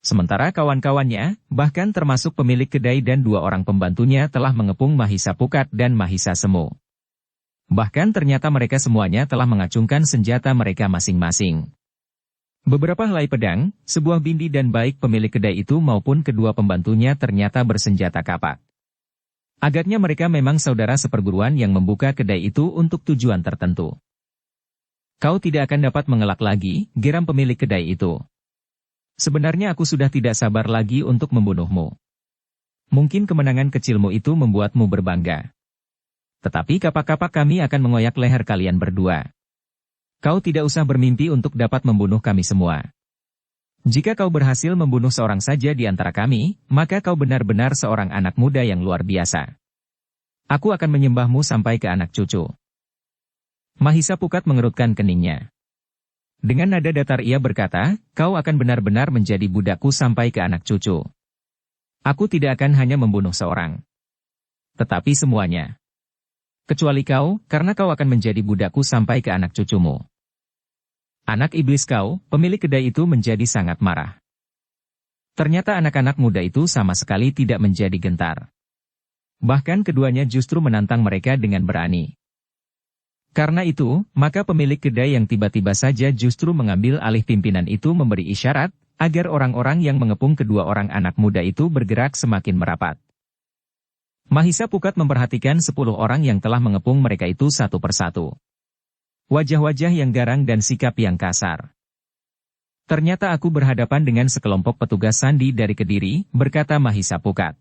Sementara kawan-kawannya, bahkan termasuk pemilik kedai dan 2 orang pembantunya telah mengepung Mahisa Pukat dan Mahisa Semu. Bahkan ternyata mereka semuanya telah mengacungkan senjata mereka masing-masing. Beberapa helai pedang, sebuah bindi dan baik pemilik kedai itu maupun kedua pembantunya ternyata bersenjata kapak. Agaknya mereka memang saudara seperguruan yang membuka kedai itu untuk tujuan tertentu. Kau tidak akan dapat mengelak lagi, geram pemilik kedai itu. Sebenarnya aku sudah tidak sabar lagi untuk membunuhmu. Mungkin kemenangan kecilmu itu membuatmu berbangga. Tetapi kapak-kapak kami akan mengoyak leher kalian berdua. Kau tidak usah bermimpi untuk dapat membunuh kami semua. Jika kau berhasil membunuh seorang saja di antara kami, maka kau benar-benar seorang anak muda yang luar biasa. Aku akan menyembahmu sampai ke anak cucu. Mahisa Pukat mengerutkan keningnya. Dengan nada datar ia berkata, kau akan benar-benar menjadi budakku sampai ke anak cucu. Aku tidak akan hanya membunuh seorang, tetapi semuanya. Kecuali kau, karena kau akan menjadi budakku sampai ke anak cucumu. Anak iblis kau, pemilik kedai itu menjadi sangat marah. Ternyata anak-anak muda itu sama sekali tidak menjadi gentar. Bahkan keduanya justru menantang mereka dengan berani. Karena itu, maka pemilik kedai yang tiba-tiba saja justru mengambil alih pimpinan itu memberi isyarat, agar orang-orang yang mengepung kedua orang anak muda itu bergerak semakin merapat. Mahisa Pukat memperhatikan 10 orang yang telah mengepung mereka itu satu persatu. Wajah-wajah yang garang dan sikap yang kasar. Ternyata aku berhadapan dengan sekelompok petugas sandi dari Kediri, berkata Mahisa Pukat.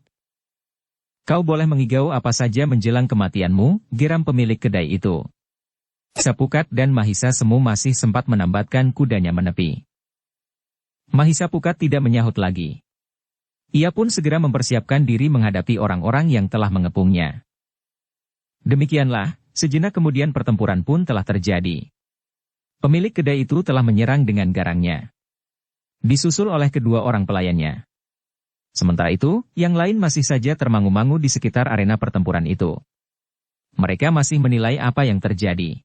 Kau boleh mengigau apa saja menjelang kematianmu, geram pemilik kedai itu. Mahisa Pukat dan Mahisa Semu masih sempat menambatkan kudanya menepi. Mahisa Pukat tidak menyahut lagi. Ia pun segera mempersiapkan diri menghadapi orang-orang yang telah mengepungnya. Demikianlah, sejenak kemudian pertempuran pun telah terjadi. Pemilik kedai itu telah menyerang dengan garangnya. Disusul oleh kedua orang pelayannya. Sementara itu, yang lain masih saja termangu-mangu di sekitar arena pertempuran itu. Mereka masih menilai apa yang terjadi.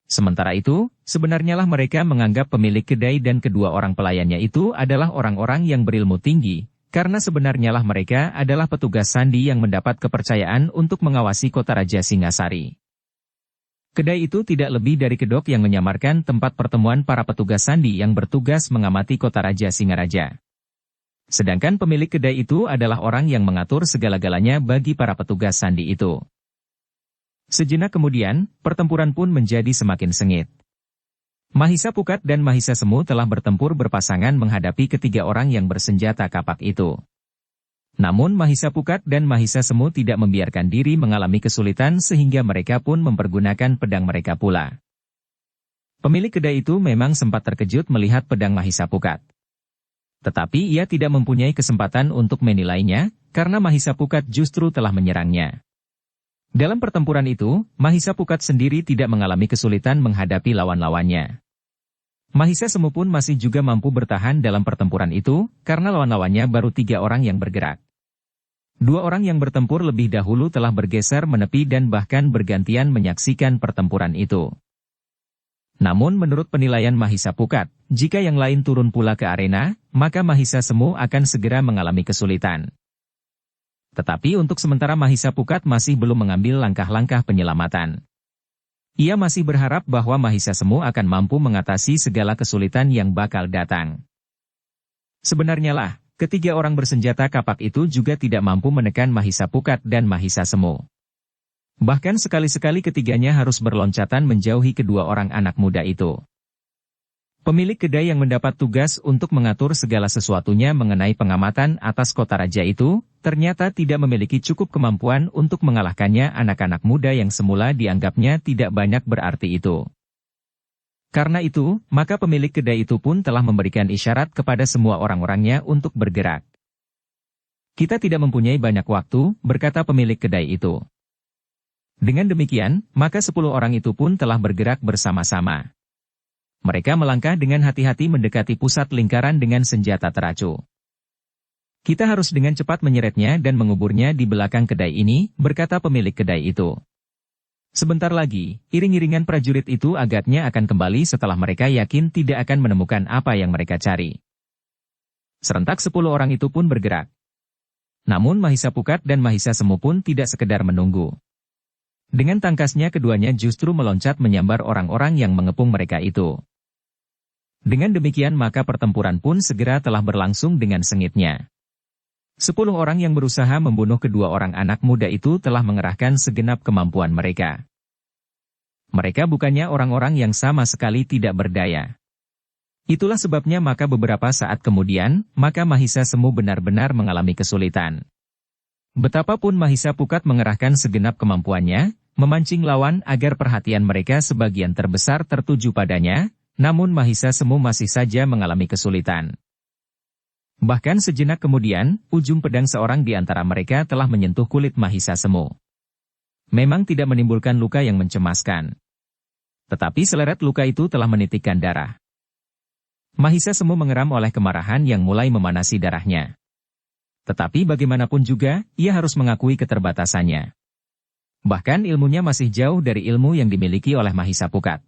Sementara itu, sebenarnya lah mereka menganggap pemilik kedai dan kedua orang pelayannya itu adalah orang-orang yang berilmu tinggi, karena sebenarnya lah mereka adalah petugas sandi yang mendapat kepercayaan untuk mengawasi kota Raja Singasari. Kedai itu tidak lebih dari kedok yang menyamarkan tempat pertemuan para petugas sandi yang bertugas mengamati kota Raja Singaraja. Sedangkan pemilik kedai itu adalah orang yang mengatur segala-galanya bagi para petugas sandi itu. Sejenak kemudian, pertempuran pun menjadi semakin sengit. Mahisa Pukat dan Mahisa Semu telah bertempur berpasangan menghadapi ketiga orang yang bersenjata kapak itu. Namun Mahisa Pukat dan Mahisa Semu tidak membiarkan diri mengalami kesulitan sehingga mereka pun mempergunakan pedang mereka pula. Pemilik kedai itu memang sempat terkejut melihat pedang Mahisa Pukat. Tetapi ia tidak mempunyai kesempatan untuk menilainya, karena Mahisa Pukat justru telah menyerangnya. Dalam pertempuran itu, Mahisa Pukat sendiri tidak mengalami kesulitan menghadapi lawan-lawannya. Mahisa Semu pun masih juga mampu bertahan dalam pertempuran itu, karena lawan-lawannya baru 3 orang yang bergerak. 2 orang yang bertempur lebih dahulu telah bergeser menepi dan bahkan bergantian menyaksikan pertempuran itu. Namun menurut penilaian Mahisa Pukat, jika yang lain turun pula ke arena, maka Mahisa Semu akan segera mengalami kesulitan. Tetapi untuk sementara Mahisa Pukat masih belum mengambil langkah-langkah penyelamatan. Ia masih berharap bahwa Mahisa Semu akan mampu mengatasi segala kesulitan yang bakal datang. Sebenarnya lah, ketiga orang bersenjata kapak itu juga tidak mampu menekan Mahisa Pukat dan Mahisa Semu. Bahkan sekali-sekali ketiganya harus berloncatan menjauhi kedua orang anak muda itu. Pemilik kedai yang mendapat tugas untuk mengatur segala sesuatunya mengenai pengamatan atas kota raja itu, ternyata tidak memiliki cukup kemampuan untuk mengalahkannya anak-anak muda yang semula dianggapnya tidak banyak berarti itu. Karena itu, maka pemilik kedai itu pun telah memberikan isyarat kepada semua orang-orangnya untuk bergerak. Kita tidak mempunyai banyak waktu, berkata pemilik kedai itu. Dengan demikian, maka 10 orang itu pun telah bergerak bersama-sama. Mereka melangkah dengan hati-hati mendekati pusat lingkaran dengan senjata teracu. Kita harus dengan cepat menyeretnya dan menguburnya di belakang kedai ini, berkata pemilik kedai itu. Sebentar lagi, iring-iringan prajurit itu agaknya akan kembali setelah mereka yakin tidak akan menemukan apa yang mereka cari. Serentak 10 orang itu pun bergerak. Namun Mahisa Pukat dan Mahisa Semu pun tidak sekedar menunggu. Dengan tangkasnya keduanya justru meloncat menyambar orang-orang yang mengepung mereka itu. Dengan demikian maka pertempuran pun segera telah berlangsung dengan sengitnya. 10 orang yang berusaha membunuh kedua orang anak muda itu telah mengerahkan segenap kemampuan mereka. Mereka bukannya orang-orang yang sama sekali tidak berdaya. Itulah sebabnya maka beberapa saat kemudian, maka Mahisa Semu benar-benar mengalami kesulitan. Betapapun Mahisa Pukat mengerahkan segenap kemampuannya, memancing lawan agar perhatian mereka sebagian terbesar tertuju padanya, namun Mahisa Semu masih saja mengalami kesulitan. Bahkan sejenak kemudian, ujung pedang seorang di antara mereka telah menyentuh kulit Mahisa Semu. Memang tidak menimbulkan luka yang mencemaskan. Tetapi seleret luka itu telah menitikkan darah. Mahisa Semu mengeram oleh kemarahan yang mulai memanasi darahnya. Tetapi bagaimanapun juga, ia harus mengakui keterbatasannya. Bahkan ilmunya masih jauh dari ilmu yang dimiliki oleh Mahisa Pukat.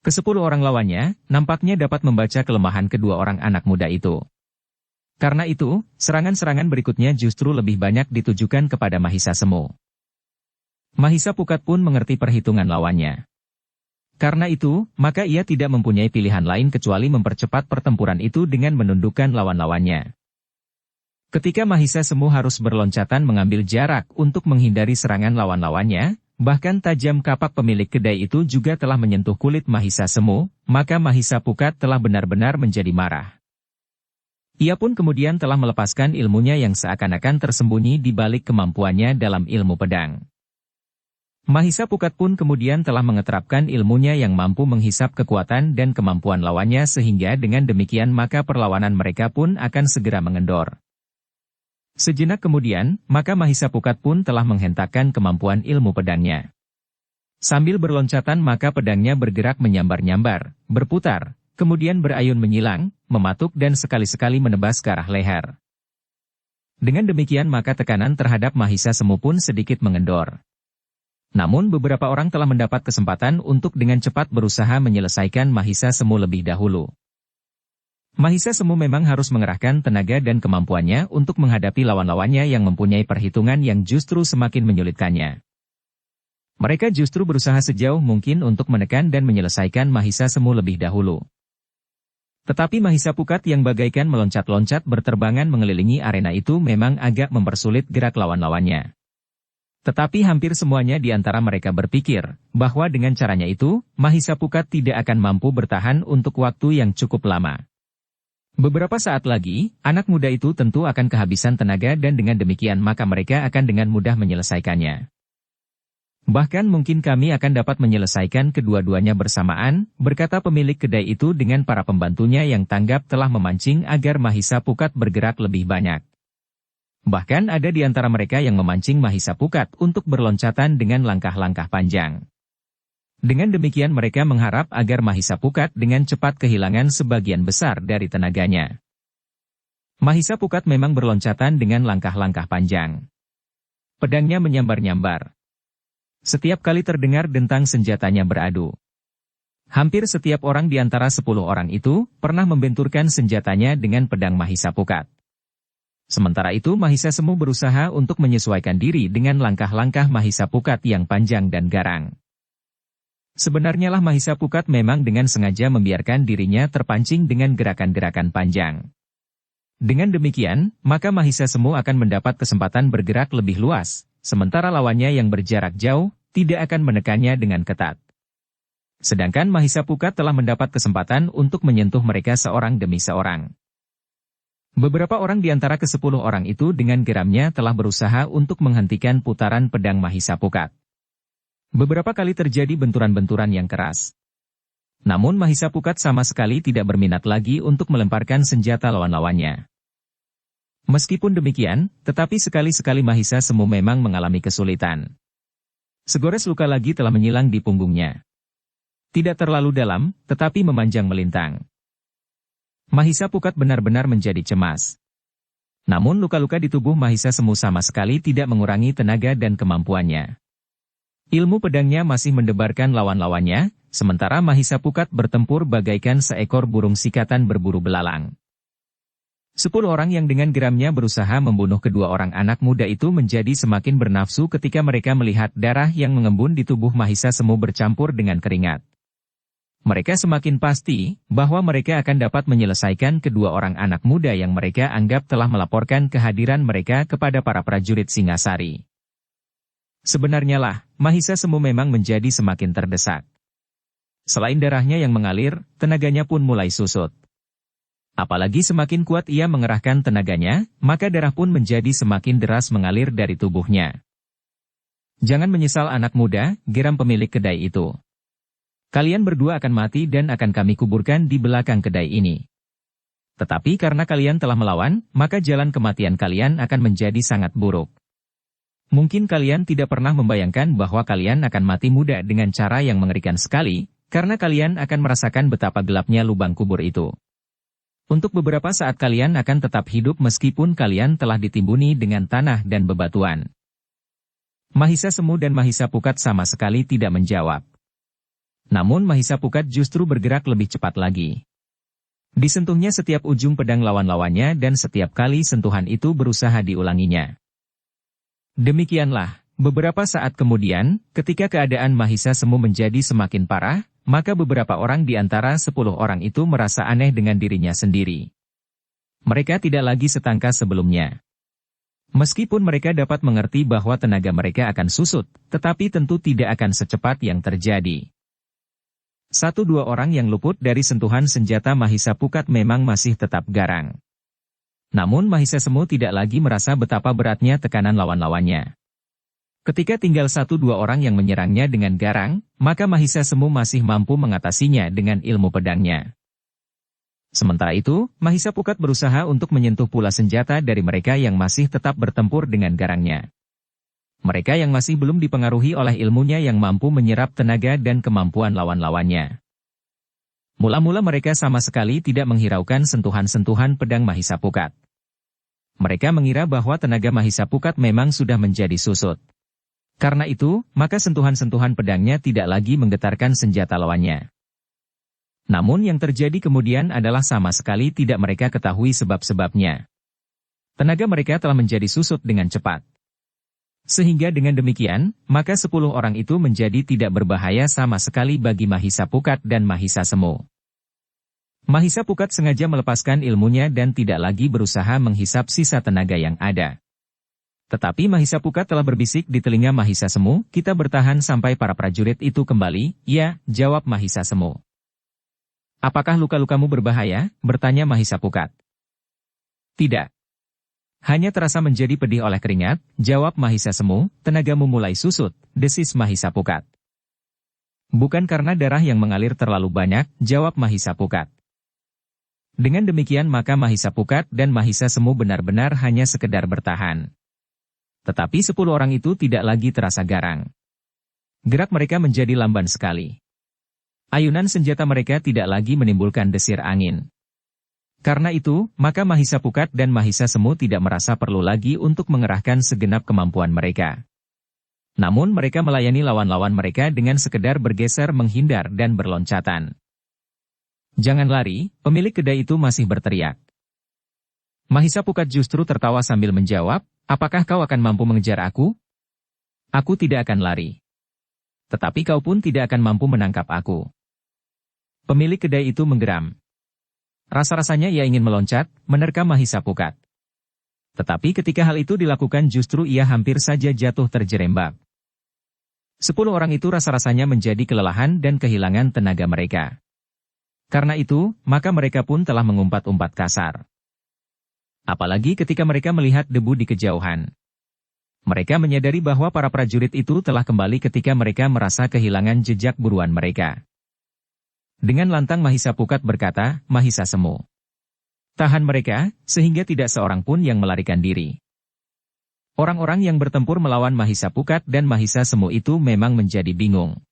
Ke-10 orang lawannya, nampaknya dapat membaca kelemahan kedua orang anak muda itu. Karena itu, serangan-serangan berikutnya justru lebih banyak ditujukan kepada Mahisa Semu. Mahisa Pukat pun mengerti perhitungan lawannya. Karena itu, maka ia tidak mempunyai pilihan lain kecuali mempercepat pertempuran itu dengan menundukkan lawan-lawannya. Ketika Mahisa Semu harus berloncatan mengambil jarak untuk menghindari serangan lawan-lawannya, bahkan tajam kapak pemilik kedai itu juga telah menyentuh kulit Mahisa Semu, maka Mahisa Pukat telah benar-benar menjadi marah. Ia pun kemudian telah melepaskan ilmunya yang seakan-akan tersembunyi di balik kemampuannya dalam ilmu pedang. Mahisa Pukat pun kemudian telah mengeterapkan ilmunya yang mampu menghisap kekuatan dan kemampuan lawannya sehingga dengan demikian maka perlawanan mereka pun akan segera mengendor. Sejenak kemudian, maka Mahisa Pukat pun telah menghentakkan kemampuan ilmu pedangnya. Sambil berloncatan maka pedangnya bergerak menyambar-nyambar, berputar, kemudian berayun menyilang, mematuk dan sekali-sekali menebas ke arah leher. Dengan demikian maka tekanan terhadap Mahisa Semu pun sedikit mengendor. Namun beberapa orang telah mendapat kesempatan untuk dengan cepat berusaha menyelesaikan Mahisa Semu lebih dahulu. Mahisa Semu memang harus mengerahkan tenaga dan kemampuannya untuk menghadapi lawan-lawannya yang mempunyai perhitungan yang justru semakin menyulitkannya. Mereka justru berusaha sejauh mungkin untuk menekan dan menyelesaikan Mahisa Semu lebih dahulu. Tetapi Mahisa Pukat yang bagaikan meloncat-loncat berterbangan mengelilingi arena itu memang agak mempersulit gerak lawan-lawannya. Tetapi hampir semuanya di antara mereka berpikir, bahwa dengan caranya itu, Mahisa Pukat tidak akan mampu bertahan untuk waktu yang cukup lama. Beberapa saat lagi, anak muda itu tentu akan kehabisan tenaga dan dengan demikian maka mereka akan dengan mudah menyelesaikannya. Bahkan mungkin kami akan dapat menyelesaikan kedua-duanya bersamaan, berkata pemilik kedai itu dengan para pembantunya yang tanggap telah memancing agar Mahisa Pukat bergerak lebih banyak. Bahkan ada di antara mereka yang memancing Mahisa Pukat untuk berloncatan dengan langkah-langkah panjang. Dengan demikian mereka mengharap agar Mahisa Pukat dengan cepat kehilangan sebagian besar dari tenaganya. Mahisa Pukat memang berloncatan dengan langkah-langkah panjang. Pedangnya menyambar-nyambar. Setiap kali terdengar dentang senjatanya beradu. Hampir setiap orang di antara 10 orang itu pernah membenturkan senjatanya dengan pedang Mahisa Pukat. Sementara itu Mahisa Semu berusaha untuk menyesuaikan diri dengan langkah-langkah Mahisa Pukat yang panjang dan garang. Sebenarnya lah Mahisa Pukat memang dengan sengaja membiarkan dirinya terpancing dengan gerakan-gerakan panjang. Dengan demikian, maka Mahisa Semu akan mendapat kesempatan bergerak lebih luas, sementara lawannya yang berjarak jauh, tidak akan menekannya dengan ketat. Sedangkan Mahisa Pukat telah mendapat kesempatan untuk menyentuh mereka seorang demi seorang. Beberapa orang di antara ke-10 orang itu dengan geramnya telah berusaha untuk menghentikan putaran pedang Mahisa Pukat. Beberapa kali terjadi benturan-benturan yang keras. Namun Mahisa Pukat sama sekali tidak berminat lagi untuk melemparkan senjata lawan-lawannya. Meskipun demikian, tetapi sekali-sekali Mahisa Semu memang mengalami kesulitan. Segores luka lagi telah menyilang di punggungnya. Tidak terlalu dalam, tetapi memanjang melintang. Mahisa Pukat benar-benar menjadi cemas. Namun luka-luka di tubuh Mahisa Semu sama sekali tidak mengurangi tenaga dan kemampuannya. Ilmu pedangnya masih mendebarkan lawan-lawannya, sementara Mahisa Pukat bertempur bagaikan seekor burung sikatan berburu belalang. 10 orang yang dengan geramnya berusaha membunuh kedua orang anak muda itu menjadi semakin bernafsu ketika mereka melihat darah yang mengembun di tubuh Mahisa Semu bercampur dengan keringat. Mereka semakin pasti bahwa mereka akan dapat menyelesaikan kedua orang anak muda yang mereka anggap telah melaporkan kehadiran mereka kepada para prajurit Singasari. Sebenarnya lah, Mahisa Semu memang menjadi semakin terdesak. Selain darahnya yang mengalir, tenaganya pun mulai susut. Apalagi semakin kuat ia mengerahkan tenaganya, maka darah pun menjadi semakin deras mengalir dari tubuhnya. Jangan menyesal anak muda, geram pemilik kedai itu. Kalian berdua akan mati dan akan kami kuburkan di belakang kedai ini. Tetapi karena kalian telah melawan, maka jalan kematian kalian akan menjadi sangat buruk. Mungkin kalian tidak pernah membayangkan bahwa kalian akan mati muda dengan cara yang mengerikan sekali, karena kalian akan merasakan betapa gelapnya lubang kubur itu. Untuk beberapa saat kalian akan tetap hidup meskipun kalian telah ditimbuni dengan tanah dan bebatuan. Mahisa Semu dan Mahisa Pukat sama sekali tidak menjawab. Namun Mahisa Pukat justru bergerak lebih cepat lagi. Disentuhnya setiap ujung pedang lawan-lawannya dan setiap kali sentuhan itu berusaha diulanginya. Demikianlah, beberapa saat kemudian, ketika keadaan Mahisa Semu menjadi semakin parah, maka beberapa orang di antara 10 orang itu merasa aneh dengan dirinya sendiri. Mereka tidak lagi setangkas sebelumnya. Meskipun mereka dapat mengerti bahwa tenaga mereka akan susut, tetapi tentu tidak akan secepat yang terjadi. 1-2 orang yang luput dari sentuhan senjata Mahisa Pukat memang masih tetap garang. Namun Mahisa Semu tidak lagi merasa betapa beratnya tekanan lawan-lawannya. Ketika tinggal 1-2 orang yang menyerangnya dengan garang, maka Mahisa Semu masih mampu mengatasinya dengan ilmu pedangnya. Sementara itu, Mahisa Pukat berusaha untuk menyentuh pula senjata dari mereka yang masih tetap bertempur dengan garangnya. Mereka yang masih belum dipengaruhi oleh ilmunya yang mampu menyerap tenaga dan kemampuan lawan-lawannya. Mula-mula mereka sama sekali tidak menghiraukan sentuhan-sentuhan pedang Mahisa Pukat. Mereka mengira bahwa tenaga Mahisa Pukat memang sudah menjadi susut. Karena itu, maka sentuhan-sentuhan pedangnya tidak lagi menggetarkan senjata lawannya. Namun yang terjadi kemudian adalah sama sekali tidak mereka ketahui sebab-sebabnya. Tenaga mereka telah menjadi susut dengan cepat. Sehingga dengan demikian, maka 10 orang itu menjadi tidak berbahaya sama sekali bagi Mahisa Pukat dan Mahisa Semu. Mahisa Pukat sengaja melepaskan ilmunya dan tidak lagi berusaha menghisap sisa tenaga yang ada. Tetapi Mahisa Pukat telah berbisik di telinga Mahisa Semu, "Kita bertahan sampai para prajurit itu kembali." "Ya," jawab Mahisa Semu. "Apakah luka-lukamu berbahaya?" bertanya Mahisa Pukat. "Tidak. Hanya terasa menjadi pedih oleh keringat," jawab Mahisa Semu. "Tenagamu mulai susut," desis Mahisa Pukat. "Bukan karena darah yang mengalir terlalu banyak," jawab Mahisa Pukat. Dengan demikian maka Mahisa Pukat dan Mahisa Semu benar-benar hanya sekedar bertahan. Tetapi 10 orang itu tidak lagi terasa garang. Gerak mereka menjadi lamban sekali. Ayunan senjata mereka tidak lagi menimbulkan desir angin. Karena itu, maka Mahisa Pukat dan Mahisa Semu tidak merasa perlu lagi untuk mengerahkan segenap kemampuan mereka. Namun mereka melayani lawan-lawan mereka dengan sekedar bergeser menghindar dan berloncatan. "Jangan lari," pemilik kedai itu masih berteriak. Mahisa Pukat justru tertawa sambil menjawab, "Apakah kau akan mampu mengejar aku? Aku tidak akan lari. Tetapi kau pun tidak akan mampu menangkap aku." Pemilik kedai itu menggeram. Rasa-rasanya ia ingin meloncat, menerkam Mahisa Pukat. Tetapi ketika hal itu dilakukan justru ia hampir saja jatuh terjerembab. 10 orang itu rasa-rasanya menjadi kelelahan dan kehilangan tenaga mereka. Karena itu, maka mereka pun telah mengumpat-umpat kasar. Apalagi ketika mereka melihat debu di kejauhan. Mereka menyadari bahwa para prajurit itu telah kembali ketika mereka merasa kehilangan jejak buruan mereka. Dengan lantang Mahisa Pukat berkata, "Mahisa Semu, tahan mereka, sehingga tidak seorang pun yang melarikan diri." Orang-orang yang bertempur melawan Mahisa Pukat dan Mahisa Semu itu memang menjadi bingung.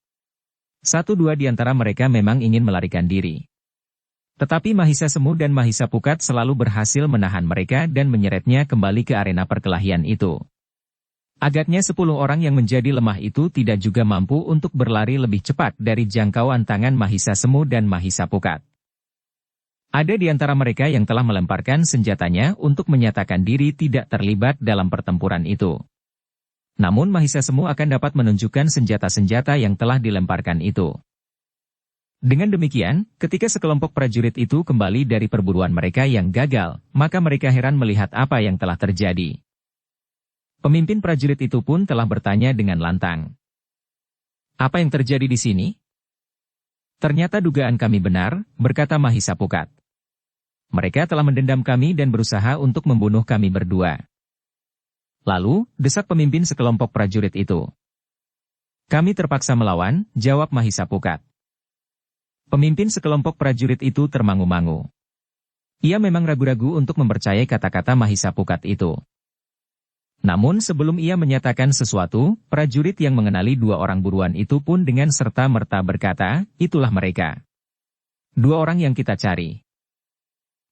Satu dua di antara mereka memang ingin melarikan diri. Tetapi Mahisa Semu dan Mahisa Pukat selalu berhasil menahan mereka dan menyeretnya kembali ke arena perkelahian itu. Agaknya 10 orang yang menjadi lemah itu tidak juga mampu untuk berlari lebih cepat dari jangkauan tangan Mahisa Semu dan Mahisa Pukat. Ada di antara mereka yang telah melemparkan senjatanya untuk menyatakan diri tidak terlibat dalam pertempuran itu. Namun Mahisa Semu akan dapat menunjukkan senjata-senjata yang telah dilemparkan itu. Dengan demikian, ketika sekelompok prajurit itu kembali dari perburuan mereka yang gagal, maka mereka heran melihat apa yang telah terjadi. Pemimpin prajurit itu pun telah bertanya dengan lantang. Apa yang terjadi di sini? Ternyata dugaan kami benar, berkata Mahisa Pukat. Mereka telah mendendam kami dan berusaha untuk membunuh kami berdua. Lalu, desak pemimpin sekelompok prajurit itu. Kami terpaksa melawan, jawab Mahisa Pukat. Pemimpin sekelompok prajurit itu termangu-mangu. Ia memang ragu-ragu untuk mempercayai kata-kata Mahisa Pukat itu. Namun sebelum ia menyatakan sesuatu, prajurit yang mengenali 2 orang buruan itu pun dengan serta-merta berkata, itulah mereka. 2 orang yang kita cari.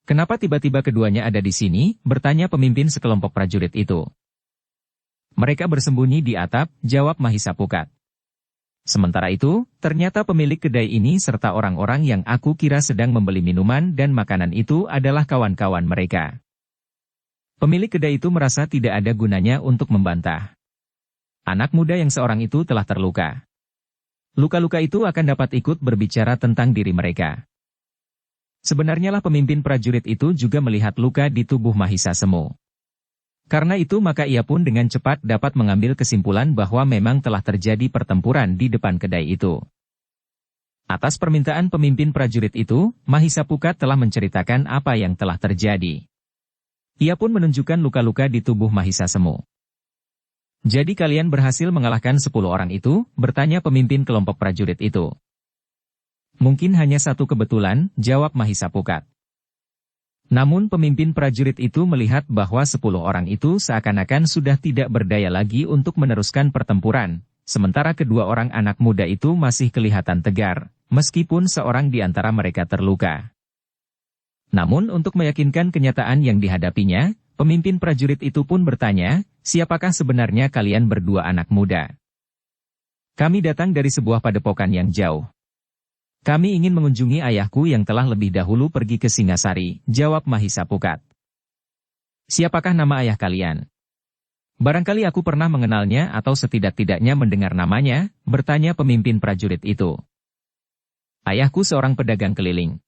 Kenapa tiba-tiba keduanya ada di sini? Bertanya pemimpin sekelompok prajurit itu. Mereka bersembunyi di atap, jawab Mahisa Pukat. Sementara itu, ternyata pemilik kedai ini serta orang-orang yang aku kira sedang membeli minuman dan makanan itu adalah kawan-kawan mereka. Pemilik kedai itu merasa tidak ada gunanya untuk membantah. Anak muda yang seorang itu telah terluka. Luka-luka itu akan dapat ikut berbicara tentang diri mereka. Sebenarnya lah pemimpin prajurit itu juga melihat luka di tubuh Mahisa Semu. Karena itu maka ia pun dengan cepat dapat mengambil kesimpulan bahwa memang telah terjadi pertempuran di depan kedai itu. Atas permintaan pemimpin prajurit itu, Mahisa Pukat telah menceritakan apa yang telah terjadi. Ia pun menunjukkan luka-luka di tubuh Mahisa Semu. Jadi kalian berhasil mengalahkan 10 orang itu, bertanya pemimpin kelompok prajurit itu. Mungkin hanya satu kebetulan, jawab Mahisa Pukat. Namun pemimpin prajurit itu melihat bahwa 10 orang itu seakan-akan sudah tidak berdaya lagi untuk meneruskan pertempuran, sementara kedua orang anak muda itu masih kelihatan tegar, meskipun seorang di antara mereka terluka. Namun untuk meyakinkan kenyataan yang dihadapinya, pemimpin prajurit itu pun bertanya, siapakah sebenarnya kalian berdua anak muda? Kami datang dari sebuah padepokan yang jauh. Kami ingin mengunjungi ayahku yang telah lebih dahulu pergi ke Singasari, jawab Mahisa Pukat. Siapakah nama ayah kalian? Barangkali aku pernah mengenalnya atau setidak-tidaknya mendengar namanya, bertanya pemimpin prajurit itu. Ayahku seorang pedagang keliling.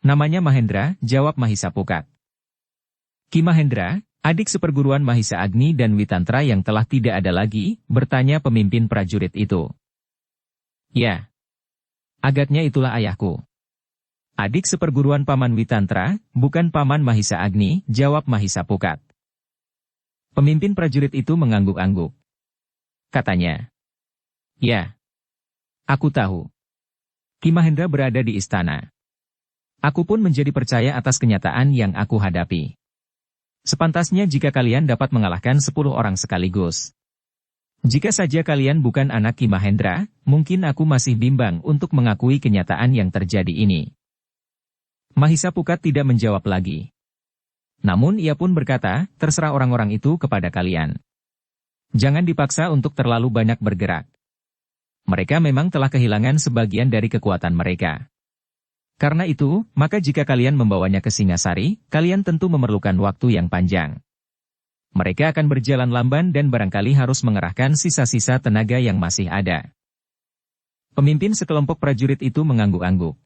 Namanya Mahendra, jawab Mahisa Pukat. Ki Mahendra, adik seperguruan Mahisa Agni dan Witantra yang telah tidak ada lagi, bertanya pemimpin prajurit itu. Ya. Agaknya itulah ayahku. Adik seperguruan Paman Witantra, bukan Paman Mahisa Agni, jawab Mahisa Pukat. Pemimpin prajurit itu mengangguk-angguk. Katanya. Ya. Aku tahu. Ki Mahendra berada di istana. Aku pun menjadi percaya atas kenyataan yang aku hadapi. Sepantasnya jika kalian dapat mengalahkan 10 orang sekaligus. Jika saja kalian bukan anak Ki Mahendra, mungkin aku masih bimbang untuk mengakui kenyataan yang terjadi ini. Mahisa Pukat tidak menjawab lagi. Namun ia pun berkata, terserah orang-orang itu kepada kalian. Jangan dipaksa untuk terlalu banyak bergerak. Mereka memang telah kehilangan sebagian dari kekuatan mereka. Karena itu, maka jika kalian membawanya ke Singasari, kalian tentu memerlukan waktu yang panjang. Mereka akan berjalan lamban dan barangkali harus mengerahkan sisa-sisa tenaga yang masih ada. Pemimpin sekelompok prajurit itu mengangguk-angguk.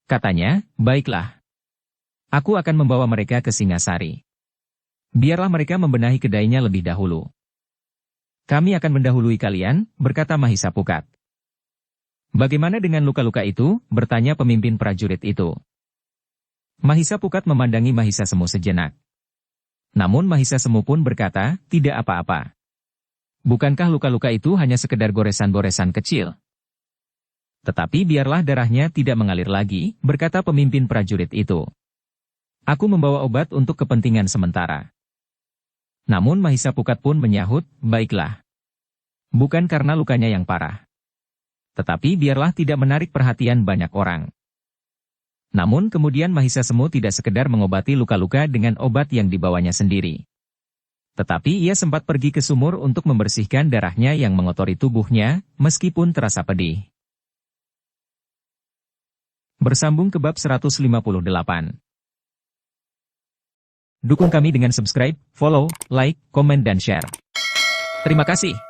Katanya, baiklah. Aku akan membawa mereka ke Singasari. Biarlah mereka membenahi kedainya lebih dahulu. Kami akan mendahului kalian, berkata Mahisa Pukat. Bagaimana dengan luka-luka itu? Bertanya pemimpin prajurit itu. Mahisa Pukat memandangi Mahisa Semu sejenak. Namun Mahisa Semu pun berkata, tidak apa-apa. Bukankah luka-luka itu hanya sekedar goresan-goresan kecil? Tetapi biarlah darahnya tidak mengalir lagi, berkata pemimpin prajurit itu. Aku membawa obat untuk kepentingan sementara. Namun Mahisa Pukat pun menyahut, baiklah. Bukan karena lukanya yang parah. Tetapi biarlah tidak menarik perhatian banyak orang. Namun kemudian Mahisa Semu tidak sekedar mengobati luka-luka dengan obat yang dibawanya sendiri. Tetapi ia sempat pergi ke sumur untuk membersihkan darahnya yang mengotori tubuhnya, meskipun terasa pedih. Bersambung ke bab 158. Dukung kami dengan subscribe, follow, like, komen dan share. Terima kasih.